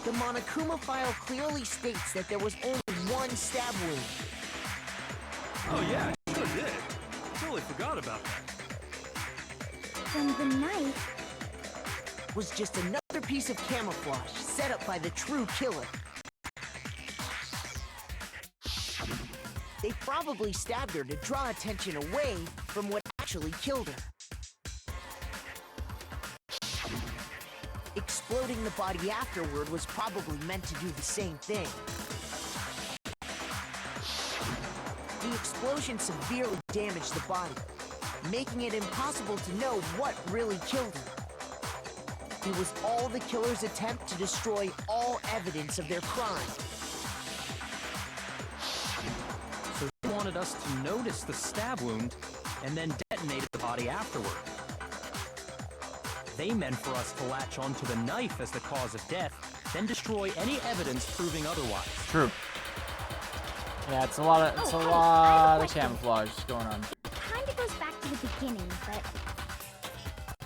The Monokuma file clearly states that there was only one stab wound. Oh yeah, sure did. Totally forgot about that. Then the knife... was just another piece of camouflage set up by the true killer. They probably stabbed her to draw attention away from what actually killed her. Exploding the body afterward was probably meant to do the same thing. The explosion severely damaged the body, making it impossible to know what really killed her. It was all the killer's attempt to destroy all evidence of their crime. So they wanted us to notice the stab wound and then detonated the body afterward. They meant for us to latch onto the knife as the cause of death, then destroy any evidence proving otherwise. True. Yeah, it's a lot of camouflage going on. Kinda goes back to the beginning, but...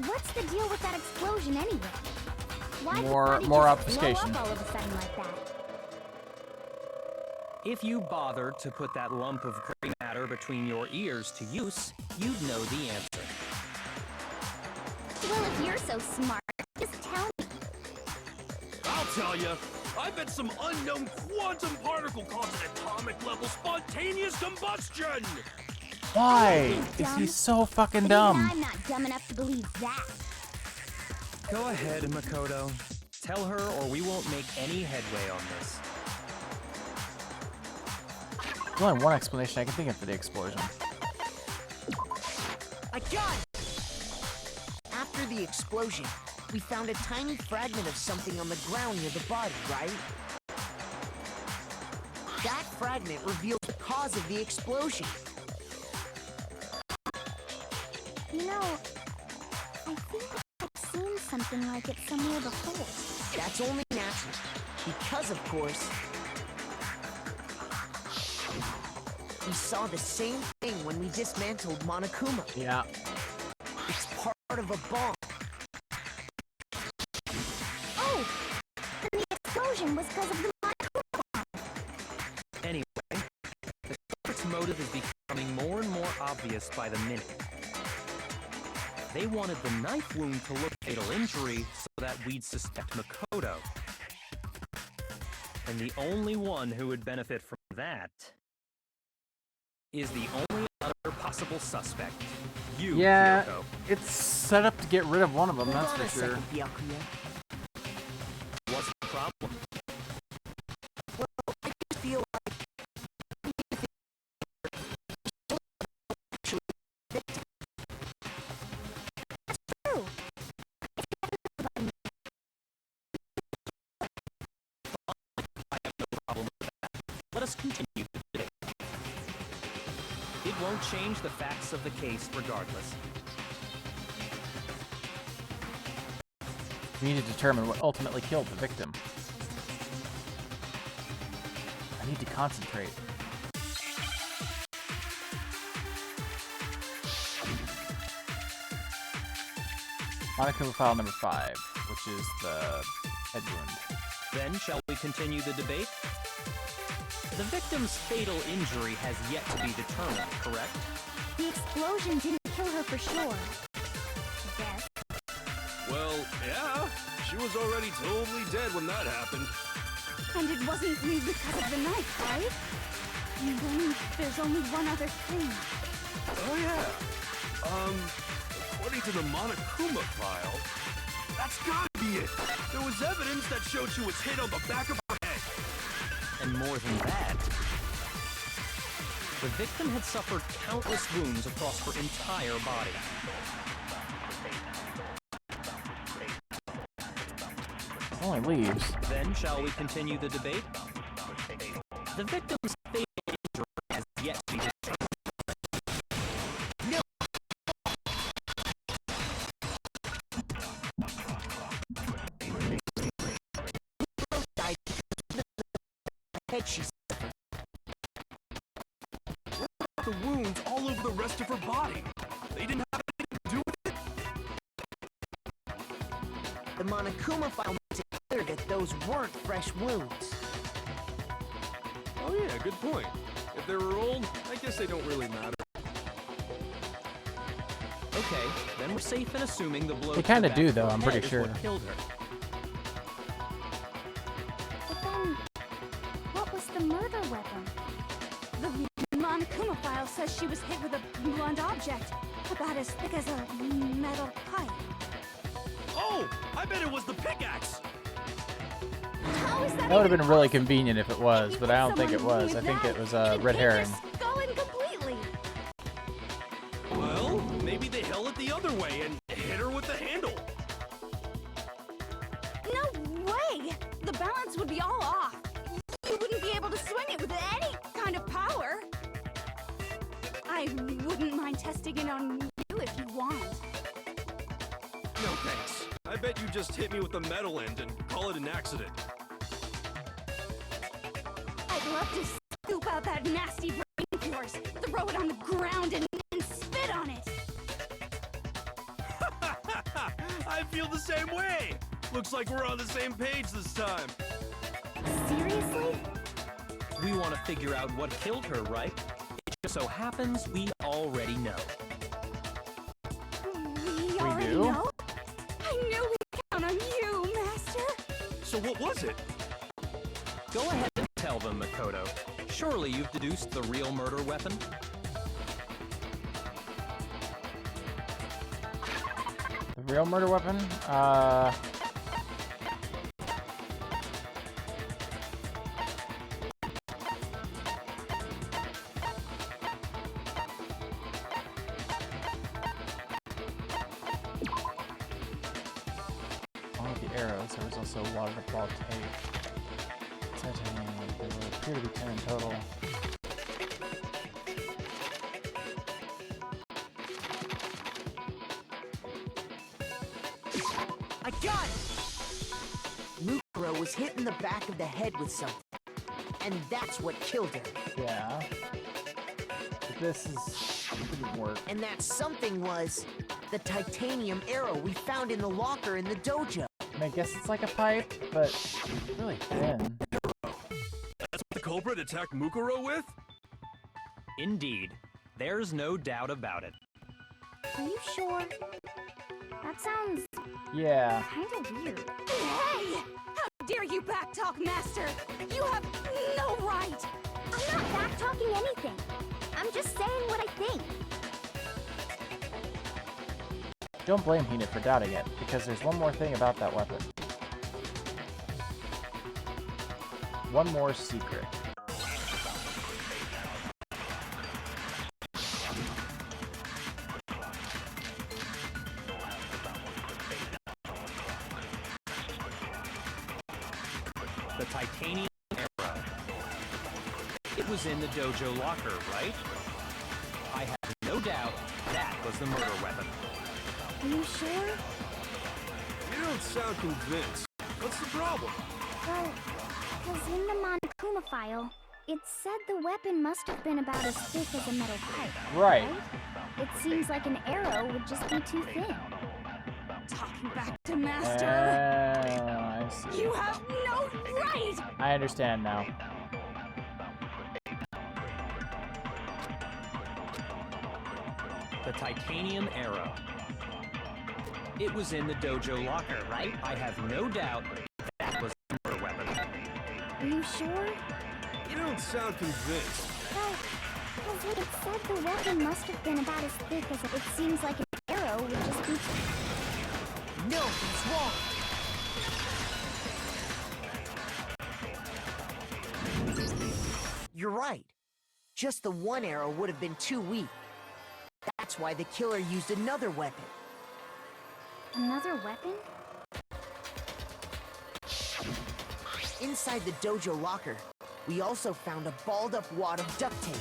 What's the deal with that explosion anyway? Why did the body More just obfuscation. blow up all of a sudden like that? If you bothered to put that lump of gray matter between your ears to use, you'd know the answer. Well, if you're so smart, just tell me. I'll tell you. I bet some unknown quantum particle caused an atomic level spontaneous combustion. Why is he so fucking dumb? I'm not dumb enough to believe that. Go ahead, Makoto. Tell her or we won't make any headway on this. There's only one explanation I can think of for the explosion. I got it! After the explosion, we found a tiny fragment of something on the ground near the body, right? That fragment revealed the cause of the explosion. You know, I think I've seen something like it somewhere before. That's only natural. Because, of course, We saw the same thing when we dismantled Monokuma. Yeah. It's part of a bomb. Oh! And the explosion was because of the Monokuma bomb. Anyway, the culprit's motive is becoming more and more obvious by the minute. They wanted the knife wound to look fatal injury so that we'd suspect Makoto. And the only one who would benefit from that is the only other possible suspect. You, Yeah, Kyoko. it's set up to get rid of one of them, Hold that's on for a sure. second, Byakuya. What's the problem? Well, I just feel like True. I have no problem with that. Let us continue the debate. It won't change the facts of the case regardless. We need to determine what ultimately killed the victim. I need to concentrate. Monokuma file number 5, which is the head wound. Then, shall we continue the debate? The victim's fatal injury has yet to be determined, correct? The explosion didn't kill her for sure. I guess. Well, yeah. She was already totally dead when that happened. And it wasn't because of the knife, right? And then there's only one other thing. Oh, yeah. According to the Monokuma file, that's gotta be it. There was evidence that showed she was hit on the back of her head. And more than that, the victim had suffered countless wounds across her entire body. Only leaves. Then, shall we continue the debate? The victim's fatal injury has yet to be determined. head she suffered. What about the wounds all over the rest of her body? They didn't have anything to do with it? The Monokuma file makes it clear that those weren't fresh wounds. Oh yeah, good point. If they were old, I guess they don't really matter. Okay, then we're safe in assuming the blow They to kind the of back do, of though, her I'm pretty head is sure. what killed her. But then, what was the murder weapon? The Monokuma file says she was hit with a blunt object, about as thick as a metal pipe. Oh, I bet it was the pickaxe! How is That would have been really convenient if it was, but I don't think it was. I think it was a red herring. Skull in completely. Well, maybe they held it the other way and hit her with the handle. No way! The balance would be all off. You wouldn't be able to swing it with any kind of power. I wouldn't mind testing it on you if you want. No thanks. I bet you just hit me with the metal end and call it an accident. I'd love to scoop out that nasty brain of yours, throw it on the ground, and spit on it. I feel the same way. Looks like we're on the same page this time. Seriously? We want to figure out what killed her, right? It just so happens we already know. We already do? know? I knew we'd count on you, Master. So what was it? Go ahead and tell them, Makoto. Surely you've deduced the real murder weapon? The real murder weapon? Along with the arrows, there was also water-ball tape. Titanium, there would appear to be 10 in total. I got it! Mukuro was hit in the back of the head with something. And that's what killed her. Yeah. this didn't work. And that something was the titanium arrow we found in the locker in the dojo. And I guess it's like a pipe, but really thin. That's what the culprit attacked Mukuro with? Indeed. There's no doubt about it. Are you sure? That sounds Yeah. kind of weird. Hey! How dare you backtalk, Master? You have no right! I'm not back-talking anything. I'm just saying what I think. Don't blame Hina for doubting it, because there's one more thing about that weapon. One more secret. The titanium arrow. It was in the dojo locker, right? I have no doubt that was the murder weapon. Are you sure? You don't sound convinced. What's the problem? Well, because in the Monokuma file, it said the weapon must have been about as thick as a metal pipe. Right. It seems like an arrow would just be too thin. Talking back to Master. I see. You have no right! I understand now. The titanium arrow. It was in the dojo locker, right? I have no doubt that was the murder weapon. Are you sure? You don't sound convinced. Well, because it said the weapon must have been about as thick as it seems like an arrow would just be too... No, he's wrong. You're right. Just the one arrow would have been too weak. That's why the killer used another weapon. Another weapon? Inside the dojo locker, we also found a balled-up wad of duct tape.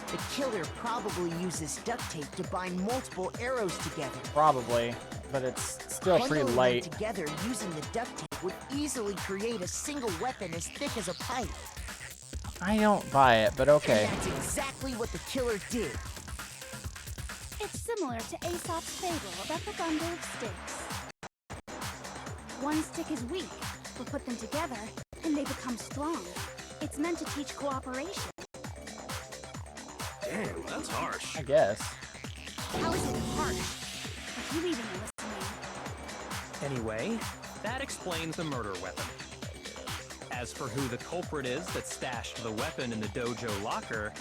The killer probably uses duct tape to bind multiple arrows together. Probably, but it's still pretty Bundling them light. together using the duct tape would easily create a single weapon as thick as a pipe. I don't buy it, but okay. And that's exactly what the killer did. It's similar to Aesop's fable about the bundle of sticks. One stick is weak, but put them together, and they become strong. It's meant to teach cooperation. Damn, that's harsh. I guess. How is it harsh? If you even listening. Anyway, that explains the murder weapon. As for who the culprit is that stashed the weapon in the dojo locker,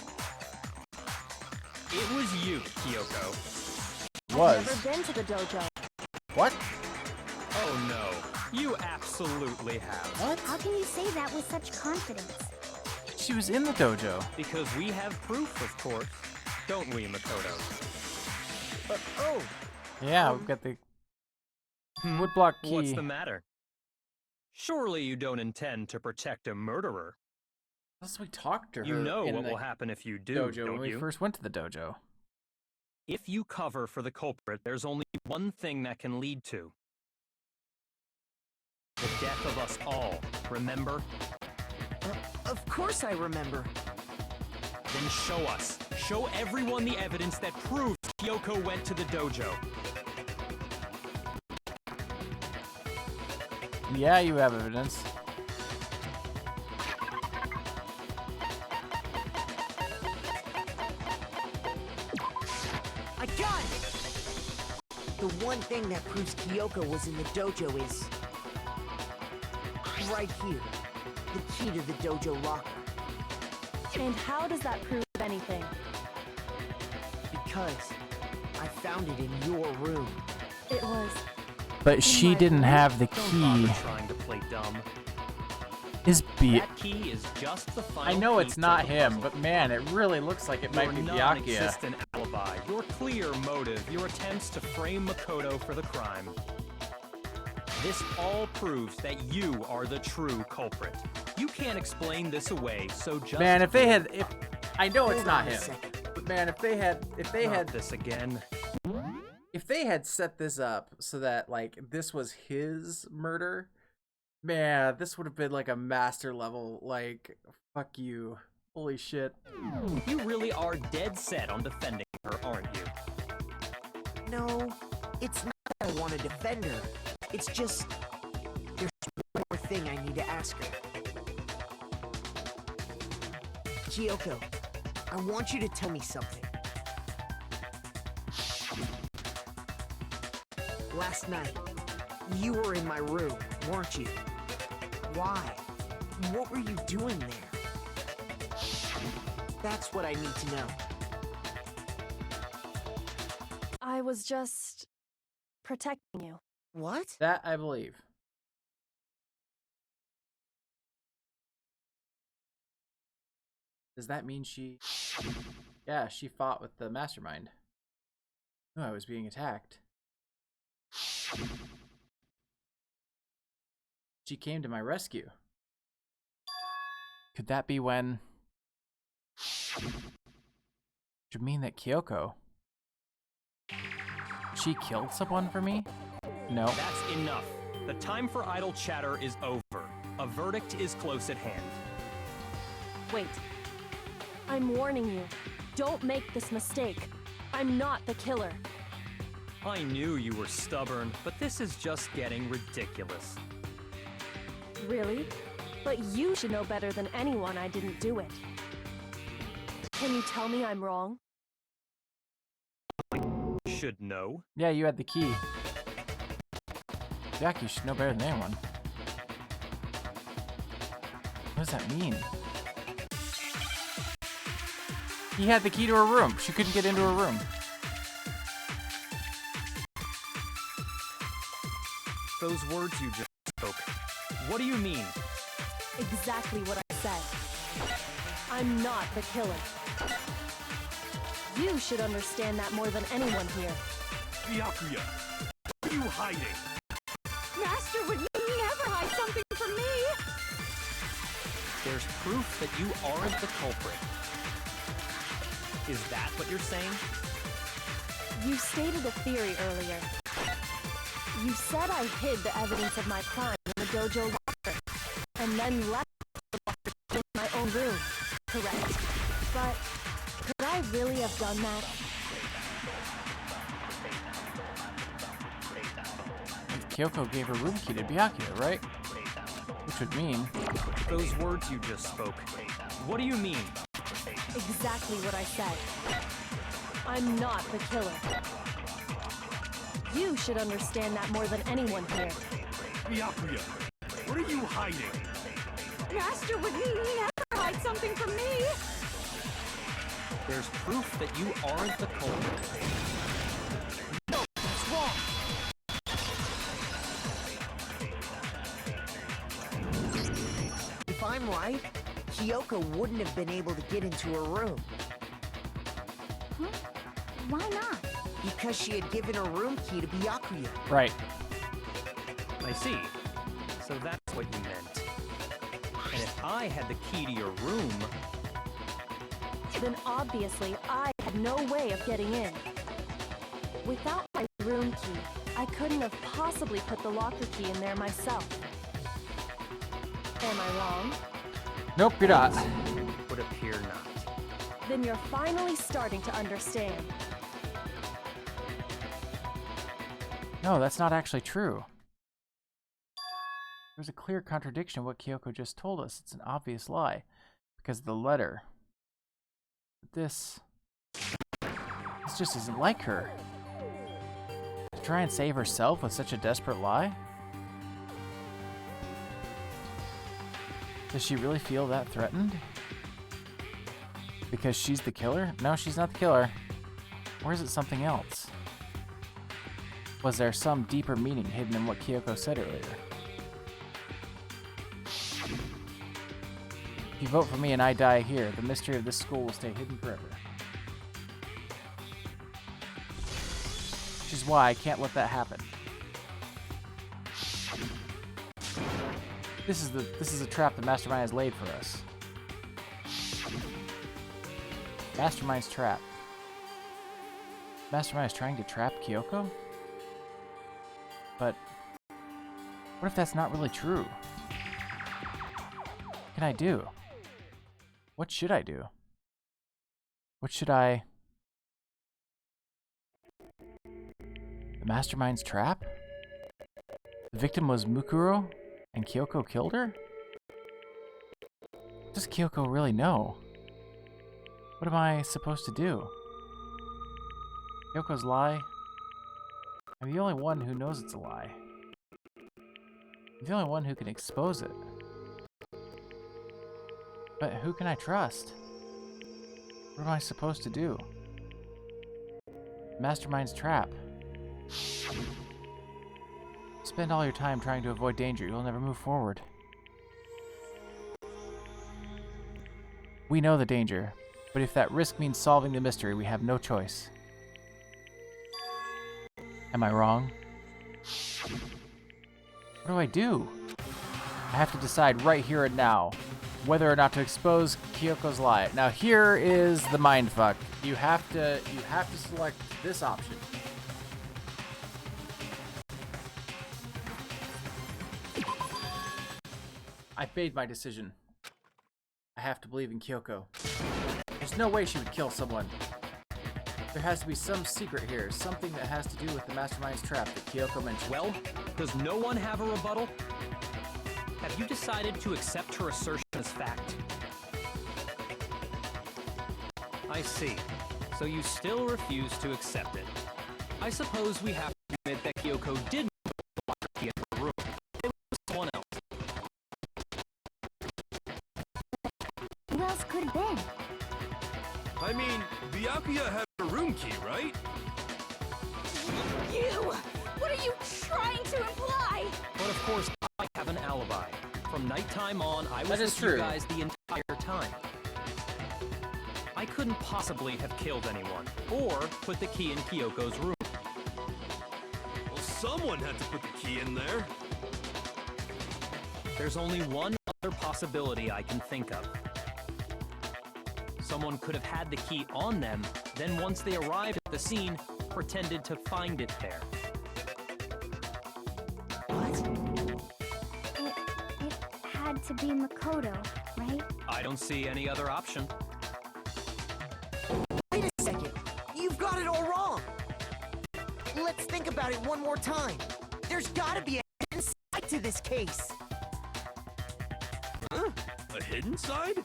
it was you, Kyoko. I've never been to the dojo. What? Oh no, you absolutely have. What? How can you say that with such confidence? She was in the dojo. Because we have proof, of course. Don't we, Makoto? Oh. Yeah, we've got the woodblock key. What's the matter? Surely you don't intend to protect a murderer. Unless we talked to her. You know in what the will happen if you do, dojo don't when we you? first went to the dojo. If you cover for the culprit, there's only one thing that can lead to the death of us all, remember? Of course I remember. Then show us. Show everyone the evidence that proves Kyoko went to the dojo. Yeah, you have evidence. I got it! The one thing that proves Kyoko was in the dojo is... right here. The key to the dojo locker. And how does that prove anything? Because I found it in your room. It was... But she didn't have the key. Trying to play dumb. Is be That key is just the final I know piece it's of not the him, puzzle. but man, it really looks like it might be Your Byakuya. non-existent alibi, your clear motive, your attempts to frame Makoto for the crime. This all proves that you are the true culprit. You can't explain this away, so just Man, if they had, I know it's Hold not on a him, second. but man, if they Not had this again. if they had set this up so that like this was his murder, man, this would have been like a master level, like fuck you. Holy shit. You really are dead set on defending her, aren't you? No, it's not that I want to defend her. It's just there's one more thing I need to ask her. Kyoko, I want you to tell me something. Last night, you were in my room, weren't you? Why? What were you doing there? That's what I need to know. I was just protecting you. What? That I believe. Does that mean she... Yeah, she fought with the mastermind. Oh, I was being attacked. She came to my rescue. Could that be when... Should mean that Kyoko... She killed someone for me? No. That's enough. The time for idle chatter is over. A verdict is close at hand. Wait. I'm warning you. Don't make this mistake. I'm not the killer. I knew you were stubborn, but this is just getting ridiculous. Really? But you should know better than anyone I didn't do it. Can you tell me I'm wrong? Should know. Yeah, you had the key. Jack, you should know better than anyone. What does that mean? He had the key to her room. She couldn't get into her room. Those words you just spoke. What do you mean? Exactly what I said. I'm not the killer. You should understand that more than anyone here. Byakuya, what are you hiding? Master would never hide something from me! There's proof that you aren't the culprit. Is that what you're saying? You stated a theory earlier. You said I hid the evidence of my crime in the dojo locker, and then left the locker in my own room. Correct. But could I really have done that? Kyoko gave her room key to Byakuya, right? Which would mean... Those words you just spoke. What do you mean? Exactly what I said. I'm not the killer. You should understand that more than anyone here. Byakuya, what are you hiding? Master would never hide something from me! There's proof that you aren't the culprit. No, that's wrong! If I'm right, Kyoko wouldn't have been able to get into her room. Huh? Why not? Because she had given her room key to Byakuya. Right. I see. So that's what you meant. And if I had the key to your room... Then obviously I had no way of getting in. Without my room key, I couldn't have possibly put the locker key in there myself. Am I wrong? Nope, you're not. Would appear not. Then you're finally starting to understand. No, that's not actually true. There's a clear contradiction in what Kyoko just told us. It's an obvious lie. Because of the letter. This just isn't like her. To try and save herself with such a desperate lie? Does she really feel that threatened? Because she's the killer? No, she's not the killer. Or is it something else? Was there some deeper meaning hidden in what Kyoko said earlier? If you vote for me and I die here, the mystery of this school will stay hidden forever. Which is why I can't let that happen. This is a trap the Mastermind has laid for us. Mastermind's trap. Mastermind is trying to trap Kyoko? But what if that's not really true? What can I do? What should I do? What should I... The Mastermind's trap? The victim was Mukuro, and Kyoko killed her? What does Kyoko really know? What am I supposed to do? Kyoko's lie? I'm the only one who knows it's a lie. I'm the only one who can expose it. But who can I trust? What am I supposed to do? Mastermind's trap. Spend all your time trying to avoid danger, you'll never move forward. We know the danger, but if that risk means solving the mystery, we have no choice. Am I wrong? What do I do? I have to decide right here and now whether or not to expose Kyoko's lie. Now here is the mindfuck. You have to select this option. I've made my decision. I have to believe in Kyoko. There's no way she would kill someone. There has to be some secret here, something that has to do with the Mastermind's trap that Kyoko mentioned. Well, does no one have a rebuttal? Have you decided to accept her assertion as fact? I see. So you still refuse to accept it. I suppose we have to admit that Kyoko did lock the key in her room. It was someone else. Who else could have been? I mean, Byakuya had a room key, right? You! What are you trying to imply? But of course, I have an alibi. From nighttime on, I was with you guys the entire time. I couldn't possibly have killed anyone, or put the key in Kyoko's room. Well, someone had to put the key in there. There's only one other possibility I can think of. Someone could have had the key on them, then once they arrived at the scene, pretended to find it there. It had to be Makoto, right? I don't see any other option. Wait a second. You've got it all wrong. Let's think about it one more time. There's gotta be a hidden side to this case. Huh? A hidden side?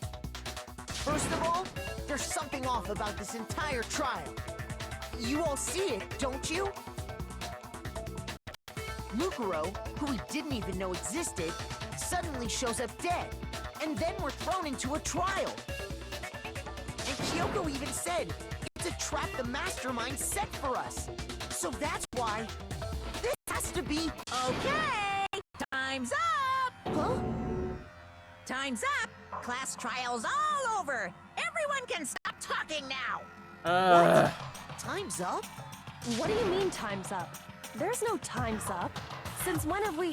First of all, there's something off about this entire trial. You all see it, don't you? Mukuro, who we didn't even know existed, suddenly shows up dead, and then we're thrown into a trial. And Kyoko even said, it's a trap the Mastermind set for us. So that's why this has to be... Okay, time's up! Huh? Time's up! Class trial's all over! Everyone can stop talking now! Time's up? What do you mean time's up? There's no time's up. Since when have we...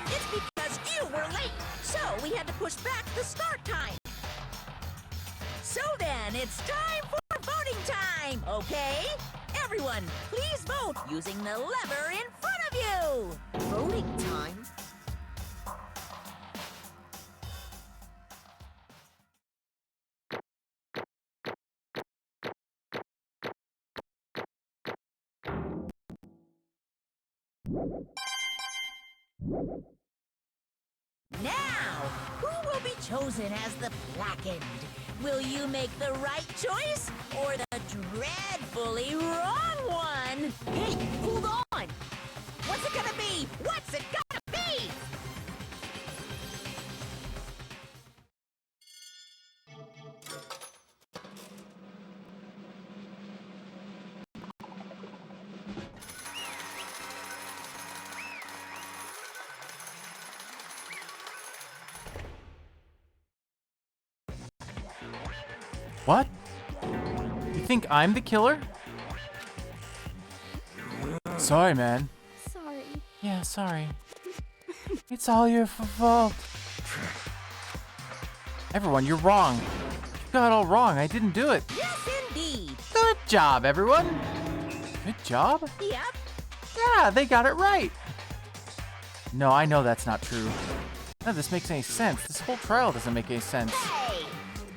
It's because you were late, so we had to push back the start time. So then, it's time for voting time, okay? Everyone, please vote using the lever in front of you! Voting time? Now, who will be chosen as the blackened? Will you make the right choice or the dreadfully wrong one? Hey, hold on! What's it gonna be? What's it gonna be? What? You think I'm the killer? Sorry, man. Sorry. Yeah, sorry. It's all your fault. Everyone, you're wrong. You got it all wrong. I didn't do it. Yes, indeed. Good job, everyone. Good job? Yep. Yeah, they got it right. No, I know that's not true. None of this makes any sense. This whole trial doesn't make any sense. Hey!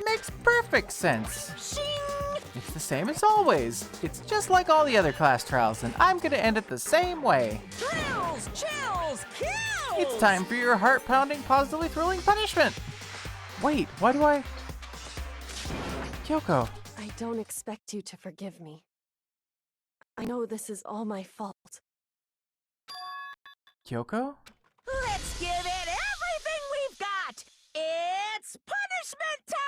Makes perfect sense. Shing! It's the same as always. It's just like all the other class trials, and I'm gonna end it the same way. Thrills! Chills! Kills! It's time for your heart-pounding, positively thrilling punishment. Wait, why do I... Kyoko. I don't expect you to forgive me. I know this is all my fault. Kyoko? Let's give it everything we've got! It's punishment time!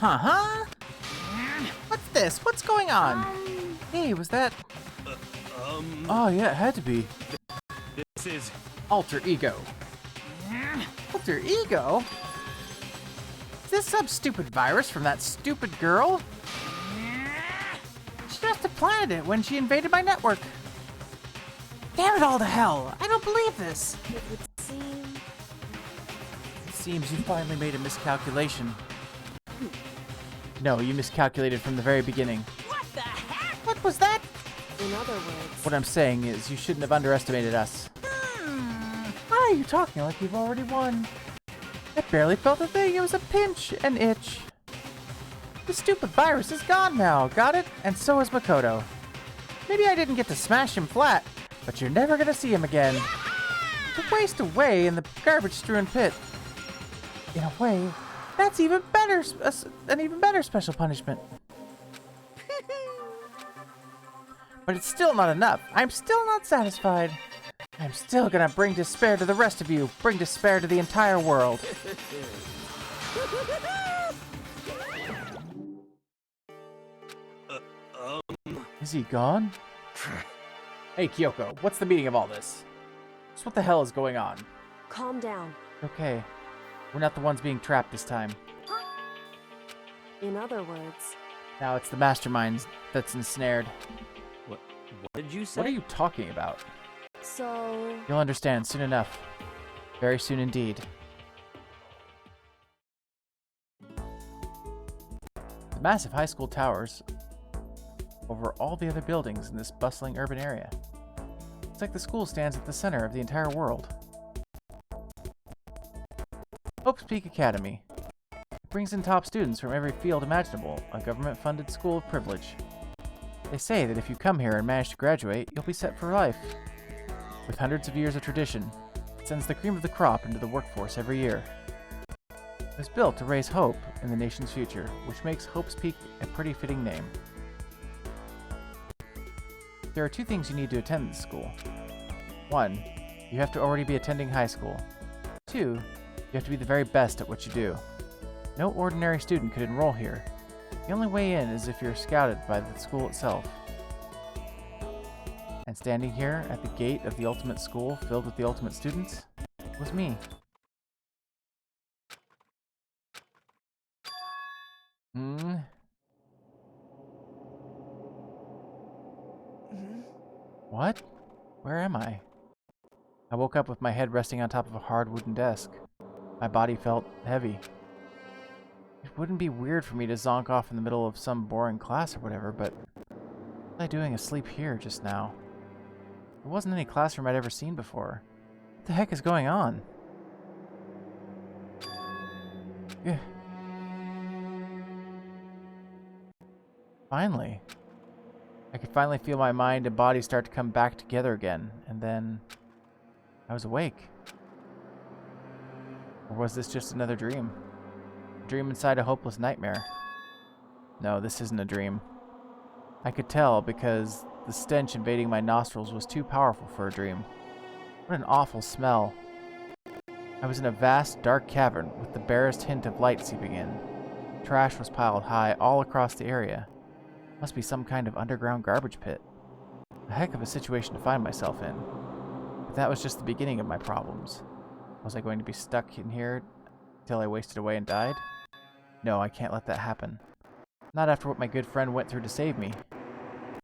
Huh? What's this? What's going on? Hey, was that... Oh, yeah, it had to be. This is... Alter Ego. Alter Ego? Is this some stupid virus from that stupid girl? She must have planted it when she invaded my network. Damn it all to hell! I don't believe this! It would seem... It seems you finally made a miscalculation. No, you miscalculated from the very beginning. What the heck? What was that? In other words... What I'm saying is, you shouldn't have underestimated us. Why are you talking like you've already won? I barely felt a thing. It was a pinch, an itch. The stupid virus is gone now, got it? And so is Makoto. Maybe I didn't get to smash him flat, but you're never gonna see him again. To waste away in the garbage-strewn pit. In a way, that's even better, an even better special punishment. But it's still not enough. I'm still not satisfied. I'm still gonna bring despair to the rest of you. Bring despair to the entire world. Is he gone? Hey, Kyoko, what's the meaning of all this? Just what the hell is going on? Calm down. Okay. We're not the ones being trapped this time. In other words... Now it's the masterminds that's ensnared. What did you say? What are you talking about? So... You'll understand soon enough. Very soon indeed. The massive high school towers over all the other buildings in this bustling urban area. It's like the school stands at the center of the entire world. Hope's Peak Academy. It brings in top students from every field imaginable, a government-funded school of privilege. They say that if you come here and manage to graduate, you'll be set for life. With hundreds of years of tradition, it sends the cream of the crop into the workforce every year. It was built to raise hope in the nation's future, which makes Hope's Peak a pretty fitting name. There are two things you need to attend this school. One, you have to already be attending high school. 2, you have to be the very best at what you do. No ordinary student could enroll here. The only way in is if you're scouted by the school itself. And standing here at the gate of the ultimate school filled with the ultimate students was me. What? Where am I? I woke up with my head resting on top of a hard wooden desk. My body felt heavy. It wouldn't be weird for me to zonk off in the middle of some boring class or whatever, but what was I doing asleep here just now? There wasn't any classroom I'd ever seen before. What the heck is going on? Yeah. Finally. I could finally feel my mind and body start to come back together again, and then I was awake. Or was this just another dream? A dream inside a hopeless nightmare? No, this isn't a dream. I could tell because the stench invading my nostrils was too powerful for a dream. What an awful smell. I was in a vast, dark cavern with the barest hint of light seeping in. Trash was piled high all across the area. Must be some kind of underground garbage pit. A heck of a situation to find myself in. But that was just the beginning of my problems. Was I going to be stuck in here till I wasted away and died? No, I can't let that happen. Not after what my good friend went through to save me.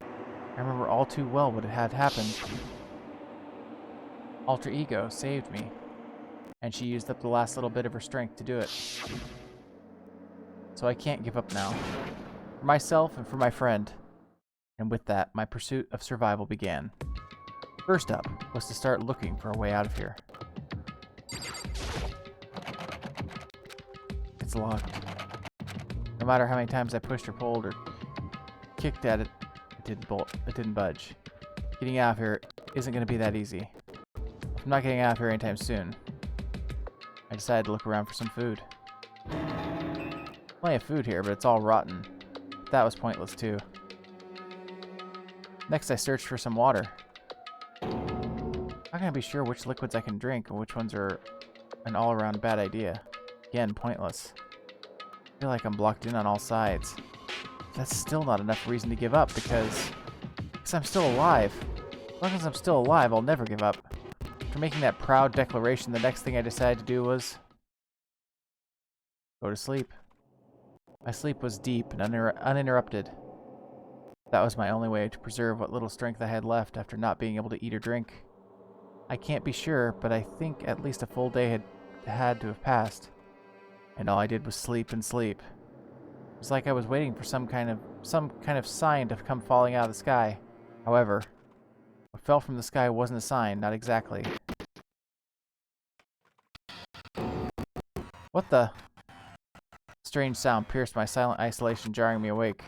I remember all too well what had happened. Alter Ego saved me, and she used up the last little bit of her strength to do it. So I can't give up now. For myself and for my friend. And with that, my pursuit of survival began. First up was to start looking for a way out of here. It's locked. No matter how many times I pushed or pulled or kicked at it, it didn't budge. Getting out of here isn't going to be that easy. I'm not getting out of here anytime soon. I decided to look around for some food. Plenty of food here, but it's all rotten. That was pointless too. Next I searched for some water. How can I be sure which liquids I can drink and which ones are an all-around bad idea? Again, pointless. I feel like I'm blocked in on all sides. That's still not enough reason to give up because I'm still alive. As long as I'm still alive, I'll never give up. After making that proud declaration, the next thing I decided to do was go to sleep. My sleep was deep and uninterrupted. That was my only way to preserve what little strength I had left after not being able to eat or drink. I can't be sure, but I think at least a full day had to have passed. And all I did was sleep and sleep. It was like I was waiting for some kind of sign to come falling out of the sky. However, what fell from the sky wasn't a sign, not exactly. What the? Strange sound pierced my silent isolation, jarring me awake.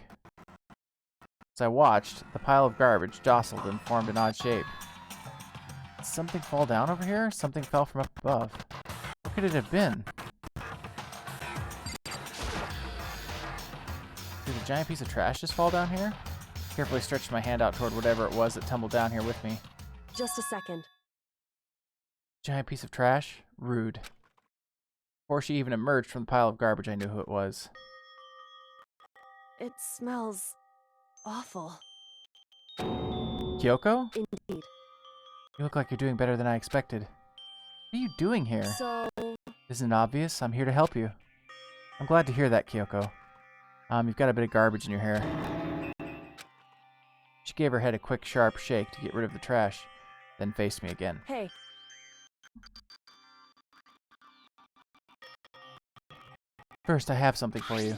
As I watched, the pile of garbage jostled and formed an odd shape. Did something fall down over here? Something fell from up above. What could it have been? Did a giant piece of trash just fall down here? Carefully stretched my hand out toward whatever it was that tumbled down here with me. Just a second. Giant piece of trash? Rude. Before she even emerged from the pile of garbage, I knew who it was. It smells awful. Kyoko? Indeed. You look like you're doing better than I expected. What are you doing here? So... Isn't it obvious? I'm here to help you. I'm glad to hear that, Kyoko. You've got a bit of garbage in your hair. She gave her head a quick, sharp shake to get rid of the trash, then faced me again. Hey. First, I have something for you.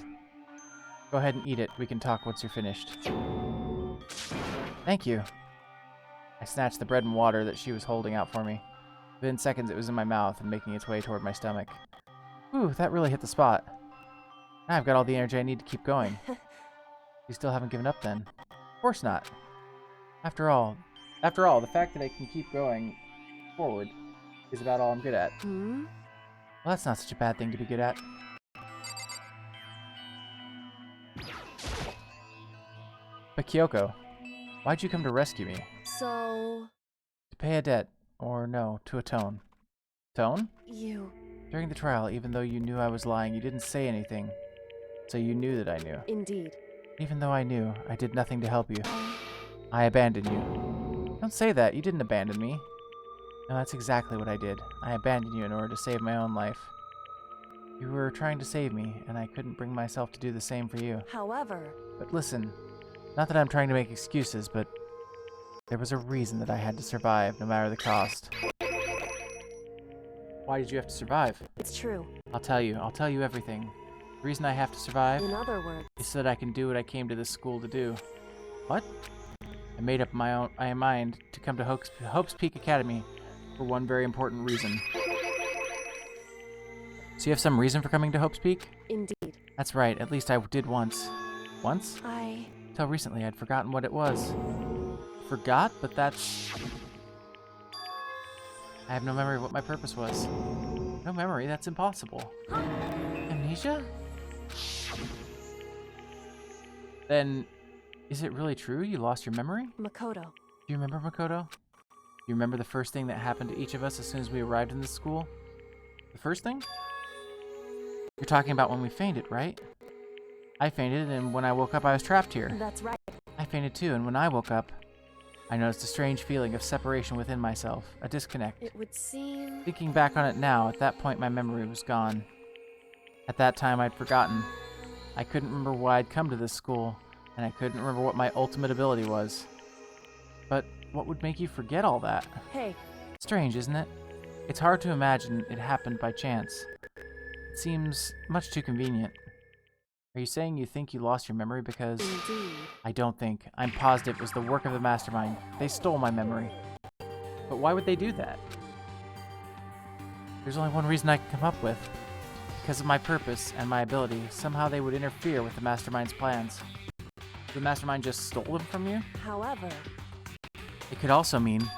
Go ahead and eat it. We can talk once you're finished. Thank you. I snatched the bread and water that she was holding out for me. Within seconds, it was in my mouth and making its way toward my stomach. Ooh, that really hit the spot. Now I've got all the energy I need to keep going. You still haven't given up then? Of course not. After all, the fact that I can keep going forward is about all I'm good at. Hmm? Well, that's not such a bad thing to be good at. But Kyoko, why'd you come to rescue me? So... To pay a debt, or no, to atone. Tone? You... During the trial, even though you knew I was lying, you didn't say anything. So you knew that I knew. Indeed. Even though I knew, I did nothing to help you. I abandoned you. Don't say that. You didn't abandon me. No, that's exactly what I did. I abandoned you in order to save my own life. You were trying to save me, and I couldn't bring myself to do the same for you. However... But listen, not that I'm trying to make excuses, but there was a reason that I had to survive, no matter the cost. Why did you have to survive? It's true. I'll tell you everything. The reason I have to survive In other words... is so that I can do what I came to this school to do. What? I made up my mind to come to Hope's Peak Academy for one very important reason. So you have some reason for coming to Hope's Peak? Indeed. That's right, at least I did once. Once? I... Until recently, I'd forgotten what it was. Forgot? But that's... I have no memory of what my purpose was. No memory? That's impossible. Amnesia? Then, is it really true you lost your memory? Makoto. Do you remember Makoto? Do you remember the first thing that happened to each of us as soon as we arrived in this school? The first thing? You're talking about when we fainted, right? I fainted, and when I woke up I was trapped here. That's right. I fainted too, and when I woke up, I noticed a strange feeling of separation within myself, a disconnect. It would seem... Thinking back on it now, at that point my memory was gone. At that time I'd forgotten. I couldn't remember why I'd come to this school, and I couldn't remember what my ultimate ability was. But what would make you forget all that? Hey. Strange, isn't it? It's hard to imagine it happened by chance. It seems much too convenient. Are you saying you think you lost your memory because... Indeed. I don't think. I'm positive it was the work of the mastermind. They stole my memory. But why would they do that? There's only one reason I can come up with. Because of my purpose and my ability, somehow they would interfere with the mastermind's plans. The mastermind just stole them from you? However... It could also mean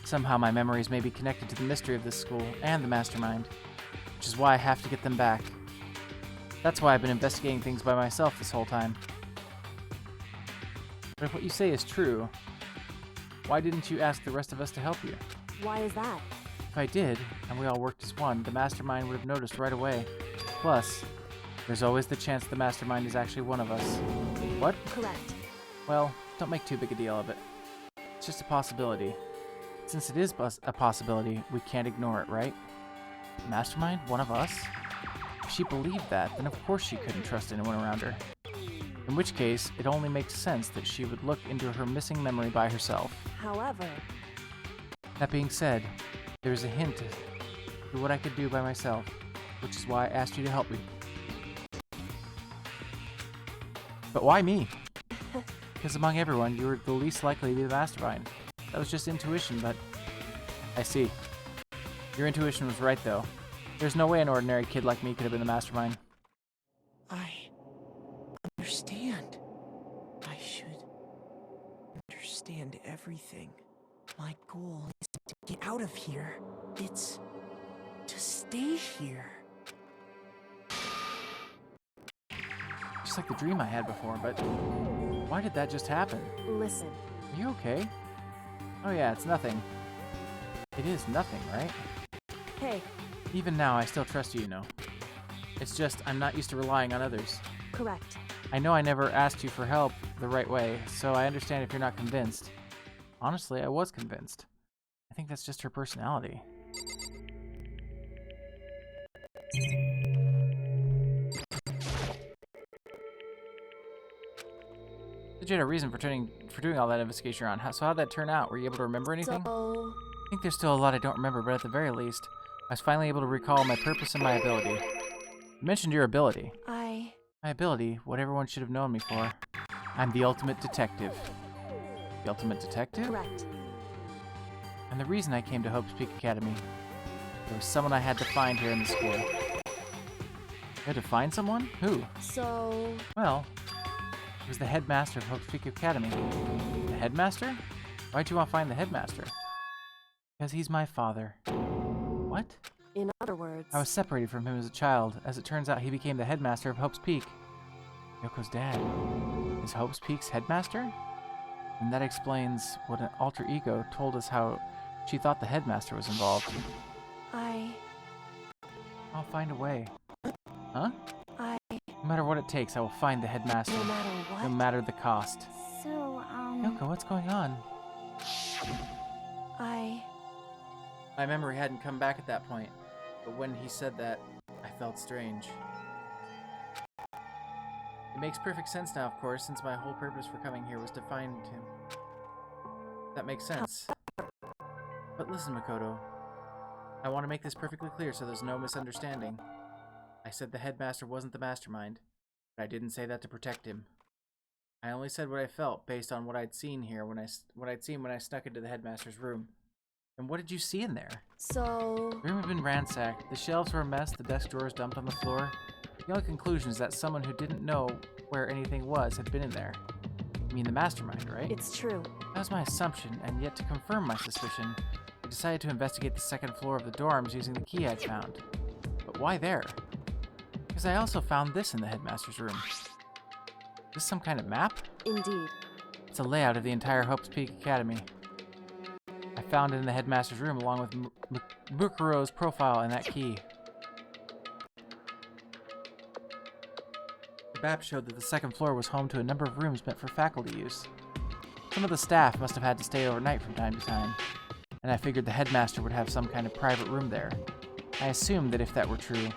somehow my memories may be connected to the mystery of this school and the mastermind, which is why I have to get them back. That's why I've been investigating things by myself this whole time. But if what you say is true, why didn't you ask the rest of us to help you? Why is that? If I did, and we all worked as one, the mastermind would have noticed right away. Plus, there's always the chance the mastermind is actually one of us. What? Correct. Well, don't make too big a deal of it. It's just a possibility. Since it is a possibility, we can't ignore it, right? Mastermind? One of us? If she believed that, then of course she couldn't trust anyone around her. In which case, it only makes sense that she would look into her missing memory by herself. However... That being said, there is a hint to what I could do by myself, which is why I asked you to help me. But why me? Because among everyone, you were the least likely to be the mastermind. That was just intuition, but... I see. Your intuition was right, though. There's no way an ordinary kid like me could have been the mastermind. I understand. I should understand everything. My goal is to get out of here. It's to stay here. Just like the dream I had before, but why did that just happen? Listen. Are you okay? Oh yeah, it's nothing. It is nothing, right? Hey. Even now, I still trust you, you know. It's just, I'm not used to relying on others. Correct. I know I never asked you for help the right way, so I understand if you're not convinced. Honestly, I was convinced. I think that's just her personality. Did you had a reason for doing all that investigation on? So how'd that turn out? Were you able to remember anything? So... I think there's still a lot I don't remember, but at the very least, I was finally able to recall my purpose and my ability. You mentioned your ability. My ability, what everyone should have known me for. I'm the ultimate detective. The ultimate detective? Correct. And the reason I came to Hope's Peak Academy, there was someone I had to find here in the school. You had to find someone? Who? So... Well, it was the headmaster of Hope's Peak Academy. The headmaster? Why'd you want to find the headmaster? Because he's my father. What? In other words... I was separated from him as a child. As it turns out, he became the headmaster of Hope's Peak. Yoko's dad. Is Hope's Peak's headmaster? And that explains what an alter ego told us how she thought the headmaster was involved. I'll find a way. Huh? No matter what it takes, I will find the headmaster. No matter what? No matter the cost. So, Yoko, what's going on? My memory hadn't come back at that point, but when he said that, I felt strange. It makes perfect sense now, of course, since my whole purpose for coming here was to find him. That makes sense. But listen, Makoto. I want to make this perfectly clear so there's no misunderstanding. I said the headmaster wasn't the mastermind, but I didn't say that to protect him. I only said what I felt based on what I'd seen here when I snuck into the headmaster's room. And what did you see in there? So... The room had been ransacked. The shelves were a mess, the desk drawers dumped on the floor. The only conclusion is that someone who didn't know where anything was had been in there. You mean the mastermind, right? It's true. That was my assumption, and yet to confirm my suspicion, I decided to investigate the second floor of the dorms using the key I'd found. But why there? Because I also found this in the headmaster's room. Is this some kind of map? Indeed. It's a layout of the entire Hope's Peak Academy. I found it in the headmaster's room along with Mukuro's profile and that key. The map showed that the second floor was home to a number of rooms meant for faculty use. Some of the staff must have had to stay overnight from time to time, and I figured the headmaster would have some kind of private room there. I assumed that if that were true,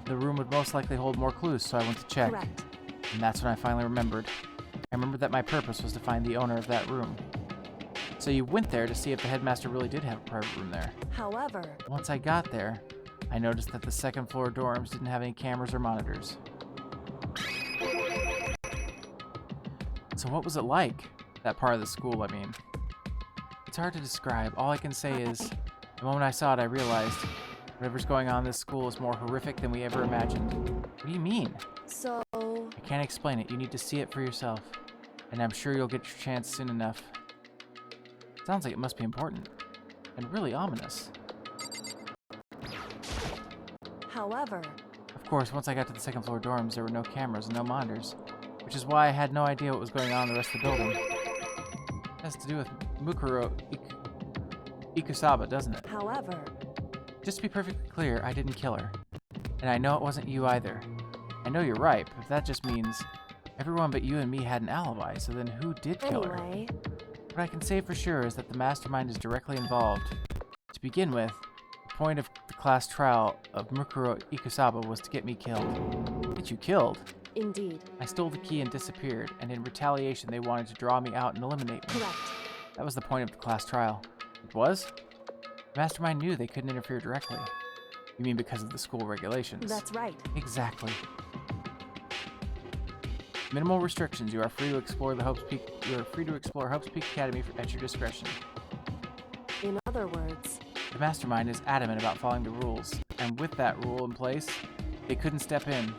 the room would most likely hold more clues, so I went to check. Correct. And that's when I finally remembered. I remembered that my purpose was to find the owner of that room. So you went there to see if the headmaster really did have a private room there. However... Once I got there, I noticed that the second floor dorms didn't have any cameras or monitors. So what was it like? That part of the school, I mean. It's hard to describe. All I can say is, the moment I saw it, I realized whatever's going on in this school is more horrific than we ever imagined. What do you mean? So... I can't explain it. You need to see it for yourself. And I'm sure you'll get your chance soon enough. Sounds like it must be important. And really ominous. However... Of course, once I got to the second floor dorms, there were no cameras and no monitors. Which is why I had no idea what was going on in the rest of the building. It has to do with Mukuro Ikusaba, doesn't it? However... Just to be perfectly clear, I didn't kill her. And I know it wasn't you either. I know you're right, but that just means everyone but you and me had an alibi, so then who did kill her? What I can say for sure is that the mastermind is directly involved. To begin with, the point of the class trial of Mukuro Ikusaba was to get me killed. Get you killed? Indeed. I stole the key and disappeared, and in retaliation they wanted to draw me out and eliminate me. Correct. That was the point of the class trial. It was? The mastermind knew they couldn't interfere directly. You mean because of the school regulations? That's right. Exactly. Minimal restrictions. You are free to explore Hope's Peak Academy at your discretion. In other words, the mastermind is adamant about following the rules, and with that rule in place, they couldn't step in.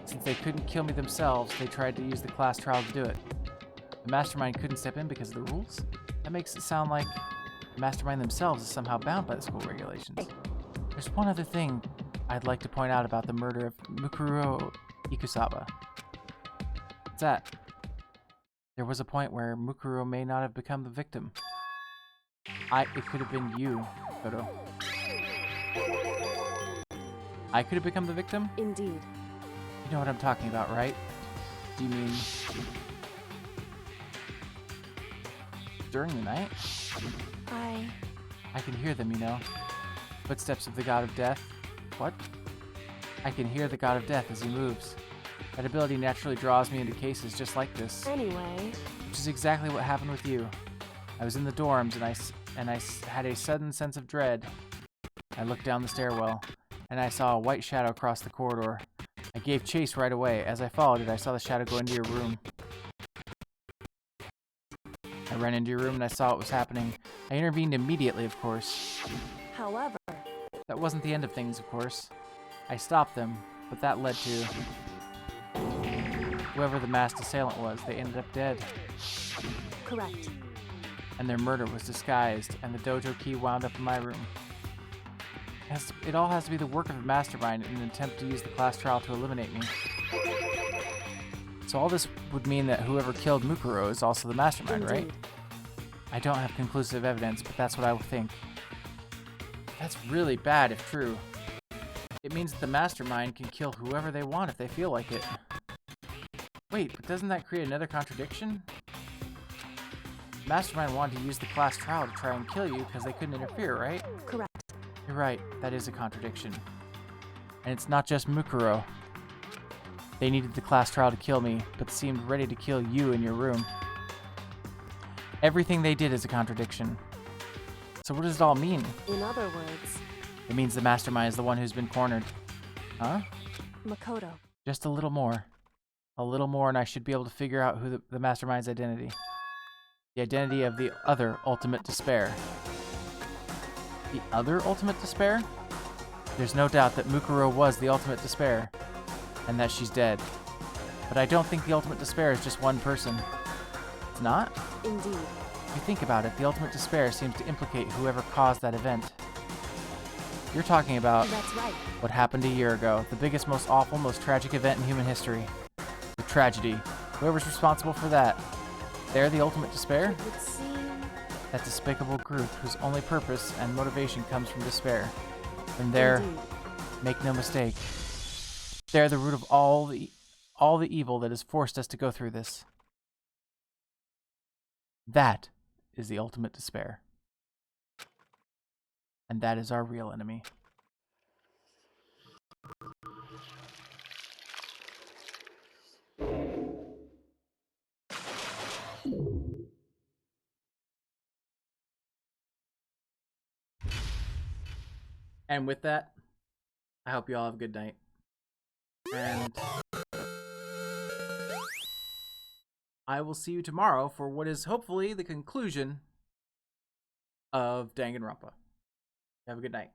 Since they couldn't kill me themselves, they tried to use the class trial to do it. The mastermind couldn't step in because of the rules? That makes it sound like the mastermind themselves is somehow bound by the school regulations. There's one other thing I'd like to point out about the murder of Mukuro Ikusaba. What's that? There was a point where Mukuro may not have become the victim. It could have been you, Kodo. I could have become the victim? Indeed. You know what I'm talking about, right? Do you mean... during the night? I can hear them, you know. Footsteps of the God of Death. What? I can hear the God of Death as he moves. That ability naturally draws me into cases just like this. Anyway... Which is exactly what happened with you. I was in the dorms and I had a sudden sense of dread. I looked down the stairwell and I saw a white shadow cross the corridor. I gave chase right away. As I followed it, I saw the shadow go into your room. I ran into your room and I saw what was happening. I intervened immediately, of course. However... That wasn't the end of things, of course. I stopped them, but that led to... whoever the masked assailant was, they ended up dead. Correct. And their murder was disguised, and the dojo key wound up in my room. It all has to be the work of a mastermind in an attempt to use the class trial to eliminate me. So all this would mean that whoever killed Mukuro is also the mastermind, right? I don't have conclusive evidence, but that's what I would think. That's really bad if true. It means that the mastermind can kill whoever they want if they feel like it. Wait, but doesn't that create another contradiction? The mastermind wanted to use the class trial to try and kill you because they couldn't interfere, right? Correct. You're right, that is a contradiction. And it's not just Mukuro. They needed the class trial to kill me, but seemed ready to kill you in your room. Everything they did is a contradiction. So what does it all mean? In other words, It means the mastermind is the one who's been cornered. Huh? Makoto. Just a little more. A little more and I should be able to figure out who the mastermind's identity. The identity of the other ultimate despair. The other ultimate despair? There's no doubt that Mukuro was the ultimate despair, and that she's dead. But I don't think the ultimate despair is just one person. It's not? Indeed. If you think about it, the ultimate despair seems to implicate whoever caused that event. You're talking about That's right. what happened a year ago, the biggest, most awful, most tragic event in human history. The tragedy. Whoever's responsible for that. They're the ultimate despair? It would seem... That despicable group whose only purpose and motivation comes from despair. And they're, Indeed. make no mistake, they're the root of all the evil that has forced us to go through this. That is the ultimate despair. And that is our real enemy. And with that, I hope you all have a good night. And I will see you tomorrow for what is hopefully the conclusion of Danganronpa. Have a good night.